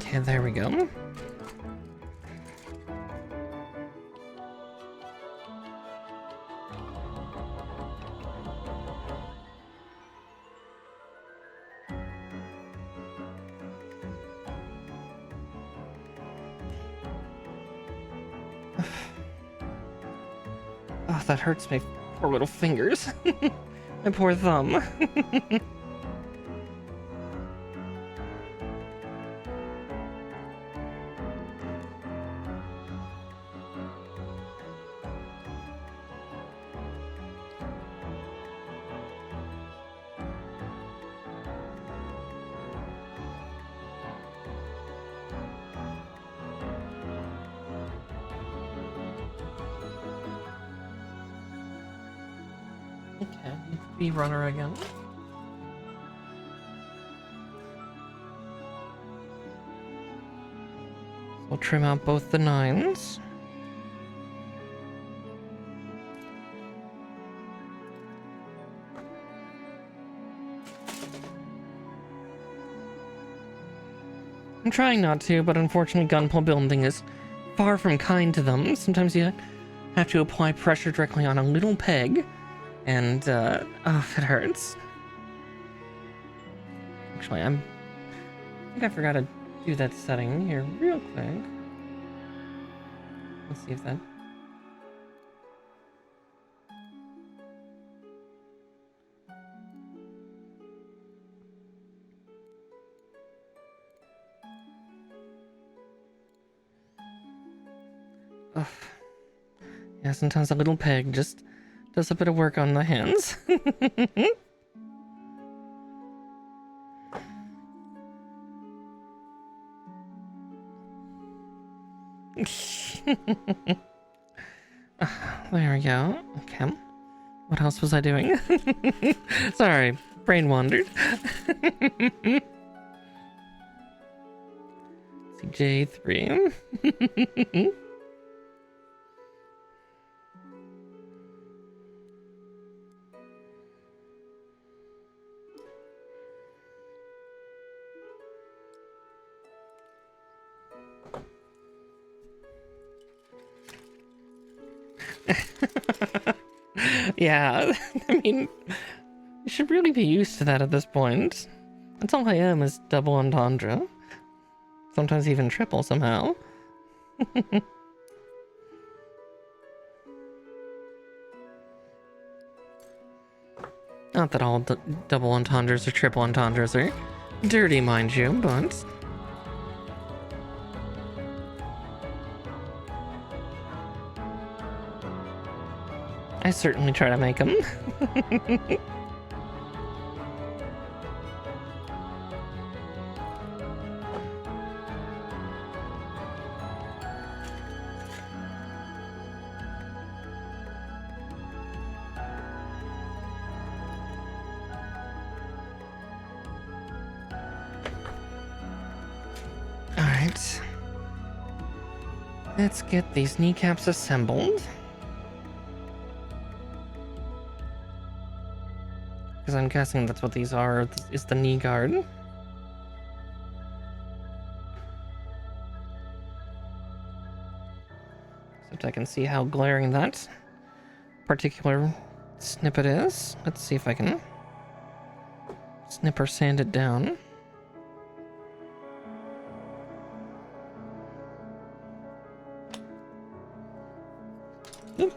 Okay, there we go. Oh, that hurts my poor little fingers. My poor thumb. Okay, B runner again. We'll trim out both the 9s. I'm trying not to, but unfortunately Gunpla building is far from kind to them. Sometimes you have to apply pressure directly on a little peg, and oh, it hurts. Actually, I think I forgot to do that setting here real quick. Let's see if that... Ugh. Yeah, sometimes a little peg just does a bit of work on the hands. There we go. Okay. What else was I doing? Sorry, brain wandered. J3. Yeah, I mean, you should really be used to that at this point. That's all I am, is double entendre. Sometimes even triple, somehow. Not that all double entendres or triple entendres are dirty, mind you, but... I certainly try to make them. Alright. Let's get these kneecaps assembled. Because I'm guessing that's what these are, is the knee guard. Except I can see how glaring that particular snippet is. Let's see if I can snip or sand it down. Oop.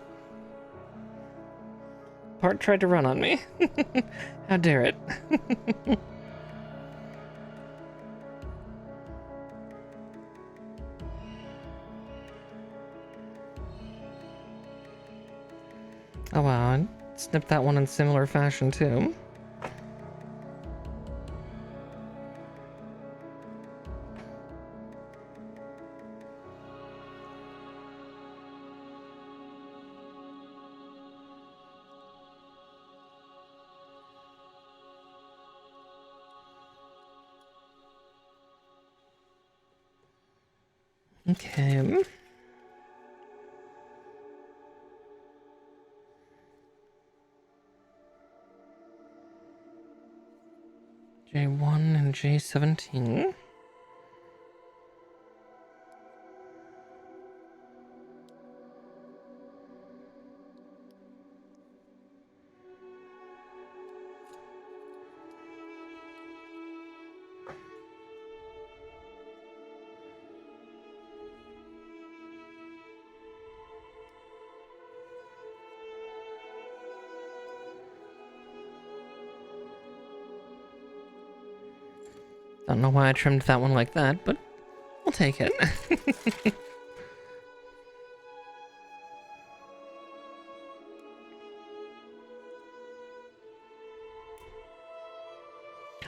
Part tried to run on me. How dare it? Oh wow, I snipped that one in similar fashion too. Okay. J1 and J17. Don't know why I trimmed that one like that, but we'll take it.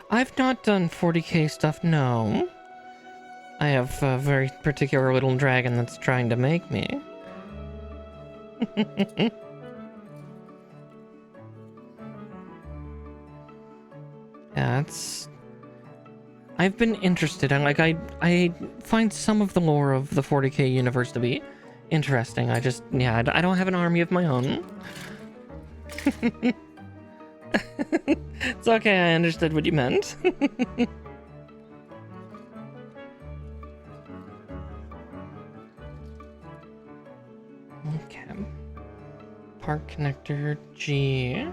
I've not done 40k stuff, no. I have a very particular little dragon that's trying to make me. Yeah, it's... I've been interested, and like I find some of the lore of the 40k universe to be interesting. I just, yeah, I don't have an army of my own. It's okay, I understood what you meant. Okay. Park connector G.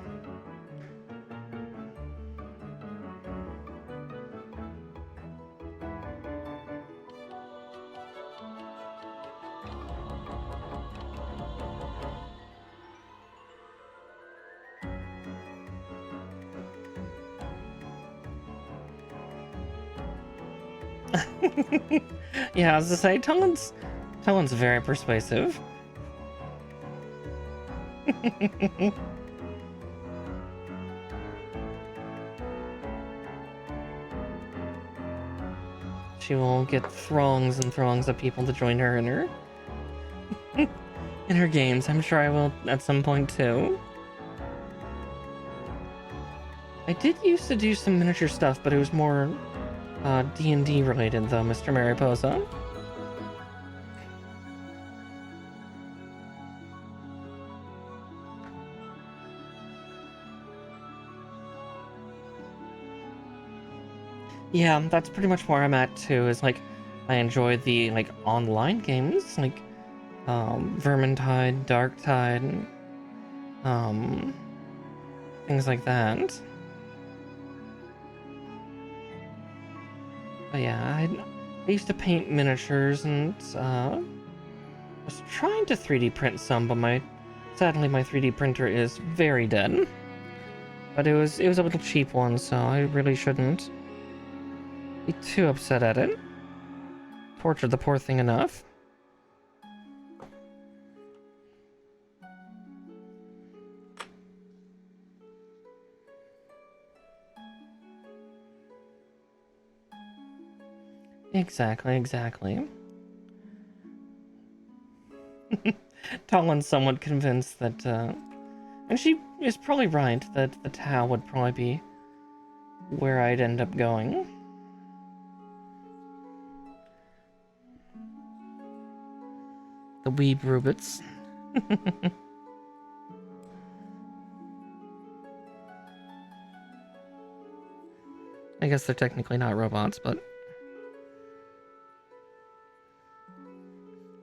Yeah, I was to say, Talon's very persuasive. She will get throngs and throngs of people to join her in her games. I'm sure I will at some point too. I did used to do some miniature stuff, but it was more D&D related though, Mr. Mariposa. Yeah, that's pretty much where I'm at too, is like, I enjoy the, like, online games, like, Vermintide, Darktide, things like that. But yeah, I used to paint miniatures, and, I was trying to 3D print some, but sadly my 3D printer is very dead. but it was a little cheap one, so I really shouldn't be too upset at it. Tortured the poor thing enough. Exactly. Talon's somewhat convinced that, and she is probably right, that the Tau would probably be where I'd end up going. The 𝗙𝗵𝘃𝗱. I guess they're technically not robots, but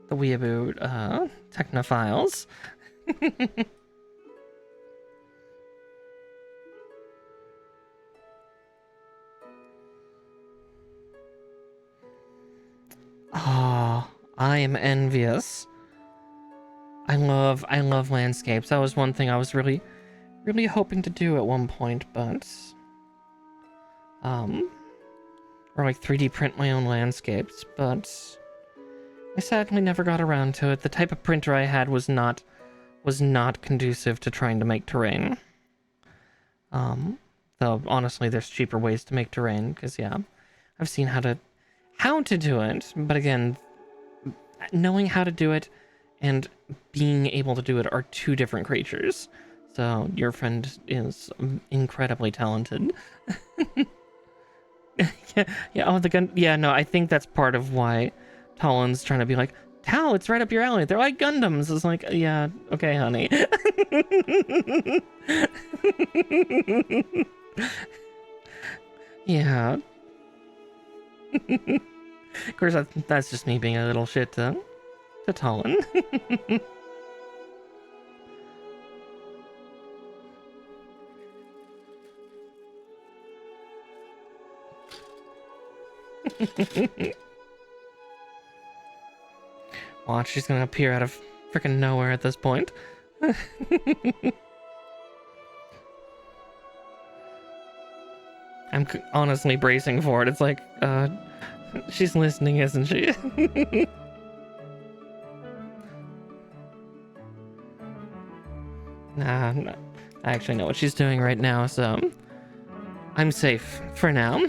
the weeaboo technophiles. Ah, I am envious. I love landscapes. That was one thing I was really hoping to do at one point, but or like 3D print my own landscapes, but I sadly never got around to it. The type of printer I had was not conducive to trying to make terrain. Though honestly, there's cheaper ways to make terrain, because yeah, I've seen how to do it, but again, knowing how to do it and being able to do it are two different creatures. So your friend is incredibly talented. yeah. Oh, the gun. Yeah, no, I think that's part of why Talon's trying to be like, Tau, it's right up your alley. They're like Gundams. It's like, yeah, okay, honey. Yeah. Of course, that's just me being a little shit to Talon. Watch, she's gonna appear out of freaking nowhere at this point. I'm honestly bracing for it. It's like, she's listening, isn't she? Nah, I actually know what she's doing right now, so I'm safe for now.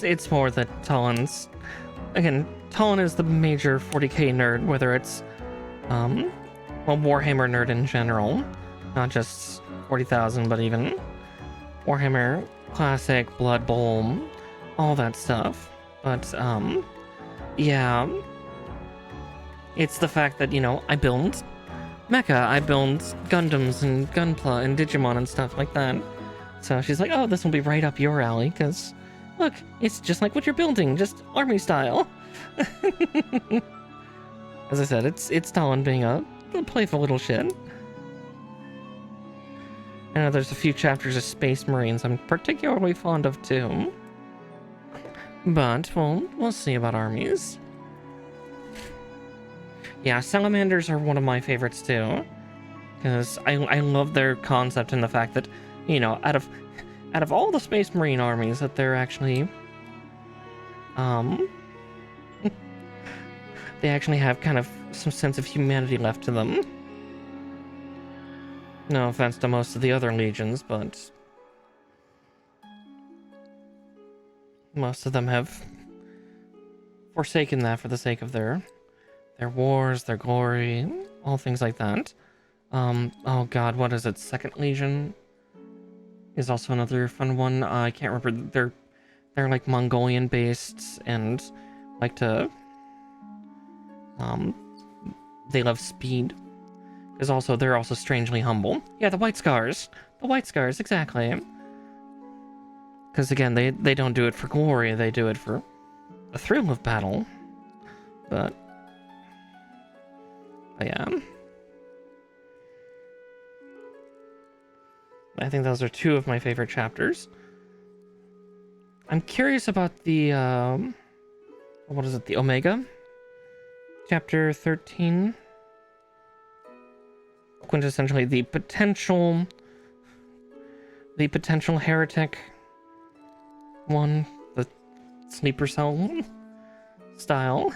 It's more that Talon's... Again, Talon is the major 40k nerd, whether it's, well, Warhammer nerd in general. Not just 40,000, but even Warhammer Classic, Blood Bowl, all that stuff. But, yeah. It's the fact that, you know, I build mecha, I build Gundams and Gunpla and Digimon and stuff like that. So she's like, oh, this will be right up your alley, because... Look, it's just like what you're building, just army style. As I said, it's Talon being a playful little shit. I know there's a few chapters of Space Marines I'm particularly fond of too. But we'll see about armies. Yeah, salamanders are one of my favorites too, because I love their concept and the fact that, you know, out of all the Space Marine armies, that they're actually, they actually have kind of some sense of humanity left to them. No offense to most of the other legions, but most of them have forsaken that for the sake of their wars, their glory, all things like that. Oh god, what is it? Second Legion is also another fun one. I can't remember. They're like Mongolian based and like to they love speed. Because also they're also strangely humble. Yeah, the White Scars. The White Scars, exactly. Because again, they don't do it for glory, they do it for the thrill of battle. But yeah. I think those are two of my favorite chapters. I'm curious about the, what is it, the Omega? Chapter 13. Quintessentially the potential heretic one, the sleeper cell style.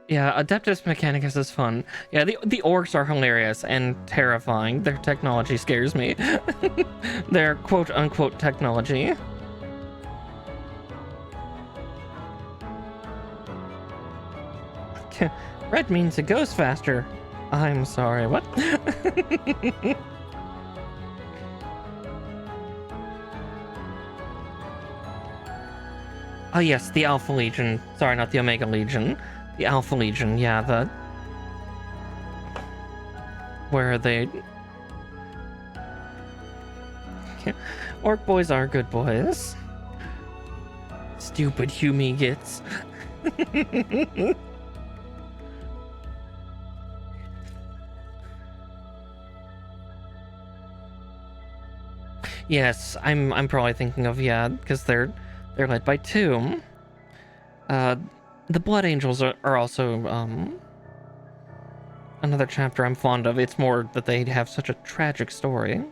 Yeah, Adeptus Mechanicus is fun. Yeah, the orcs are hilarious and terrifying. Their technology scares me. Their quote-unquote technology. Red means it goes faster. I'm sorry, what? Oh yes, the Alpha Legion. Sorry, not the Omega Legion. The Alpha Legion, yeah, where they... Orc boys are good boys. Stupid Hume gets. Yes, I'm probably thinking of, yeah, because they're led by two. The Blood Angels are also another chapter I'm fond of. It's more that they have such a tragic story.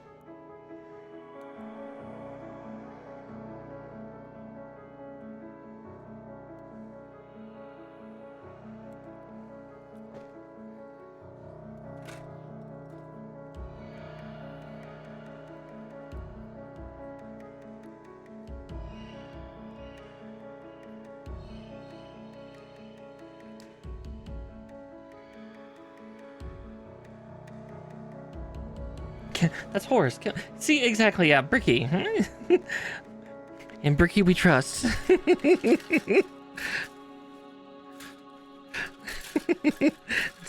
That's Horus. See, exactly, yeah, Bricky. In Bricky we trust. That's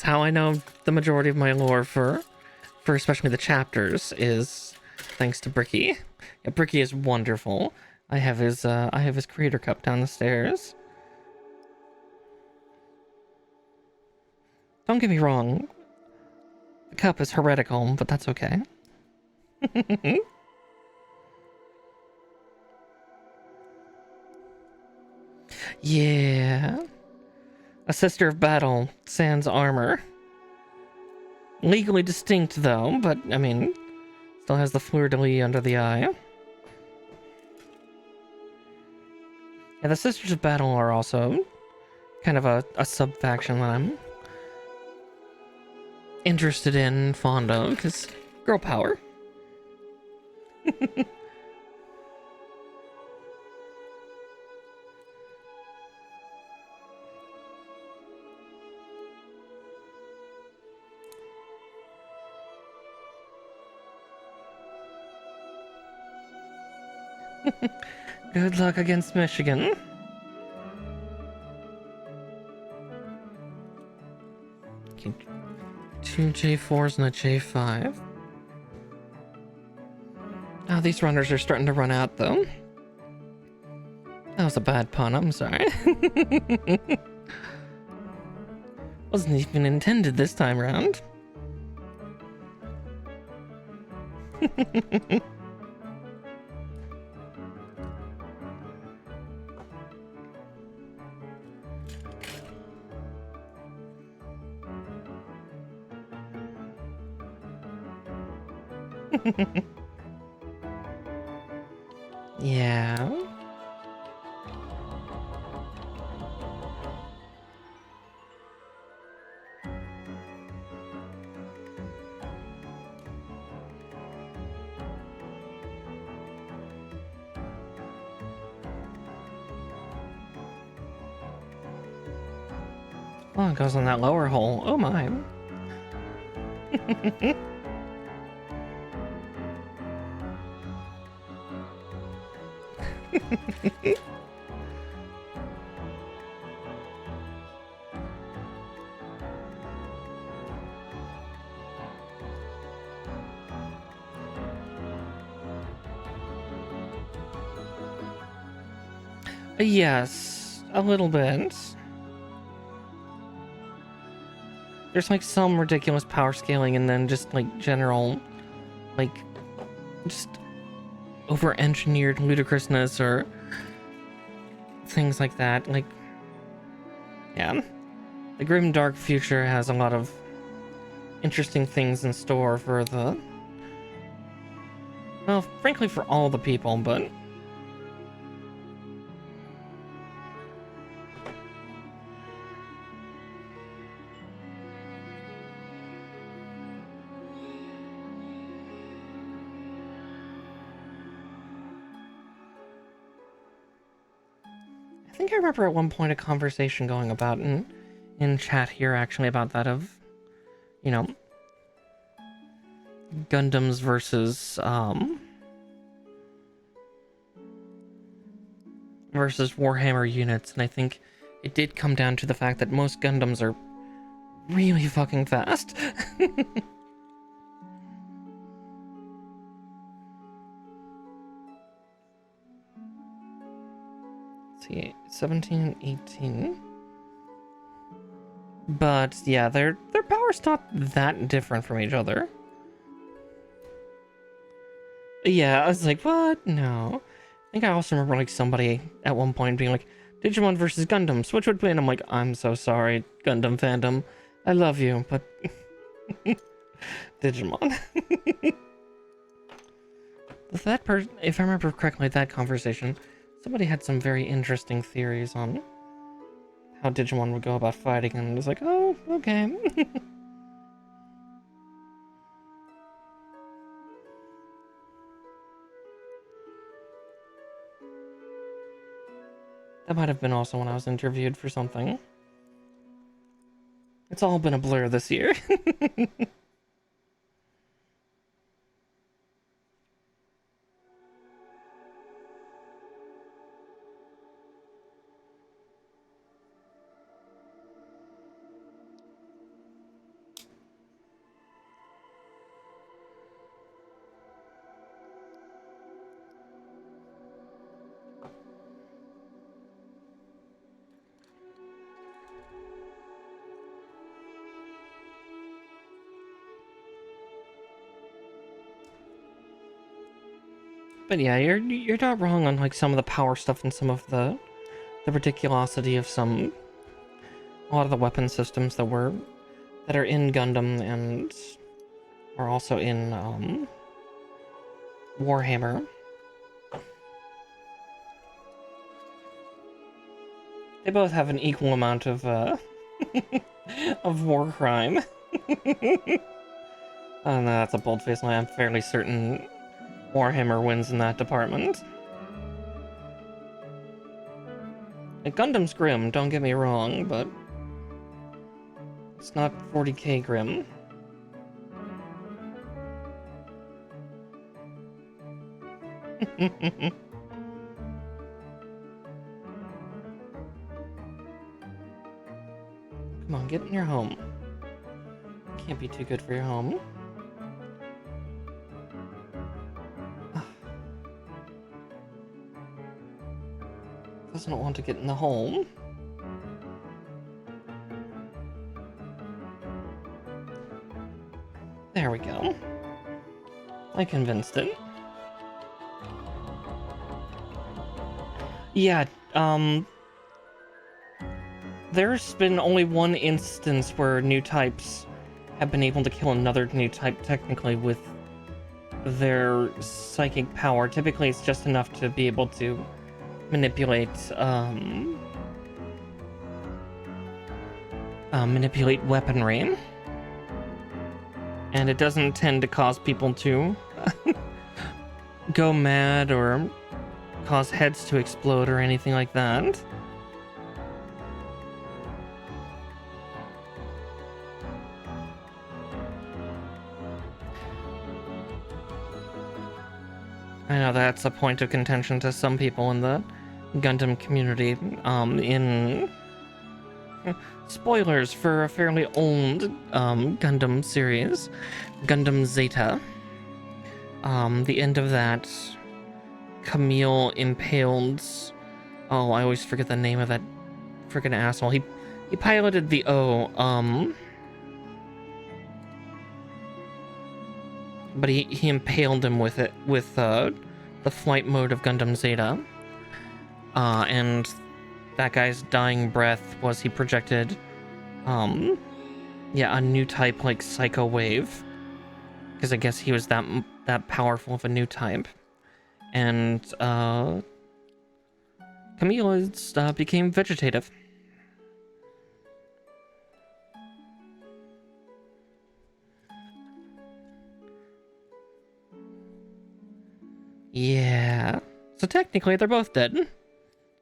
how I know the majority of my lore for especially the chapters is thanks to Bricky. Yeah, Bricky is wonderful. I have his creator cup down the stairs. Don't get me wrong. The cup is heretical, but that's okay. Yeah. A sister of battle, sans armor. Legally distinct, though, but, I mean, still has the fleur-de-lis under the eye. Yeah, the Sisters of Battle are also kind of a sub-faction that I'm interested in, fond of, because girl power. Good luck against Michigan. Okay, 2 J4s and a J5. Oh, these runners are starting to run out, though. That was a bad pun, I'm sorry. Wasn't even intended this time around. Yeah. Oh, it goes on that lower hole. Oh my. Yes, a little bit. There's like some ridiculous power scaling and then just like general, like, just over-engineered ludicrousness or things like that. Like, yeah. The grim dark future has a lot of interesting things in store for the, well, frankly for all the people, but I think I remember at one point a conversation going about in chat here actually about that of, you know, Gundams versus Warhammer units, and I think it did come down to the fact that most Gundams are really fucking fast. See, 17 and 18. But yeah, their power's not that different from each other. Yeah, I was like, what? No. I think I also remember like somebody at one point being like, Digimon versus Gundams, which would win? I'm like, I'm so sorry, Gundam fandom. I love you, but Digimon. That person, if I remember correctly, that conversation, somebody had some very interesting theories on how Digimon would go about fighting, and it was like, oh, okay. That might have been also when I was interviewed for something. It's all been a blur this year. But yeah, you're not wrong on like some of the power stuff and some of the ridiculosity of a lot of the weapon systems that are in Gundam and are also in Warhammer. They both have an equal amount of of war crime. And that's a bold-faced lie. I'm fairly certain Warhammer wins in that department. Like, Gundam's grim, don't get me wrong, but it's not 40k grim. Come on, get in your home. Can't be too good for your home. Doesn't want to get in the home. There we go. I convinced it. Yeah, there's been only one instance where new types have been able to kill another new type technically with their psychic power. Typically it's just enough to be able to manipulate weaponry, and it doesn't tend to cause people to go mad or cause heads to explode or anything like that. I know that's a point of contention to some people in the Gundam community. In spoilers for a fairly old Gundam series, Gundam Zeta. The end of that, Camille impaled. Oh, I always forget the name of that freaking asshole. He piloted the but he impaled him with it, with the flight mode of Gundam Zeta. And that guy's dying breath was he projected, yeah, a new type like Psycho Wave, because I guess he was that powerful of a new type. And Camille became vegetative. Yeah. So technically they're both dead.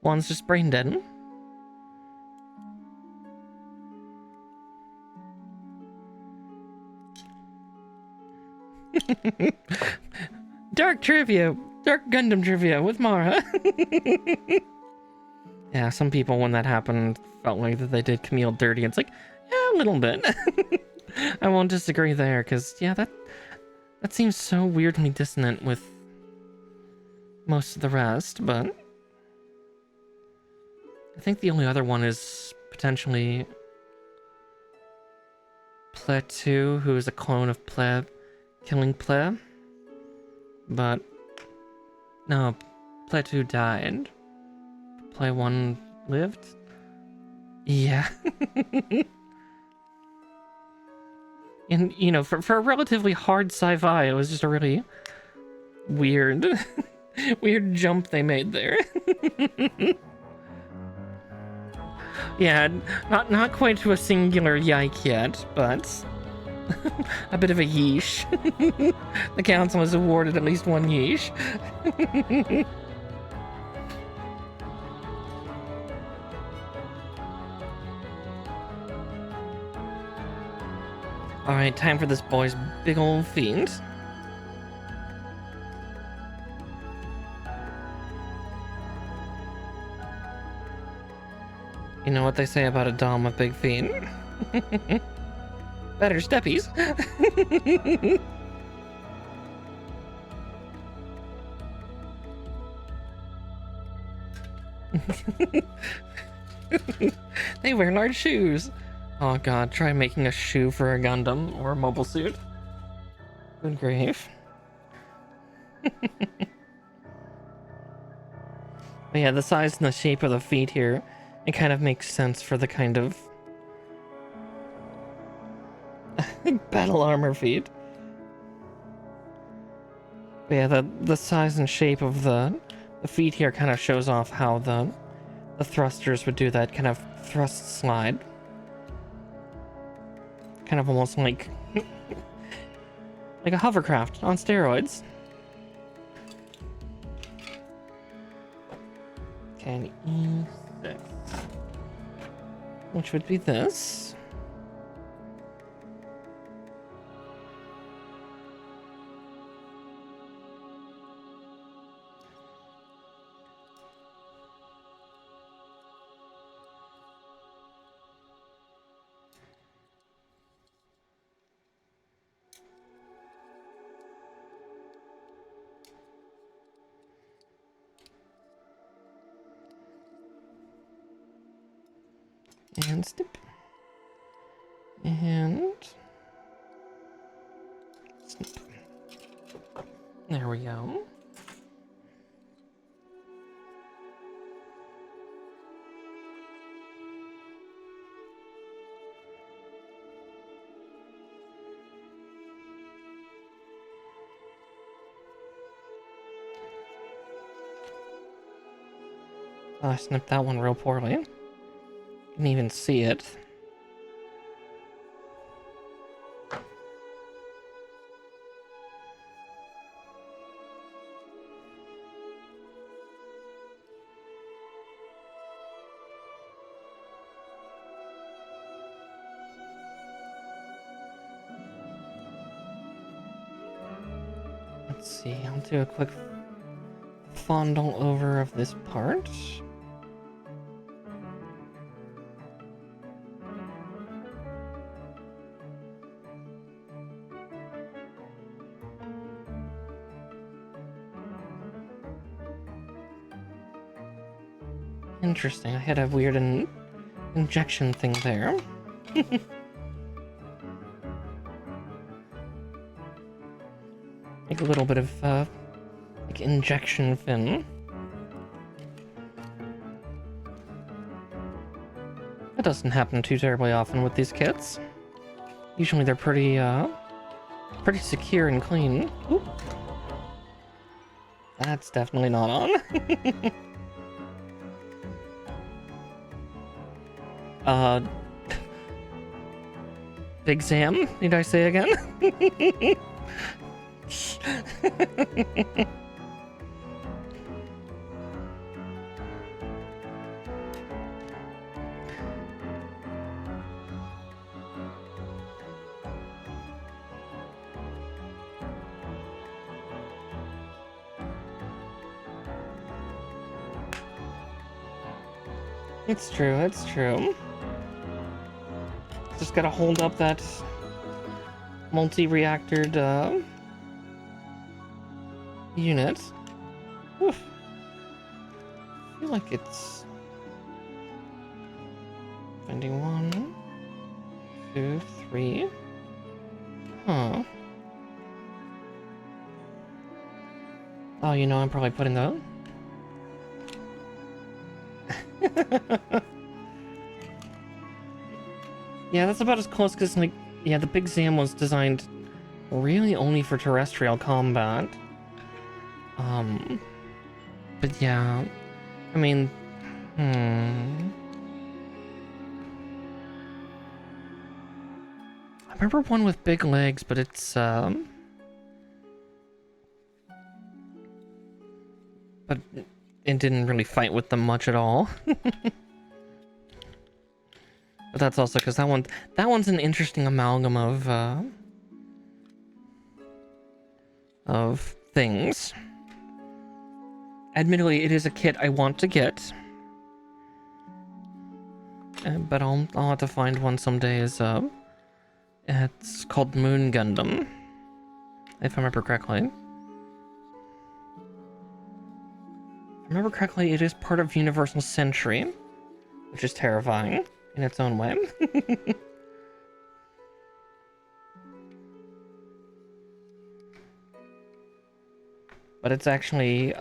One's just brain dead. Dark trivia. Dark Gundam trivia with Mara. Yeah, some people when that happened felt like that they did Camille dirty. It's like, yeah, a little bit. I won't disagree there, because yeah, that seems so weirdly dissonant with most of the rest, but I think the only other one is potentially 𝗏2, who is a clone of 𝗏, killing 𝗏. But no, 𝗏2 died. 𝗏1 lived? Yeah. And, you know, for a relatively hard sci-fi, it was just a really weird, weird jump they made there. Yeah, not quite to a singular yike yet, but a bit of a yeesh. The council has awarded at least one yeesh. Alright, time for this boy's big old fiend. You know what they say about a dom with big feet? Better steppies. They wear large shoes. Oh god, try making a shoe for a Gundam or a mobile suit. Good grief. But yeah, the size and the shape of the feet here, it kind of makes sense for the kind of battle armor feet. But yeah, the size and shape of the feet here kind of shows off how the thrusters would do that kind of thrust slide. Kind of almost like a hovercraft on steroids. Okay, an E6. Which would be this. And snip. And snip. There we go. Oh, I snipped that one real poorly. Didn't even see it. Let's see, I'll do a quick fondle over of this part. Interesting, I had a weird injection thing there. Like a little bit of, like injection fin. That doesn't happen too terribly often with these kits. Usually they're pretty secure and clean. Oop. That's definitely not on. Big Sam, need I say again? It's true, it's true. Just gotta hold up that multi-reactored unit. Oof. I feel like it's finding 1, 2, 3. Huh. Oh, you know, I'm probably putting the yeah, that's about as close, because, like, yeah, the Big Zam was designed really only for terrestrial combat. But yeah, I mean, I remember one with big legs, but it's, but it didn't really fight with them much at all. But that's also because that one's an interesting amalgam of things. Admittedly, it is a kit I want to get, but I'll have to find one someday. It's called Moon Gundam, if I remember correctly. If I remember correctly, it is part of Universal Century, which is terrifying in its own way. But it's actually,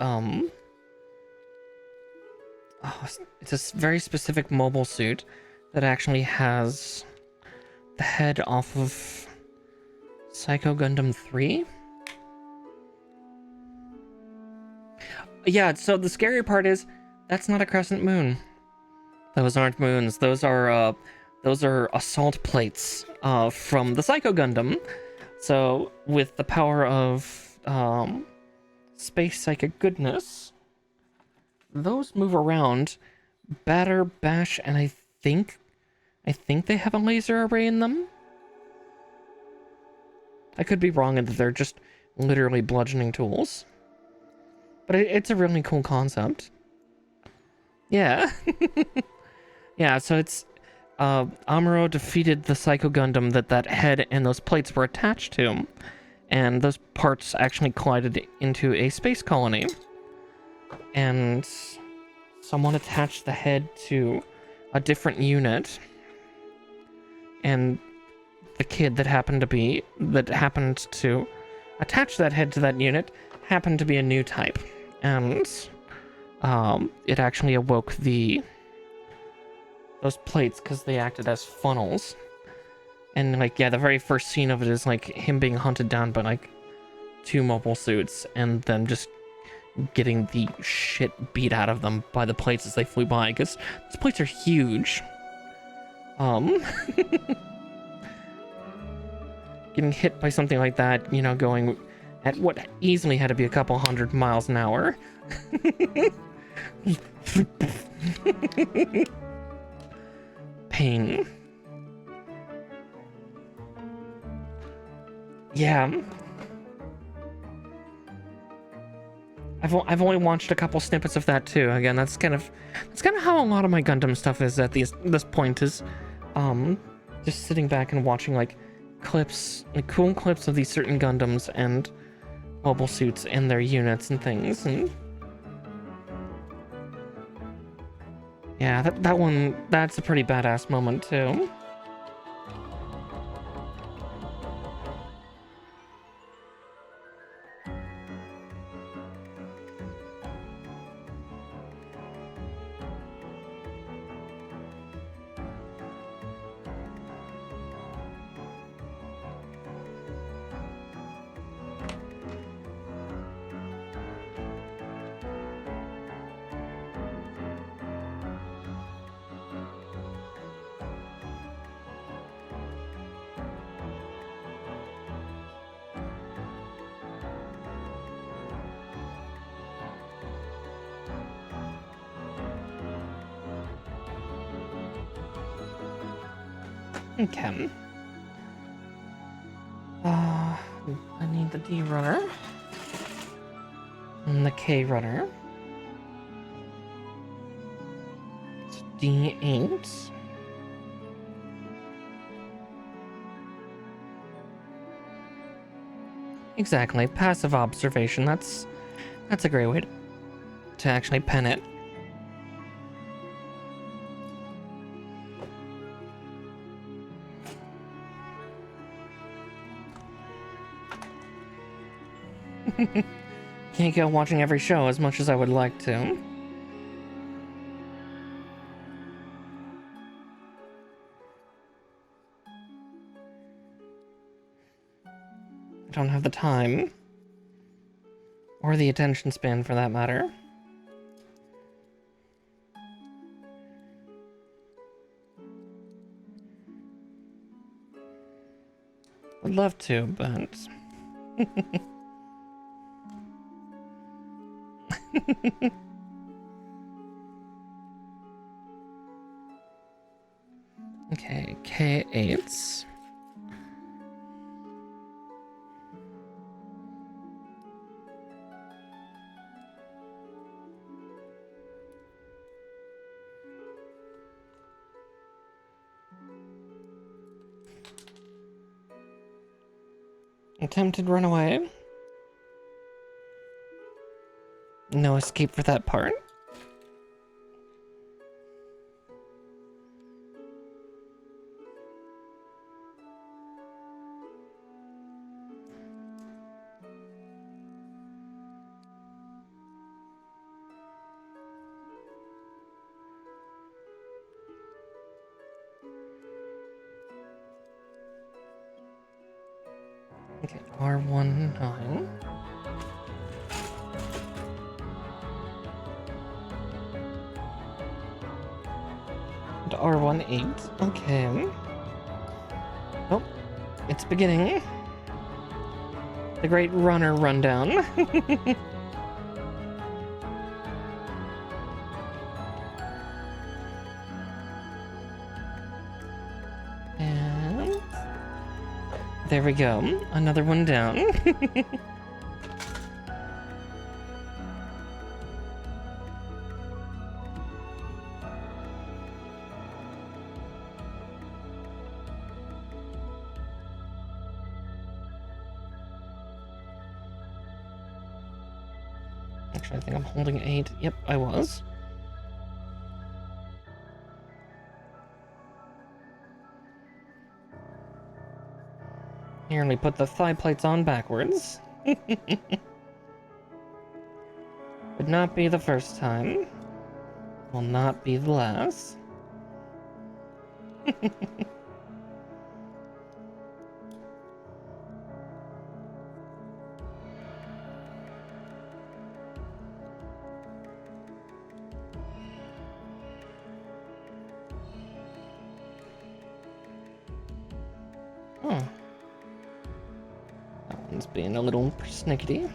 it's a very specific mobile suit that actually has the head off of Psycho Gundam 3. Yeah, so the scary part is, that's not a crescent moon. Those aren't moons. Those are assault plates from the Psycho Gundam. So with the power of space psychic goodness, those move around, batter, bash, and I think they have a laser array in them. I could be wrong in that they're just literally bludgeoning tools. But it's a really cool concept. Yeah. Yeah, so it's Amuro defeated the Psycho Gundam that head and those plates were attached to, and those parts actually collided into a space colony. And someone attached the head to a different unit, and the kid that happened to attach that head to that unit happened to be a new type, and it actually awoke those plates because they acted as funnels. And like, yeah, the very first scene of it is like him being hunted down by like 2 mobile suits and then just getting the shit beat out of them by the plates as they flew by, because these plates are huge. Getting hit by something like that, you know, going at what easily had to be a couple 100 miles an hour. Pain. Yeah. I've only watched a couple snippets of that too. Again, that's kind of how a lot of my Gundam stuff is at this point, is just sitting back and watching like clips, like cool clips of these certain Gundams and mobile suits and their units and things. And yeah, that's a pretty badass moment too. Okay. I need the D runner and the K runner. It's D8. Exactly, passive observation. That's a great way to actually pen it. Can't go watching every show as much as I would like to. I don't have the time. Or the attention span, for that matter. Would love to, but... Okay, K8s. Attempted runaway. No escape for that part. Okay, R19. And R18. Okay. Oh, it's beginning. The great runner rundown. And there we go. Another one down. Actually, I think I'm holding 8. Yep, I was. Here, let me put the thigh plates on backwards. Would not be the first time. Will not be the last. Oh. That one's being a little persnickety.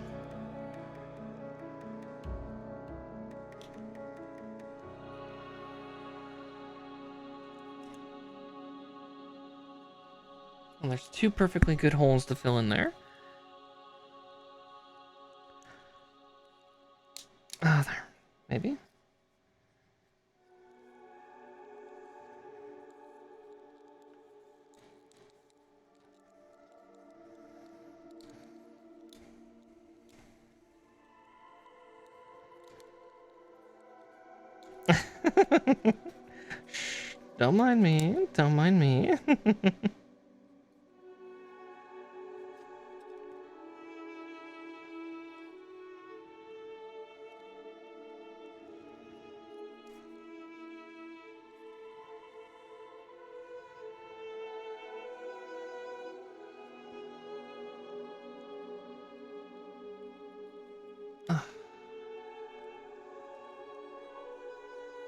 Well, there's 2 perfectly good holes to fill in there. There. Maybe? Shh, don't mind me. Don't mind me.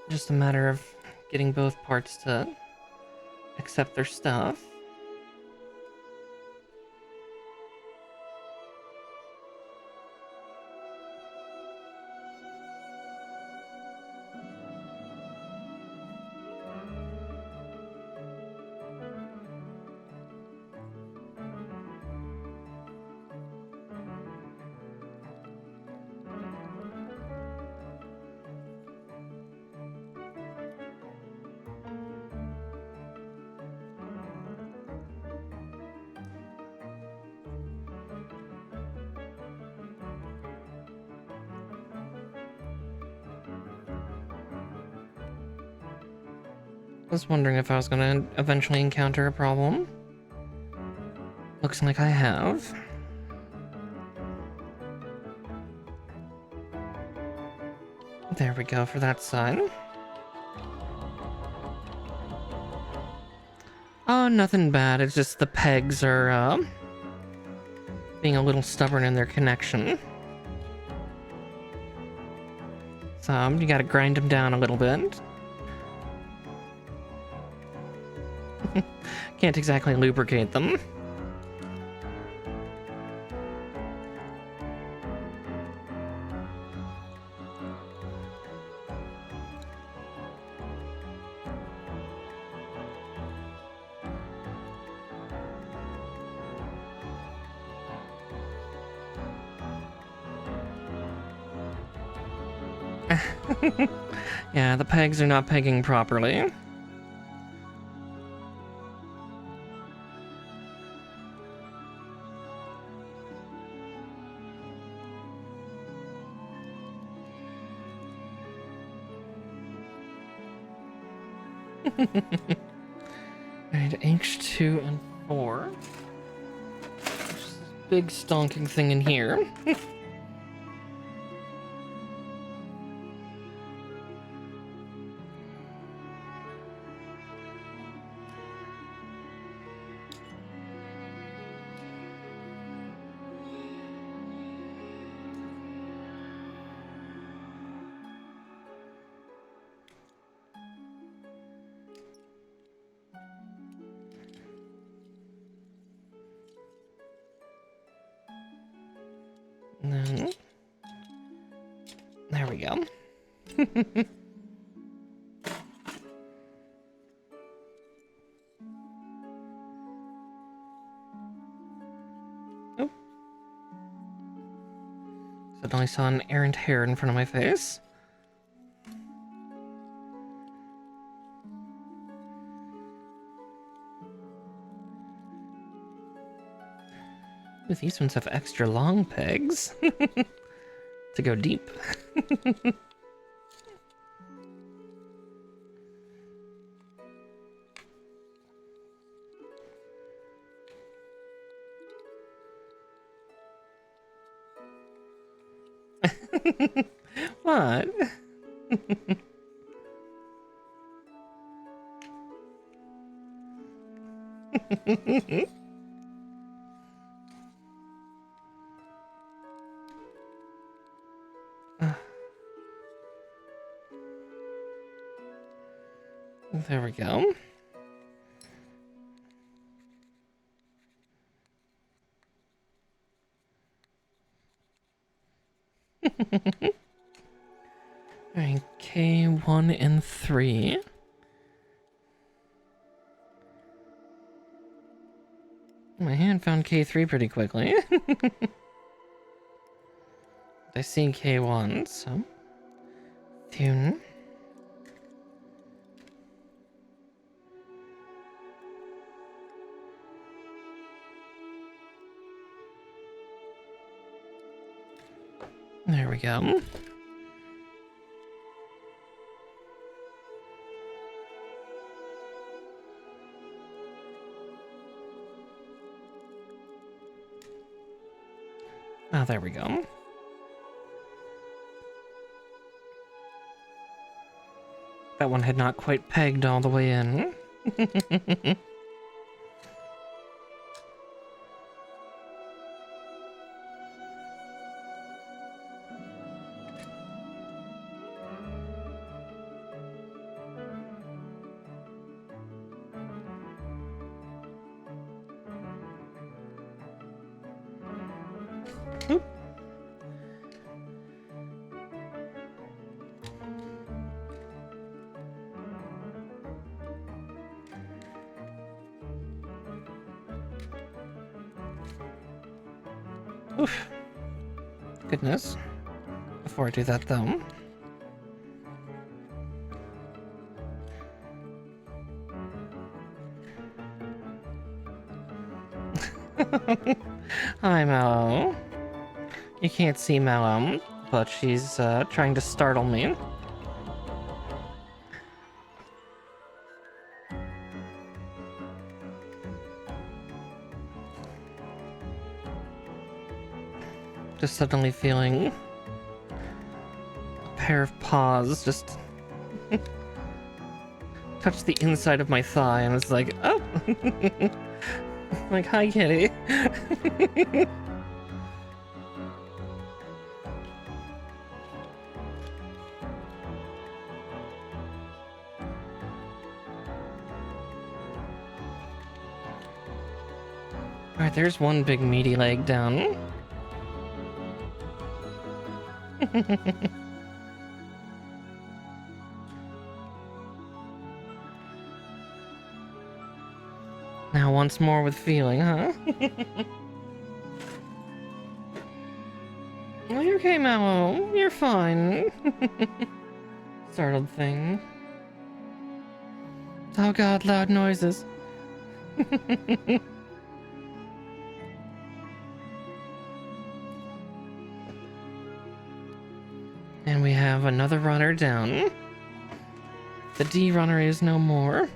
Just a matter of getting both parts to accept their stuff. I was wondering if I was gonna eventually encounter a problem. Looks like I have. There we go for that side. Oh, nothing bad. It's just the pegs are, being a little stubborn in their connection. So, you gotta grind them down a little bit. Can't exactly lubricate them. Yeah, the pegs are not pegging properly. Alright, H2 and 4. Just this big stonking thing in here. Then, there we go. Oh. Suddenly saw an errant hair in front of my face. Ooh, these ones have extra long pegs to go deep. What? There we go. Alright, K1 and 3. My hand found K3 pretty quickly. I see K1, so Tune. There we go. Oh, there we go. That one had not quite pegged all the way in. Oop. Oof. Goodness. Before I do that, though. Hi, Mallow. You can't see Mallow, but she's trying to startle me. Just suddenly feeling a pair of paws just touch the inside of my thigh, and it's like, oh! Like, hi, kitty. Alright, there's one big meaty leg down. Now once more with feeling, huh? Oh, you're okay, Mallow. You're fine. Startled thing. Oh god, loud noises. And we have another runner down. The D runner is no more.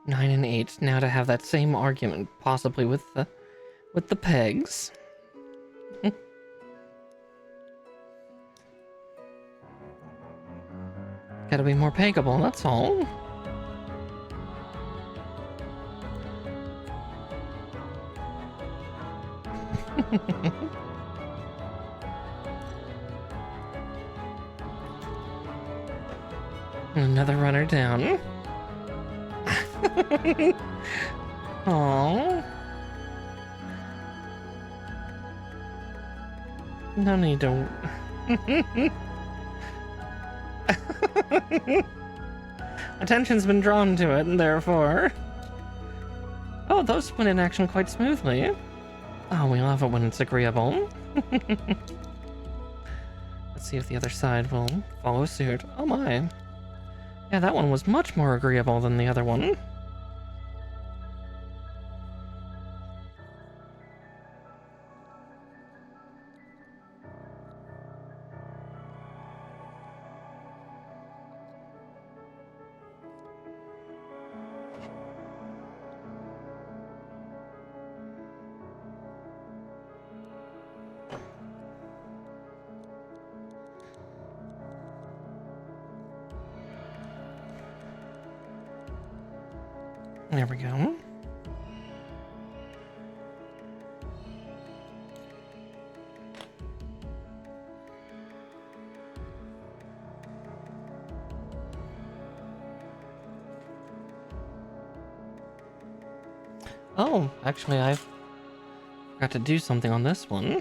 Nine and 8. Now to have that same argument, possibly with the pegs. Gotta be more peggable, that's all. Another runner down. Aww. No need to... Attention's been drawn to it, and therefore... Oh, those went in action quite smoothly. Oh, we love it when it's agreeable. Let's see if the other side will follow suit. Oh my. Yeah, that one was much more agreeable than the other one. There we go. Oh, actually, I forgot to do something on this one.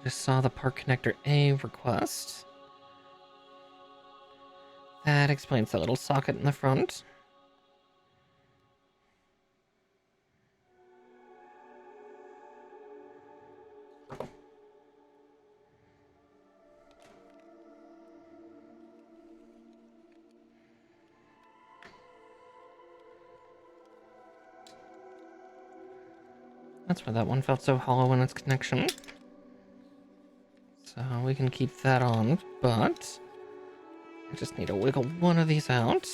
Just saw the part connector A request. That explains the little socket in the front. That's why that one felt so hollow in its connection. So we can keep that on, but I just need to wiggle one of these out.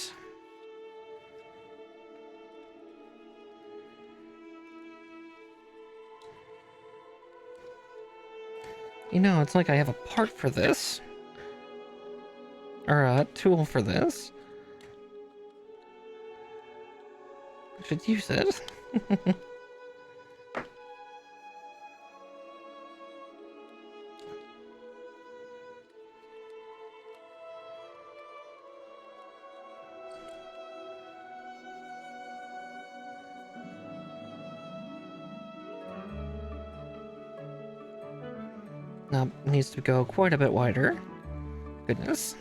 You know, it's like I have a part for this. Or a tool for this. I should use it. Now, needs to go quite a bit wider. Goodness.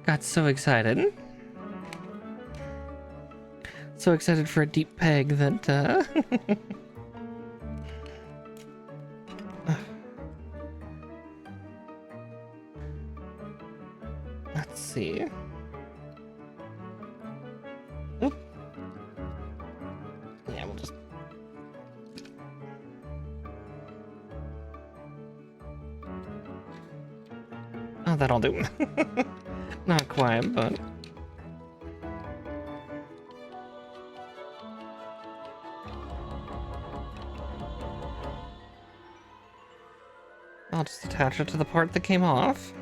Got so excited. So excited for a deep peg that, Let's see. Oop. Yeah, we'll just... Oh, that'll do. Not quite, but... I'll just attach it to the part that came off.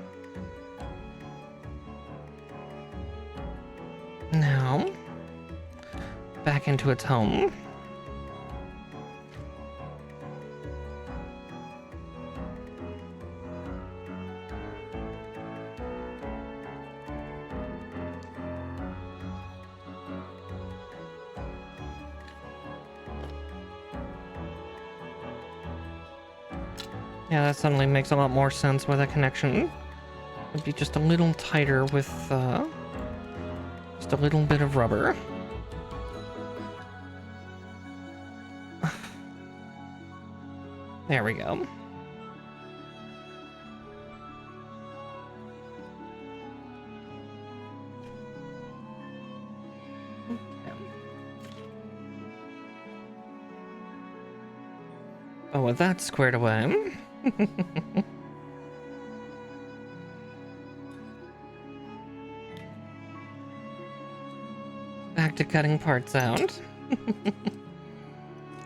Now, back into its home. Yeah, that suddenly makes a lot more sense with a connection. It'd be just a little tighter with, just a little bit of rubber. There we go. Oh, with that squared away. Back to cutting parts out.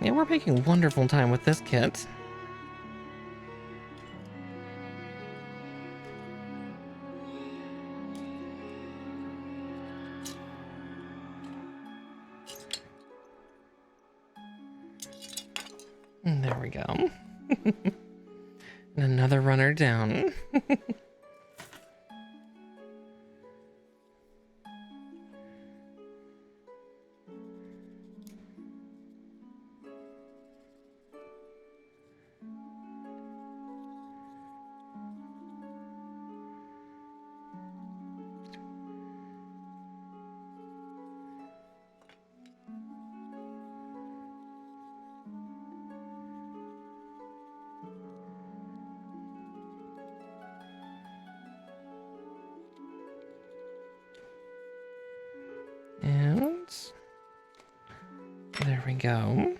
Yeah, we're making wonderful time with this kit. And there we go. And another runner down. There we go.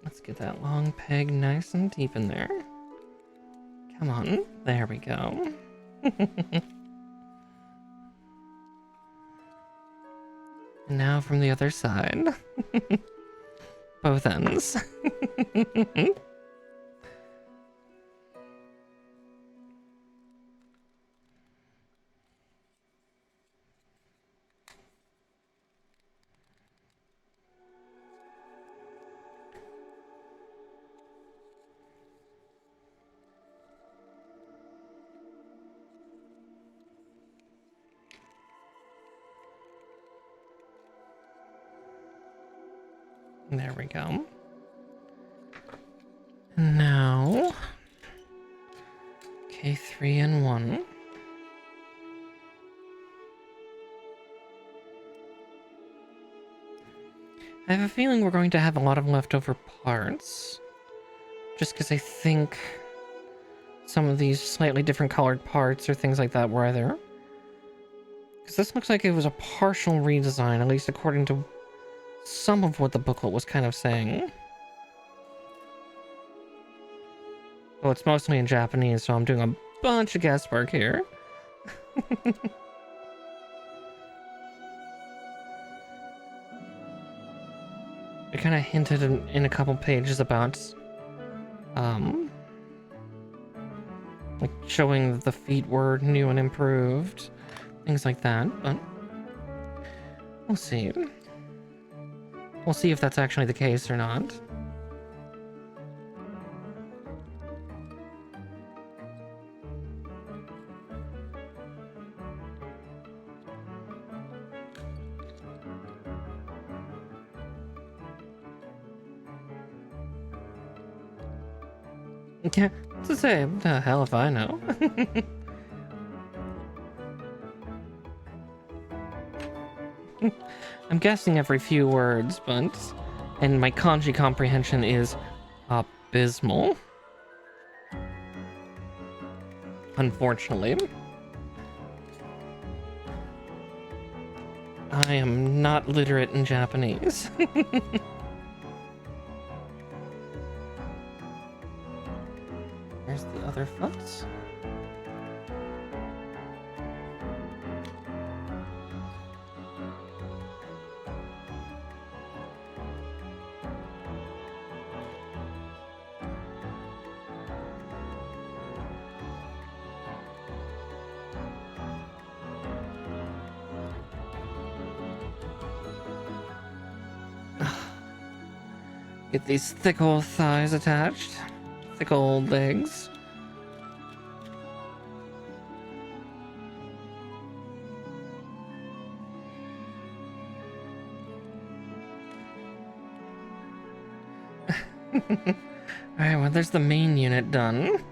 Let's get that long peg nice and deep in there. Come on. There we go. And now from the other side. Both ends. There we go. And now, K3 and 1. I have a feeling we're going to have a lot of leftover parts. Just because I think some of these slightly different colored parts or things like that were either... Because this looks like it was a partial redesign, at least according to some of what the booklet was kind of saying. Well, it's mostly in Japanese, so I'm doing a bunch of guesswork here. It kind of hinted in a couple pages about, like showing that the feet were new and improved, things like that, but we'll see. We'll see if that's actually the case or not. Yeah, what's to say? What the hell if I know? I'm guessing every few words, but... And my kanji comprehension is abysmal. Unfortunately. I am not literate in Japanese. There's the other foot. Get these thick old thighs attached. Thick old legs. Alright, well, there's the main unit done.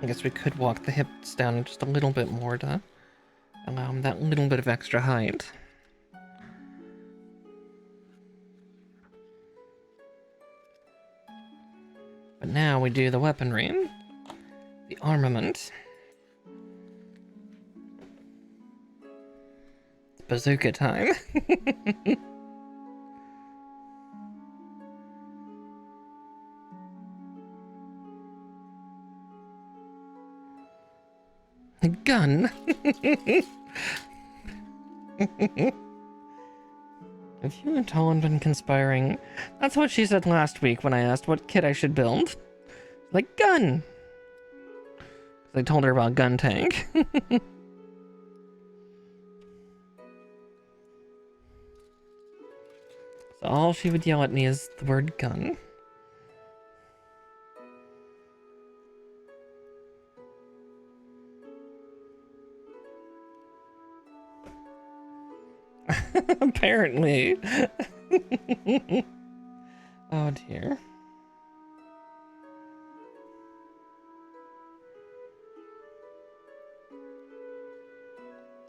I guess we could walk the hips down just a little bit more to allow him that little bit of extra height. But now we do the weaponry, the armament. It's bazooka time. A gun. Have you and Talon been conspiring? That's what she said last week when I asked what kit I should build. Like, gun! I told her about gun tank. So all she would yell at me is the word gun. Apparently. Oh dear.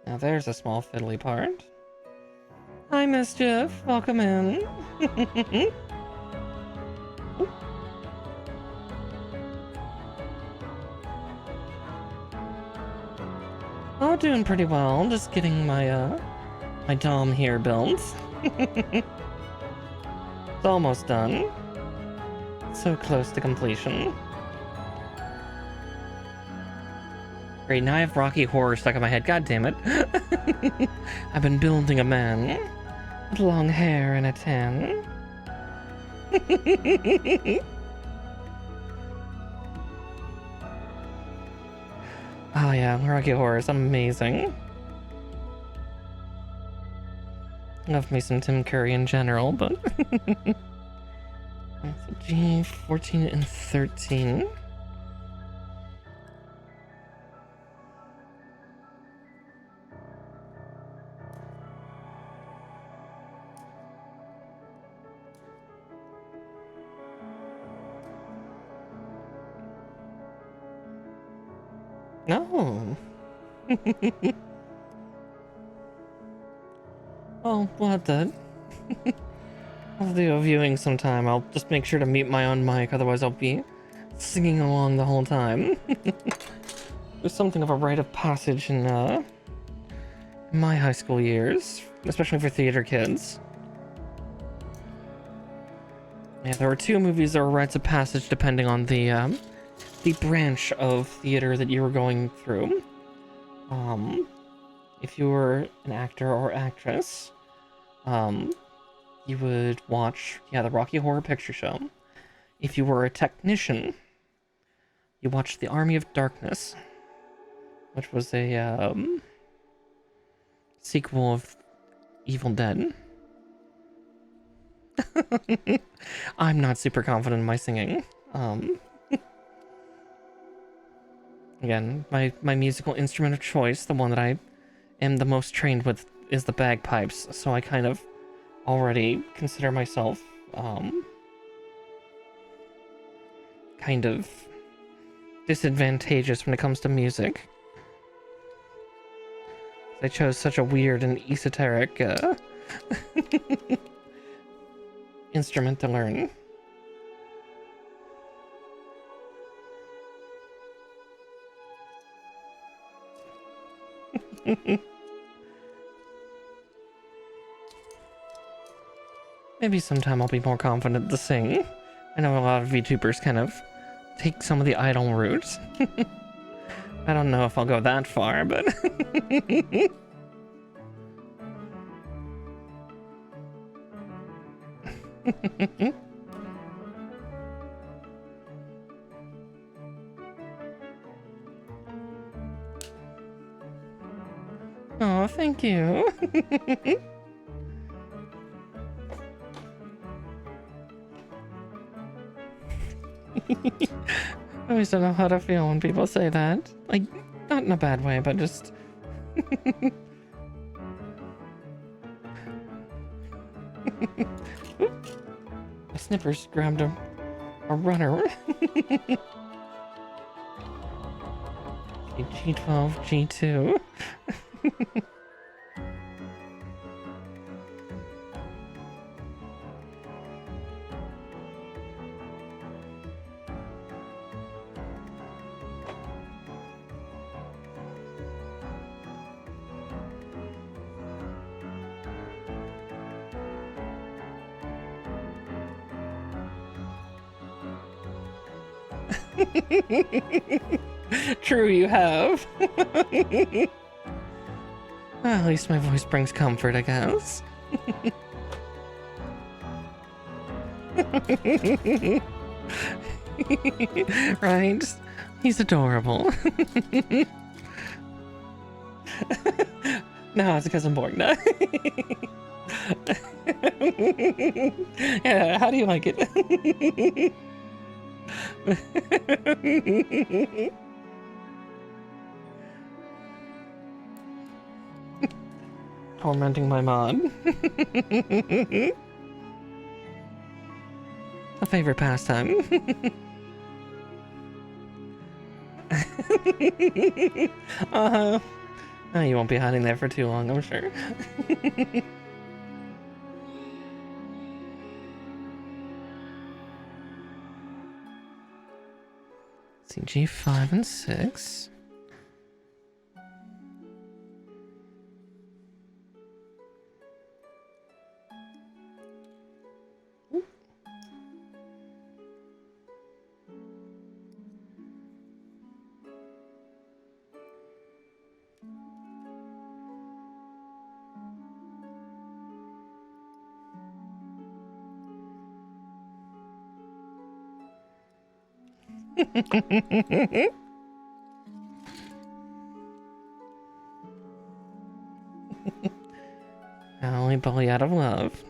Now there's a small fiddly part. Hi, Mischief. Welcome in. Oh, doing pretty well. Just getting my my DOMM here built. It's almost done. So close to completion. Great, now I have Rocky Horror stuck in my head. God damn it. I've been building a man with long hair and a tan. Oh yeah, Rocky Horror is amazing. Love me some Tim Curry in general, but... So G14 and 13. No. Oh, we'll have to... I'll do a viewing sometime. I'll just make sure to mute my own mic, otherwise I'll be singing along the whole time. There's something of a rite of passage in my high school years, especially for theater kids. Yeah, there were 2 movies that were rites of passage depending on the branch of theater that you were going through. If you were an actor or actress, you would watch, the Rocky Horror Picture Show. If you were a technician, you watched The Army of Darkness, which was a sequel of Evil Dead. I'm not super confident in my singing. Again, my musical instrument of choice, the one that I am the most trained with, is the bagpipes, so I kind of already consider myself kind of disadvantageous when it comes to music. I chose such a weird and esoteric instrument to learn. Maybe sometime I'll be more confident to sing. I know a lot of VTubers kind of take some of the idol route. I don't know if I'll go that far, but... Oh, thank you. I always don't know how to feel when people say that. Like, not in a bad way, but just... My snippers grabbed a runner. G12, G2. True, you have. Well, at least my voice brings comfort, I guess. Right? He's adorable. No, it's because I'm bored. No. Yeah, how do you like it? tormenting my mod. A favorite pastime. Oh, you won't be hiding there for too long, I'm sure. See, G5 and 6. I only bully out of love.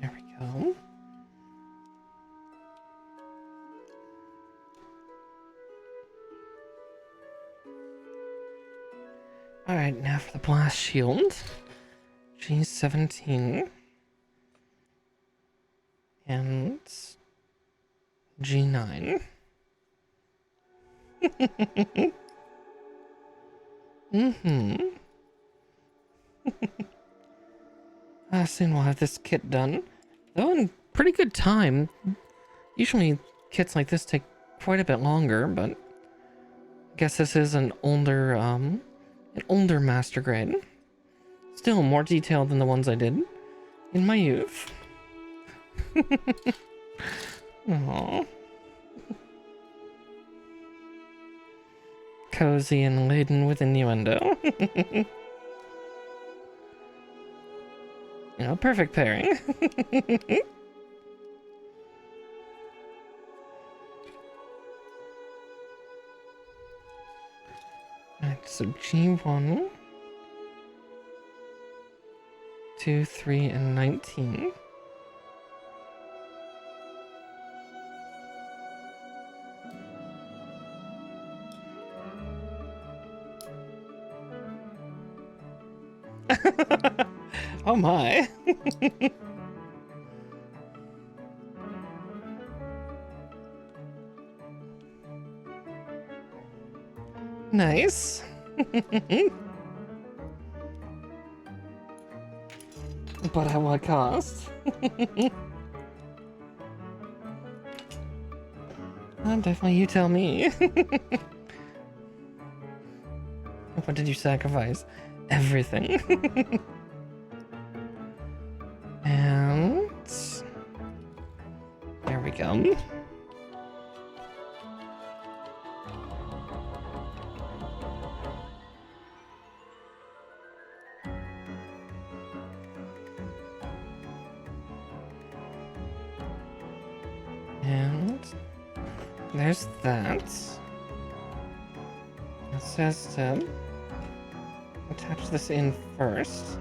There we go. Alright, now for the blast shield. G17. And G9. Soon we'll have this kit done. Though in pretty good time. Usually kits like this take quite a bit longer, but I guess this is an older master grade. Still more detailed than the ones I did in my youth. Aww. Cozy and laden with innuendo. You know, perfect pairing. Alright, so G1, 2, 3, and 19. Oh my. Nice. But at what cost? Definitely you tell me. What did you sacrifice? Everything. And there we go. And there's that. It says to attach this in first.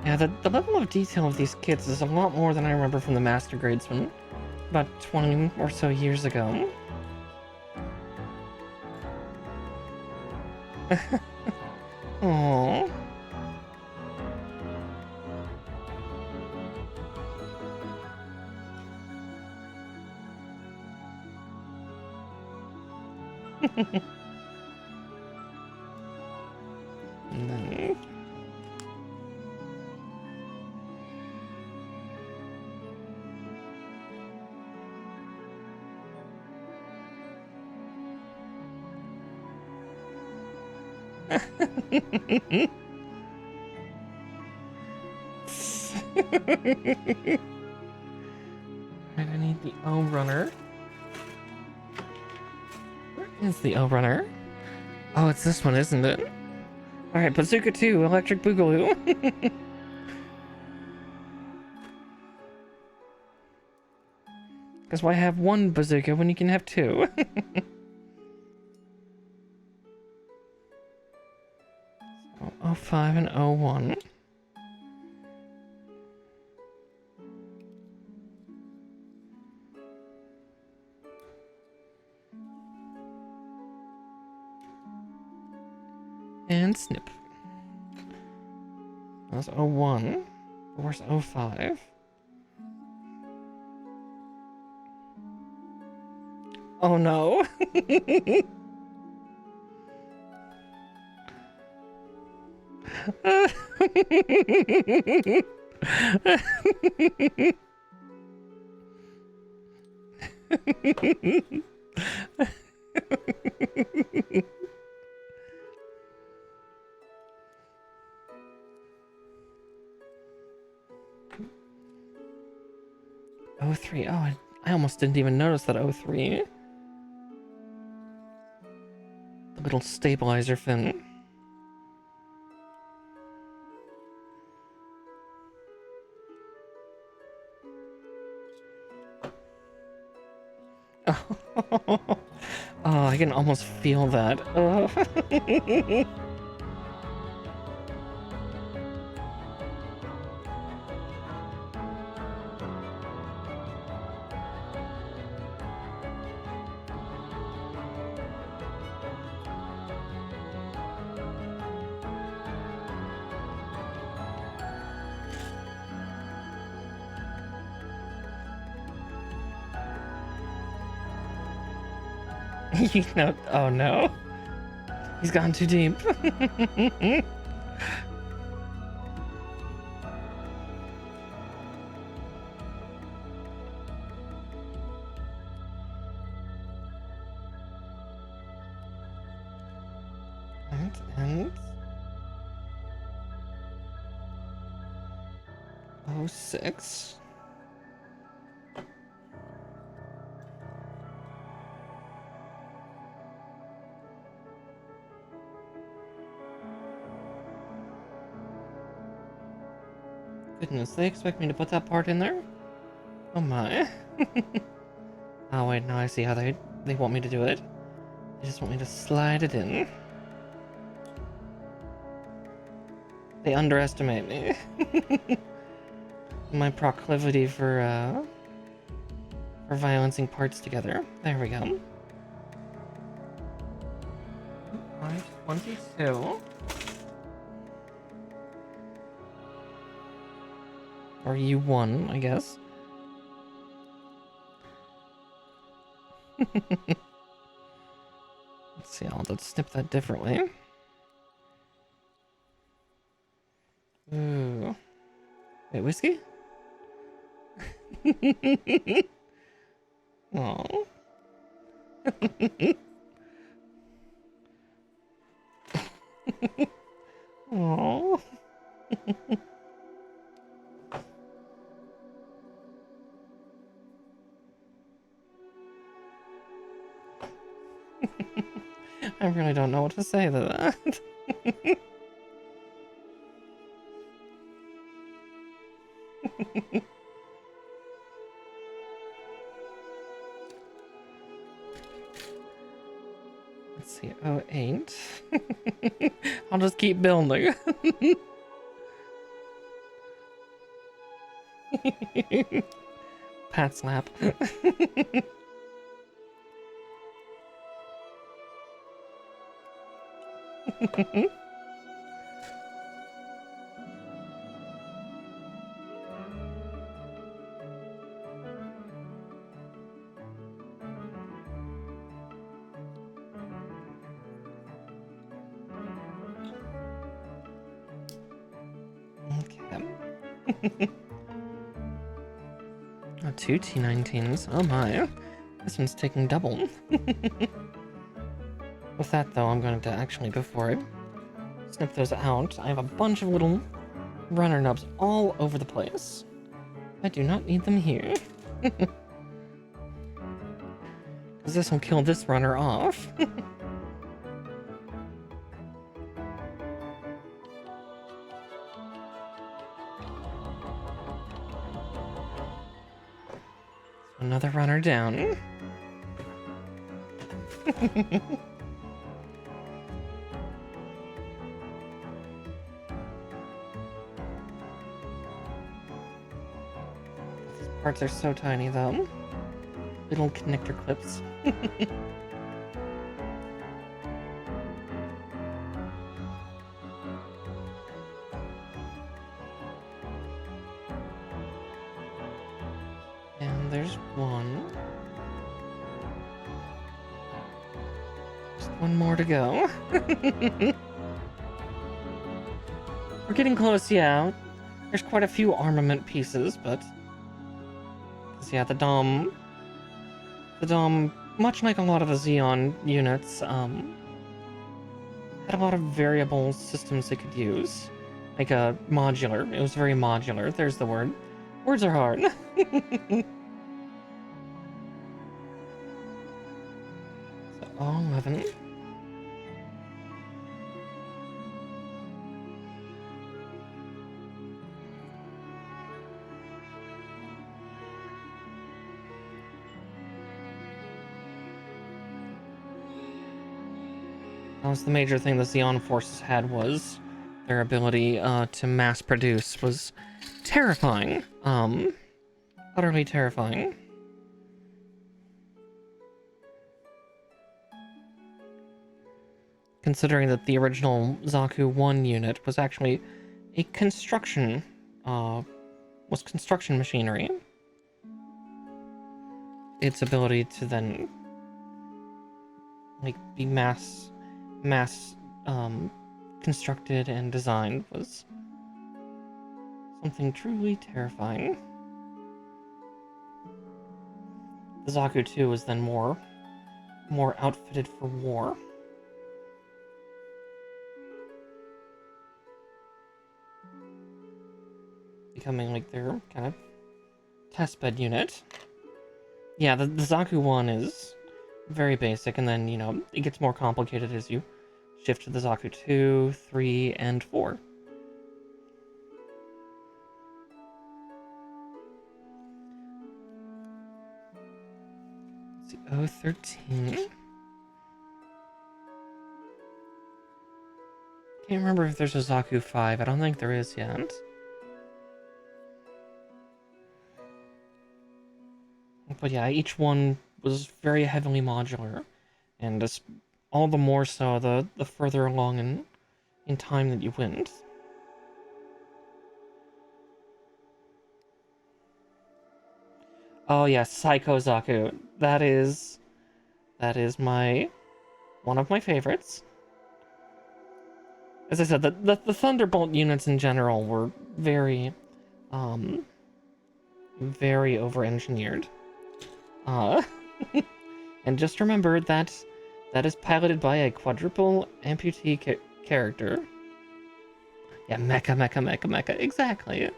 Yeah, the level of detail of these kits is a lot more than I remember from the Master Grades from about 20 or so years ago. Aww. No. And I need the O runner. Where is the O runner? Oh, it's this one, isn't it? Alright, Bazooka 2, Electric Boogaloo. Because why have one bazooka when you can have two? So, 05 and 01. And snip. That's 01. Where's 05? Oh no. Oh, 03. Oh, I almost didn't even notice that 03. The little stabilizer fin. Oh, I can almost feel that. Oh. You know, oh no. He's gone too deep. And 06. Goodness, they expect me to put that part in there? Oh my. Oh wait, now I see how they want me to do it. They just want me to slide it in. They underestimate me. My proclivity for violencing parts together. There we go. 22. Or U1, I guess. Let's see, I'll just snip that differently. Ooh. Wait, whiskey? Aww. Aww. I really don't know what to say to that. Let's see, 08. I'll just keep building. Pat slap. Okay. Oh, 2 T19s. Oh my. This one's taking double. With that though, I'm going to actually, before I snip those out, I have a bunch of little runner nubs all over the place. I do not need them here. Because this will kill this runner off. Another runner down. These parts are so tiny, though. Little connector clips. And there's one. Just one more to go. We're getting close, yeah. There's quite a few armament pieces, but... yeah, the DOMM, much like a lot of the Xeon units, had a lot of variable systems they could use. Like modular. It was very modular. There's the word. Words are hard. So, all 11. That was the major thing the Xeon forces had, was their ability to mass produce was terrifying. Utterly terrifying. Considering that the original Zaku 1 unit was actually a construction machinery. Its ability to then like be mass constructed and designed was something truly terrifying. The Zaku 2 was then more outfitted for war. Becoming like their kind of testbed unit. Yeah, the Zaku 1 is very basic, and then, you know, it gets more complicated as you shift to the Zaku 2, 3, and 4. Let's see, 013. Can't remember if there's a Zaku 5. I don't think there is yet. But yeah, each one was very heavily modular, and all the more so the further along in time that you went. Oh yeah, Psycho Zaku. That is one of my favorites. As I said, the Thunderbolt units in general were very over-engineered. And just remember that is piloted by a quadruple amputee character. Yeah, mecha, exactly.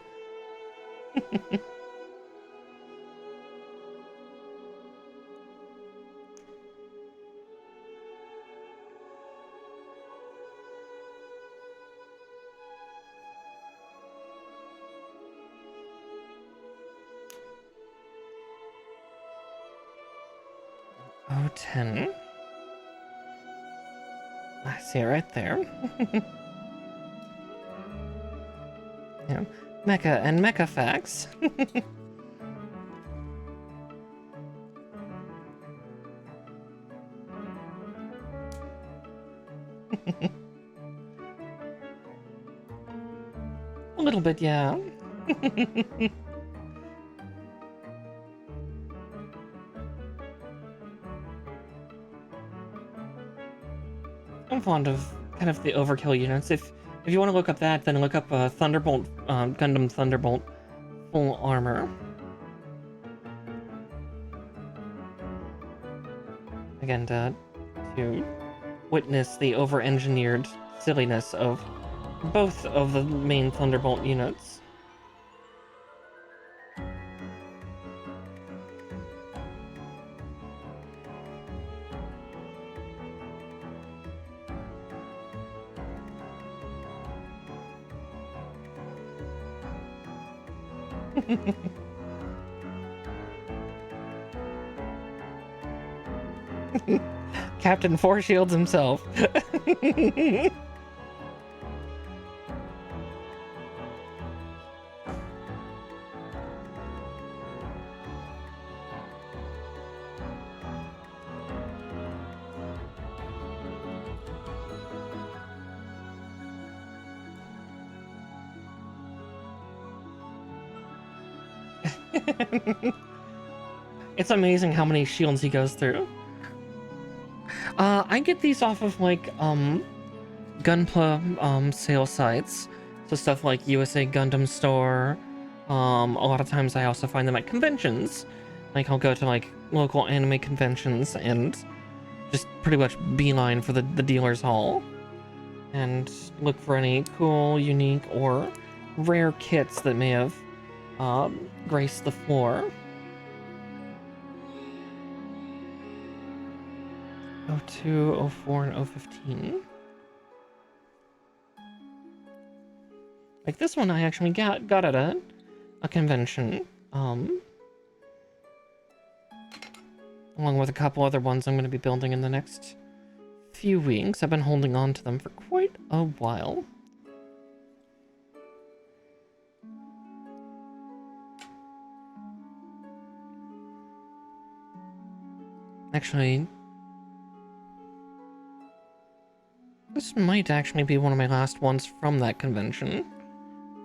Oh, 10. I see it right there. Yeah, mecha and mecha facts. A little bit, yeah. I'm fond of kind of the overkill units. If you want to look up that, then look up Thunderbolt, Gundam Thunderbolt full armor. Again, to witness the over-engineered silliness of both of the main Thunderbolt units. Captain Four Shields himself. It's amazing how many shields he goes through. I get these off of like Gunpla sale sites, so stuff like USA Gundam Store. A lot of times I also find them at conventions. Like I'll go to like local anime conventions and just pretty much beeline for the dealer's hall and look for any cool, unique, or rare kits that may have graced the floor. 02, 04, and 015. Like this one I actually got at a convention. Along with a couple other ones I'm going to be building in the next few weeks. I've been holding on to them for quite a while. Actually, this might actually be one of my last ones from that convention,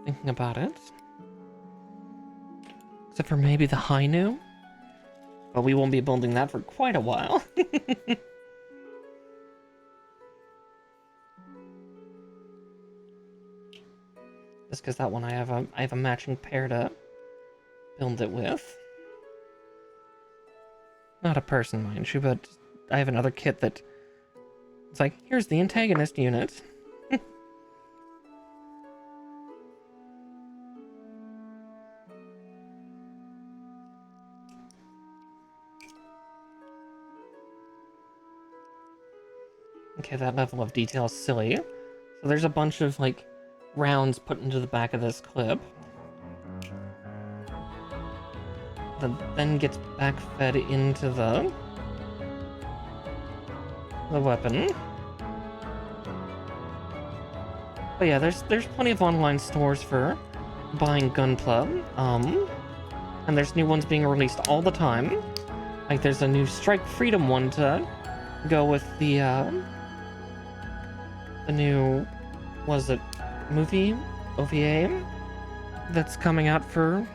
thinking about it. Except for maybe the Hainu. But we won't be building that for quite a while. Just because that one I have a matching pair to build it with. Not a person, mind you, but I have another kit that it's like, here's the antagonist unit. Okay, that level of detail is silly. So there's a bunch of, like, rounds put into the back of this clip. That then gets backfed into the weapon. But yeah, there's plenty of online stores for buying Gunpla. And there's new ones being released all the time. Like there's a new Strike Freedom one to go with the new, was it movie OVA that's coming out for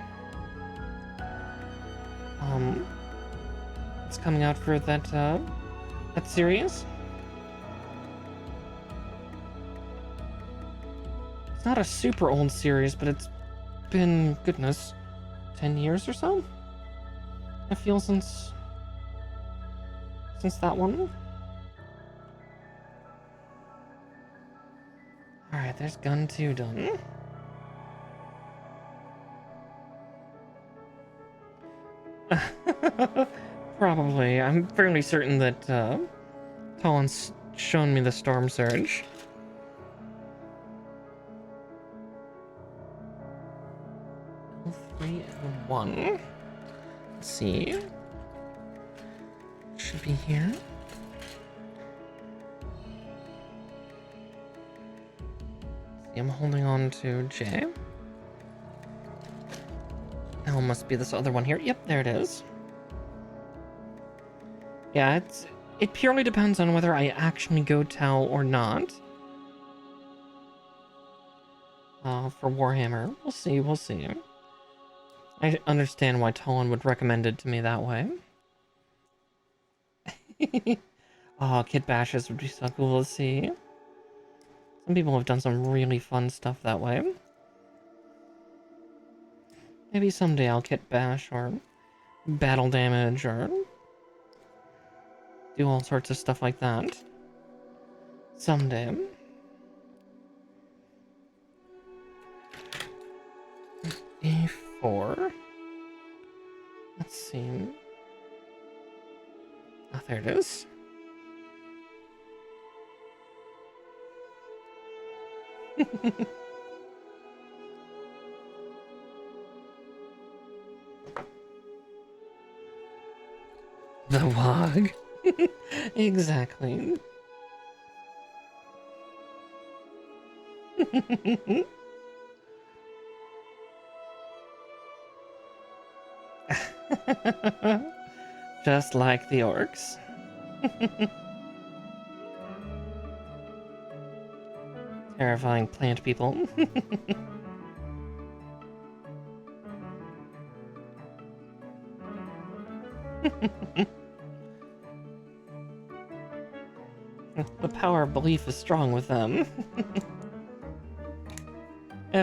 it's coming out for that series. It's not a super old series, but it's been, goodness, 10 years or so? I feel since that one. Alright, there's Gun 2 done. Probably. I'm fairly certain that Talon's shown me the Storm Surge. Three and 1. Let's see. Should be here. See, I'm holding on to J. L must be this other one here. Yep, there it is. Yeah, it purely depends on whether I actually go Tau or not. For Warhammer. We'll see, we'll see. I understand why Talon would recommend it to me that way. Oh, kit bashes would be so cool to see. Some people have done some really fun stuff that way. Maybe someday I'll kit bash or battle damage or do all sorts of stuff like that. Someday. A4. Let's see. Oh, there it is. The Wog. Exactly. Just like the orcs. Terrifying plant people. The power of belief is strong with them.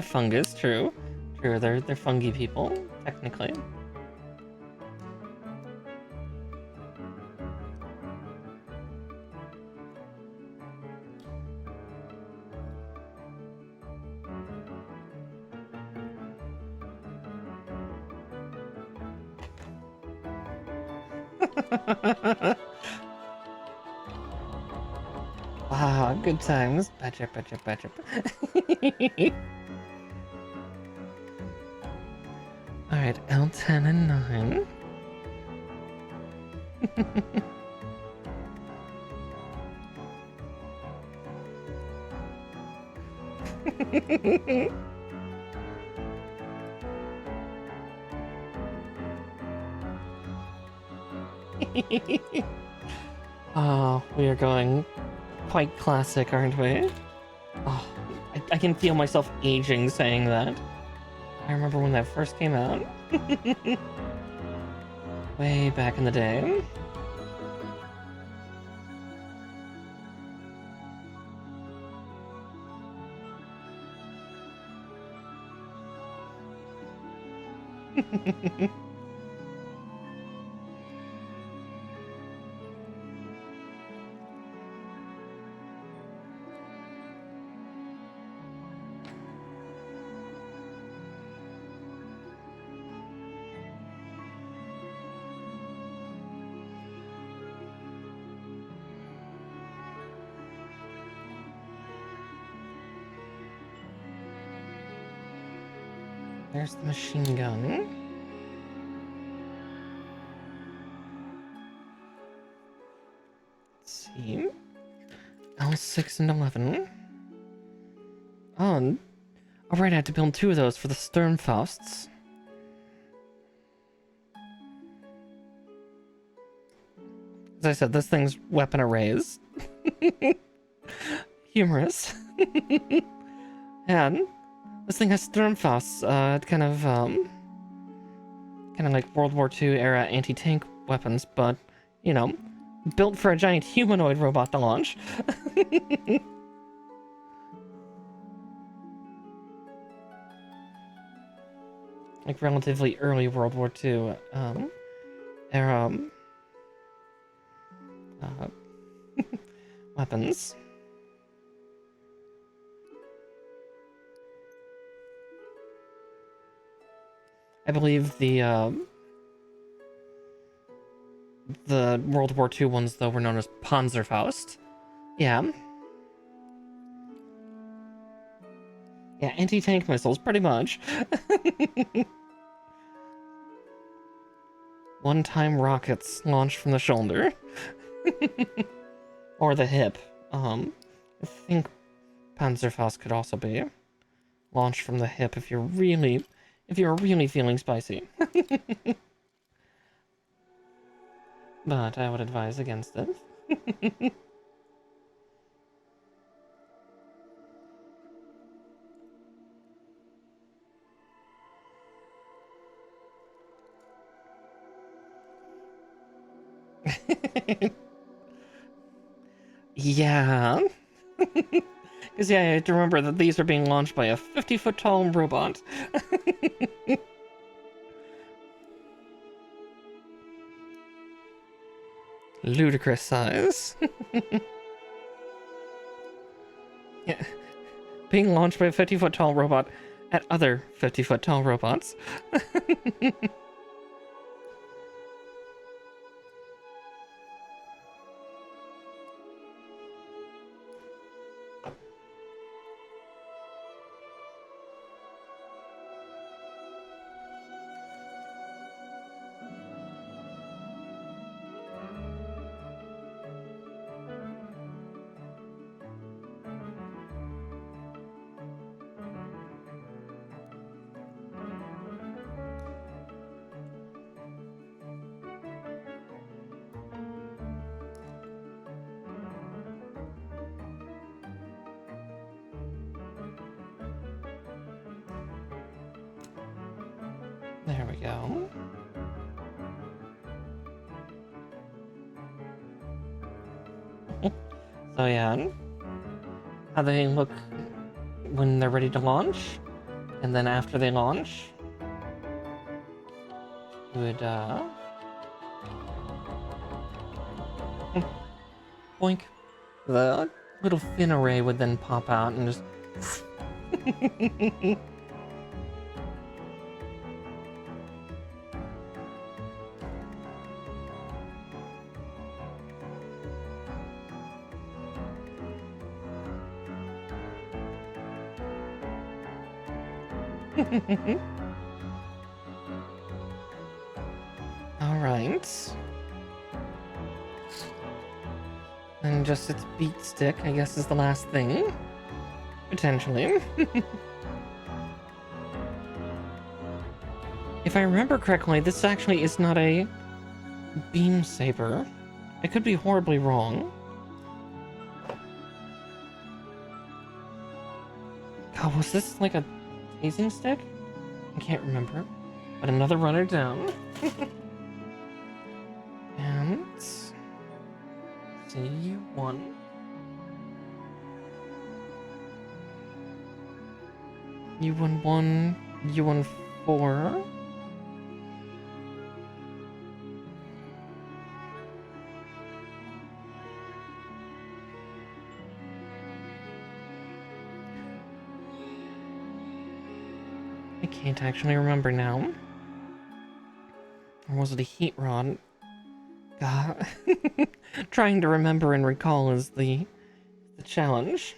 Fungus, true. True, they're fungi people, technically. Wow, good times. Betcha. Alright, L10 and 9. Oh, we are going quite classic, aren't we? Oh, I can feel myself aging saying that. I remember when that first came out. Way back in the day. There's the machine gun. Let's see. L6 and 11. Oh, alright, I had to build 2 of those for the 𝗙𝗏 As I said, this thing's weapon arrays. Humorous. And this thing has 𝗙𝗏 kind of like World War II era anti-tank weapons, but, you know, built for a giant humanoid robot to launch. Like relatively early World War II era weapons. I believe the World War II ones, though, were known as Panzerfaust. Yeah. Yeah, anti-tank missiles, pretty much. One-time rockets launched from the shoulder. Or the hip. I think Panzerfaust could also be launched from the hip if you're really feeling spicy. But I would advise against it. Yeah. Because, yeah, I have to remember that these are being launched by a 50-foot tall robot. Ludicrous size. Yeah. Being launched by a 50-foot tall robot at other 50-foot tall robots. There we go. So yeah, how they look when they're ready to launch, and then after they launch, you would boink. The little fin array would then pop out and just Alright. And just its beat stick, I guess, is the last thing. Potentially. If I remember correctly, this actually is not a beam saber. I could be horribly wrong. God, was this like a tasing stick? I can't remember. But another runner down. And see, one. You won 1, you won 4. I can't actually remember now. Or was it a heat rod? God. Trying to remember and recall is the challenge.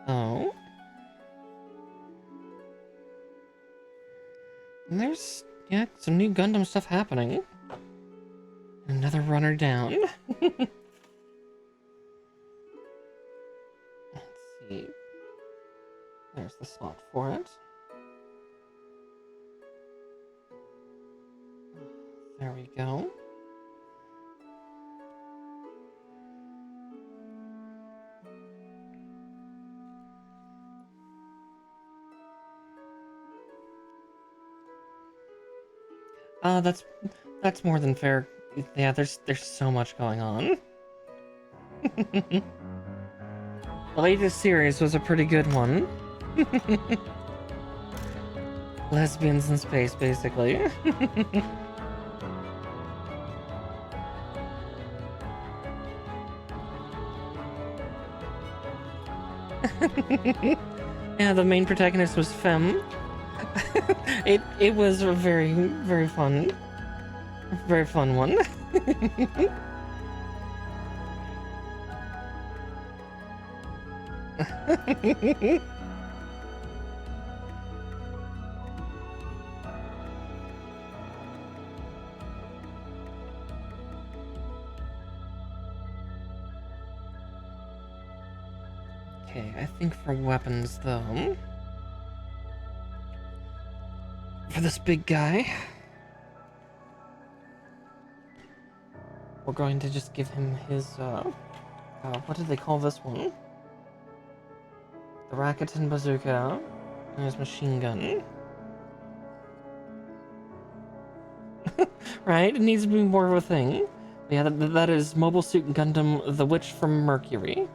Oh. And there's, yeah, some new Gundam stuff happening. Another runner down. Let's see. There's the slot for it. There we go. That's more than fair. Yeah, there's so much going on. The latest series was a pretty good one. Lesbians in space, basically. Yeah, the main protagonist was femme. It was a very, very fun one. Okay, I think for weapons though, for this big guy, we're going to just give him his, what did they call this one? The Rakuten bazooka and his machine gun. Right? It needs to be more of a thing. But yeah, that is Mobile Suit Gundam The Witch from Mercury.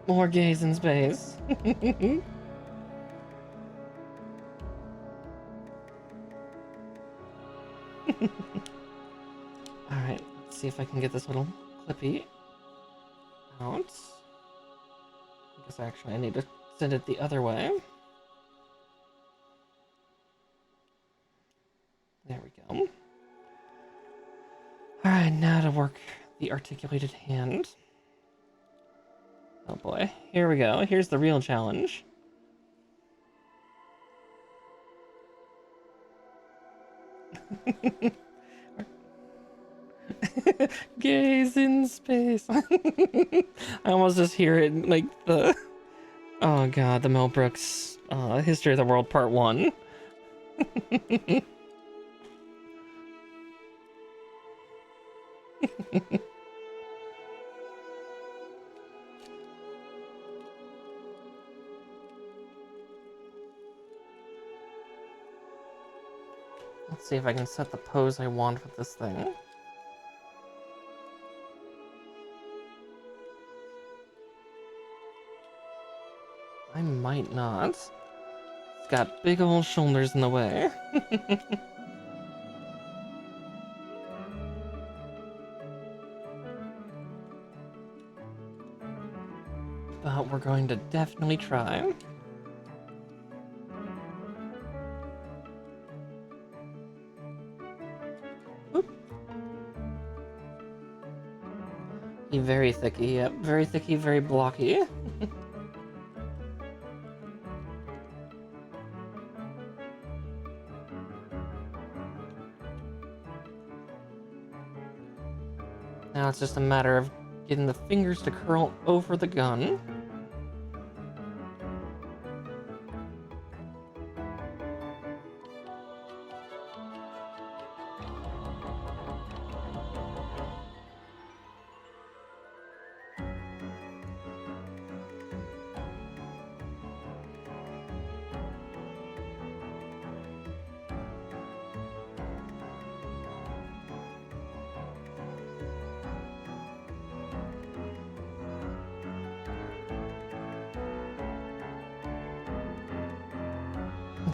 More gays in space. Alright, let's see if I can get this little clippy out. I guess actually I need to send it the other way. There we go. Alright, now to work the articulated hand. Oh boy, here we go. Here's the real challenge. Gaze in space. I almost just hear it like the... Oh god, the Mel Brooks History of the World Part 1. Let's see if I can set the pose I want with this thing. I might not. It's got big old shoulders in the way. But we're going to definitely try. Very thicky, yep. Very thicky, very blocky. Now it's just a matter of getting the fingers to curl over the gun.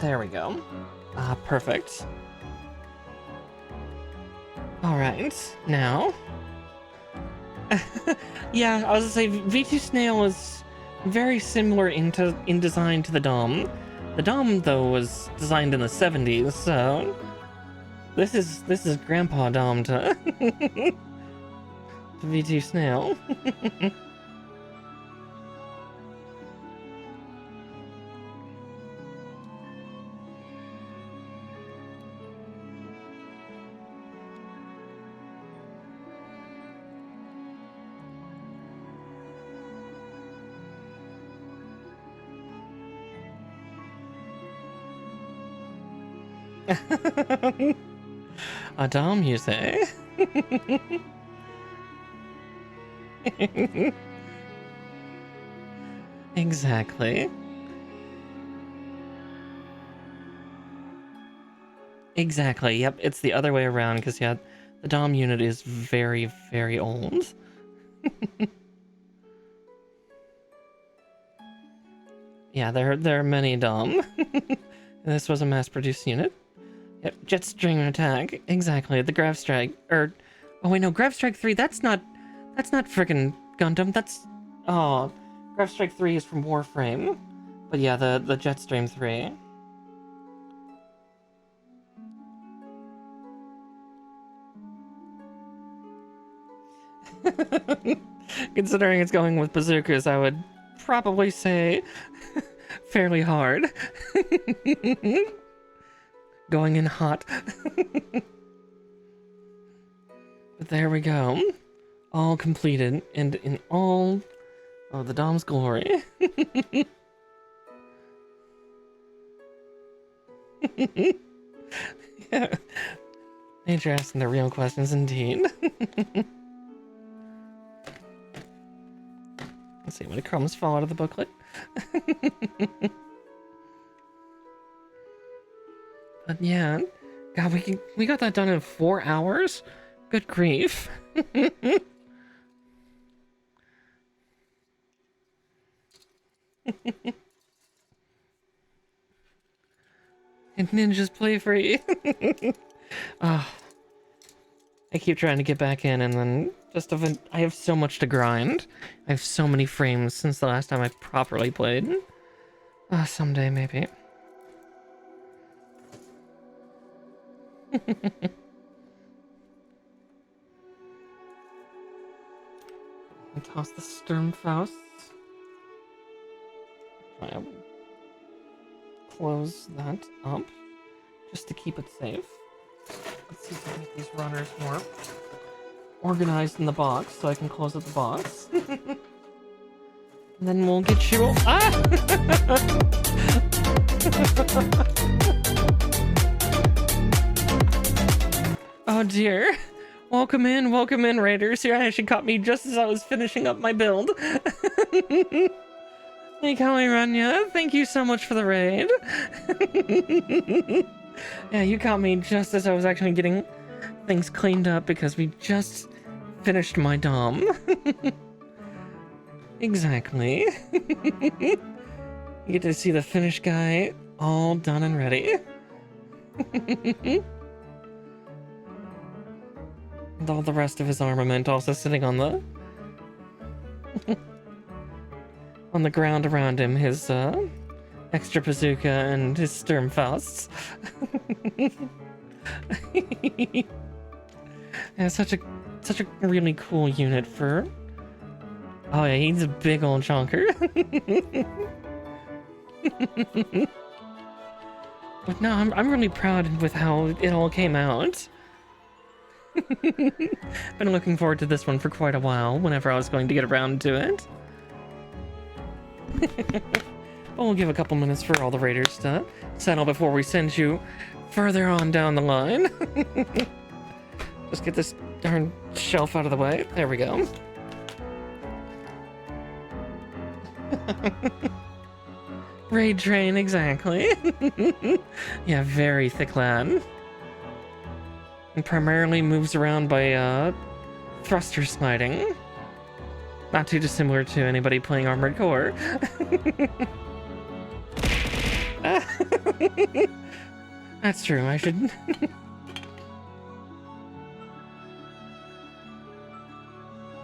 There we go. Perfect. Alright, now... yeah, I was gonna say, V2Snail is very similar in design to the DOMM. The DOMM, though, was designed in the 70s, so... This is Grandpa DOMM to... to V2Snail. A DOMM, you say? Exactly. Exactly, yep, it's the other way around, because, yeah, the DOMM unit is very, very old. Yeah, there are many DOMM. This was a mass-produced unit. Yep, Jetstream attack. Exactly, the Grav Strike. Oh wait, no, Grav Strike 3, that's not frickin' Gundam, that's... Oh, Grav Strike 3 is from Warframe. But yeah, the Jetstream 3. Considering it's going with bazookas, I would probably say fairly hard. Going in hot. But there we go. All completed and in all of the DOMM's glory. Yeah. Nature asking the real questions indeed. Let's see, when the crumbs fall out of the booklet. But yeah, God, we got that done in 4 hours? Good grief. And ninjas play free. Oh, I keep trying to get back in, and then just I have so much to grind. I have so many frames since the last time I properly played. Someday maybe. And toss the 𝗙𝗏𝘃. Try to close that up just to keep it safe. Let's see if I can get these runners more organized in the box so I can close up the box. And then we'll get you. Ah! Oh dear. Welcome in, Raiders. Your actually caught me just as I was finishing up my build. Hey, 𝗙𝗵𝘁, thank you so much for the raid. Yeah, you caught me just as I was actually getting things cleaned up because we just finished my DOMM. Exactly. You get to see the finished guy all done and ready. And all the rest of his armament also sitting on the on the ground around him, his extra bazooka and his 𝗙𝗏𝘃. Yeah, such a really cool unit for. Oh yeah, he's a big old chunker. But no, I'm really proud with how it all came out. Been looking forward to this one for quite a while, whenever I was going to get around to it. But we'll give a couple minutes for all the raiders to settle before we send you further on down the line. Just get this darn shelf out of the way. There we go. Raid train, exactly. Yeah, very thick lad. And primarily moves around by thruster smiting. Not too dissimilar to anybody playing Armored Core. That's true, I should...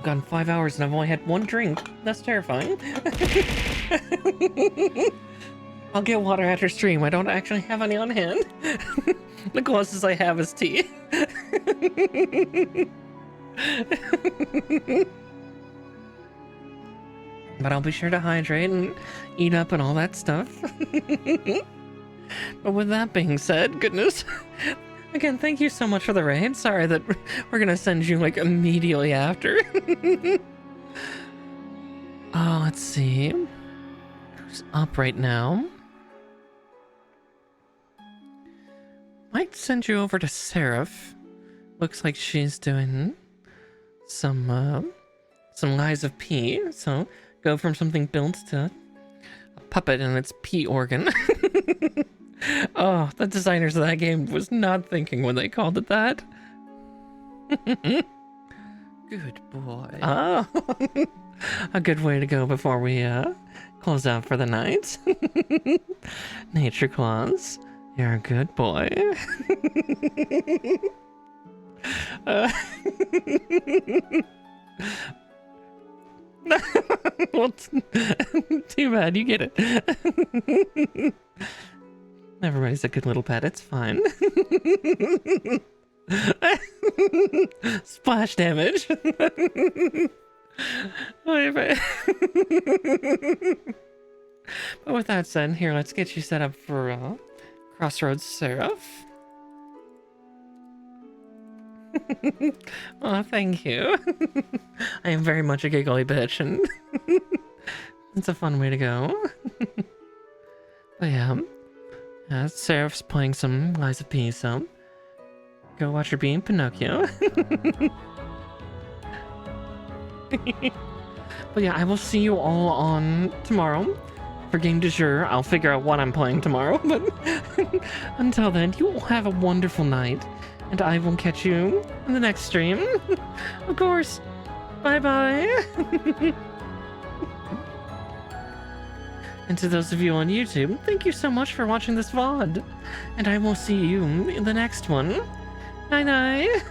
Gone 5 hours and I've only had one drink. That's terrifying. I'll get water after stream. I don't actually have any on hand. The closest I have is tea. But I'll be sure to hydrate and eat up and all that stuff. But with that being said, goodness. Again, thank you so much for the raid. Sorry that we're gonna send you like immediately after. Oh, let's see. Who's up right now? Might send you over to Seraph. Looks like she's doing some 𝗙𝗵𝘃. So go from something built to a puppet and its P organ. Oh, the designers of that game was not thinking when they called it that. Good boy. Oh, a good way to go before we close out for the night. Nature Claws, you're a good boy. Well, too bad, you get it. Everybody's a good little pet, it's fine. Splash damage. But with that said, here, let's get you set up for Crossroads Seraph. Oh, thank you. I am very much a giggly bitch, and it's a fun way to go. But yeah, Seraph's playing some 𝗙𝗵𝘃, so go watch her being Pinocchio. But yeah, I will see you all on tomorrow for game du jour. I'll figure out what I'm playing tomorrow, but until then, you all have a wonderful night, and I will catch you in the next stream. Of course. Bye-bye. And to those of you on YouTube, thank you so much for watching this VOD, and I will see you in the next one. Night-night.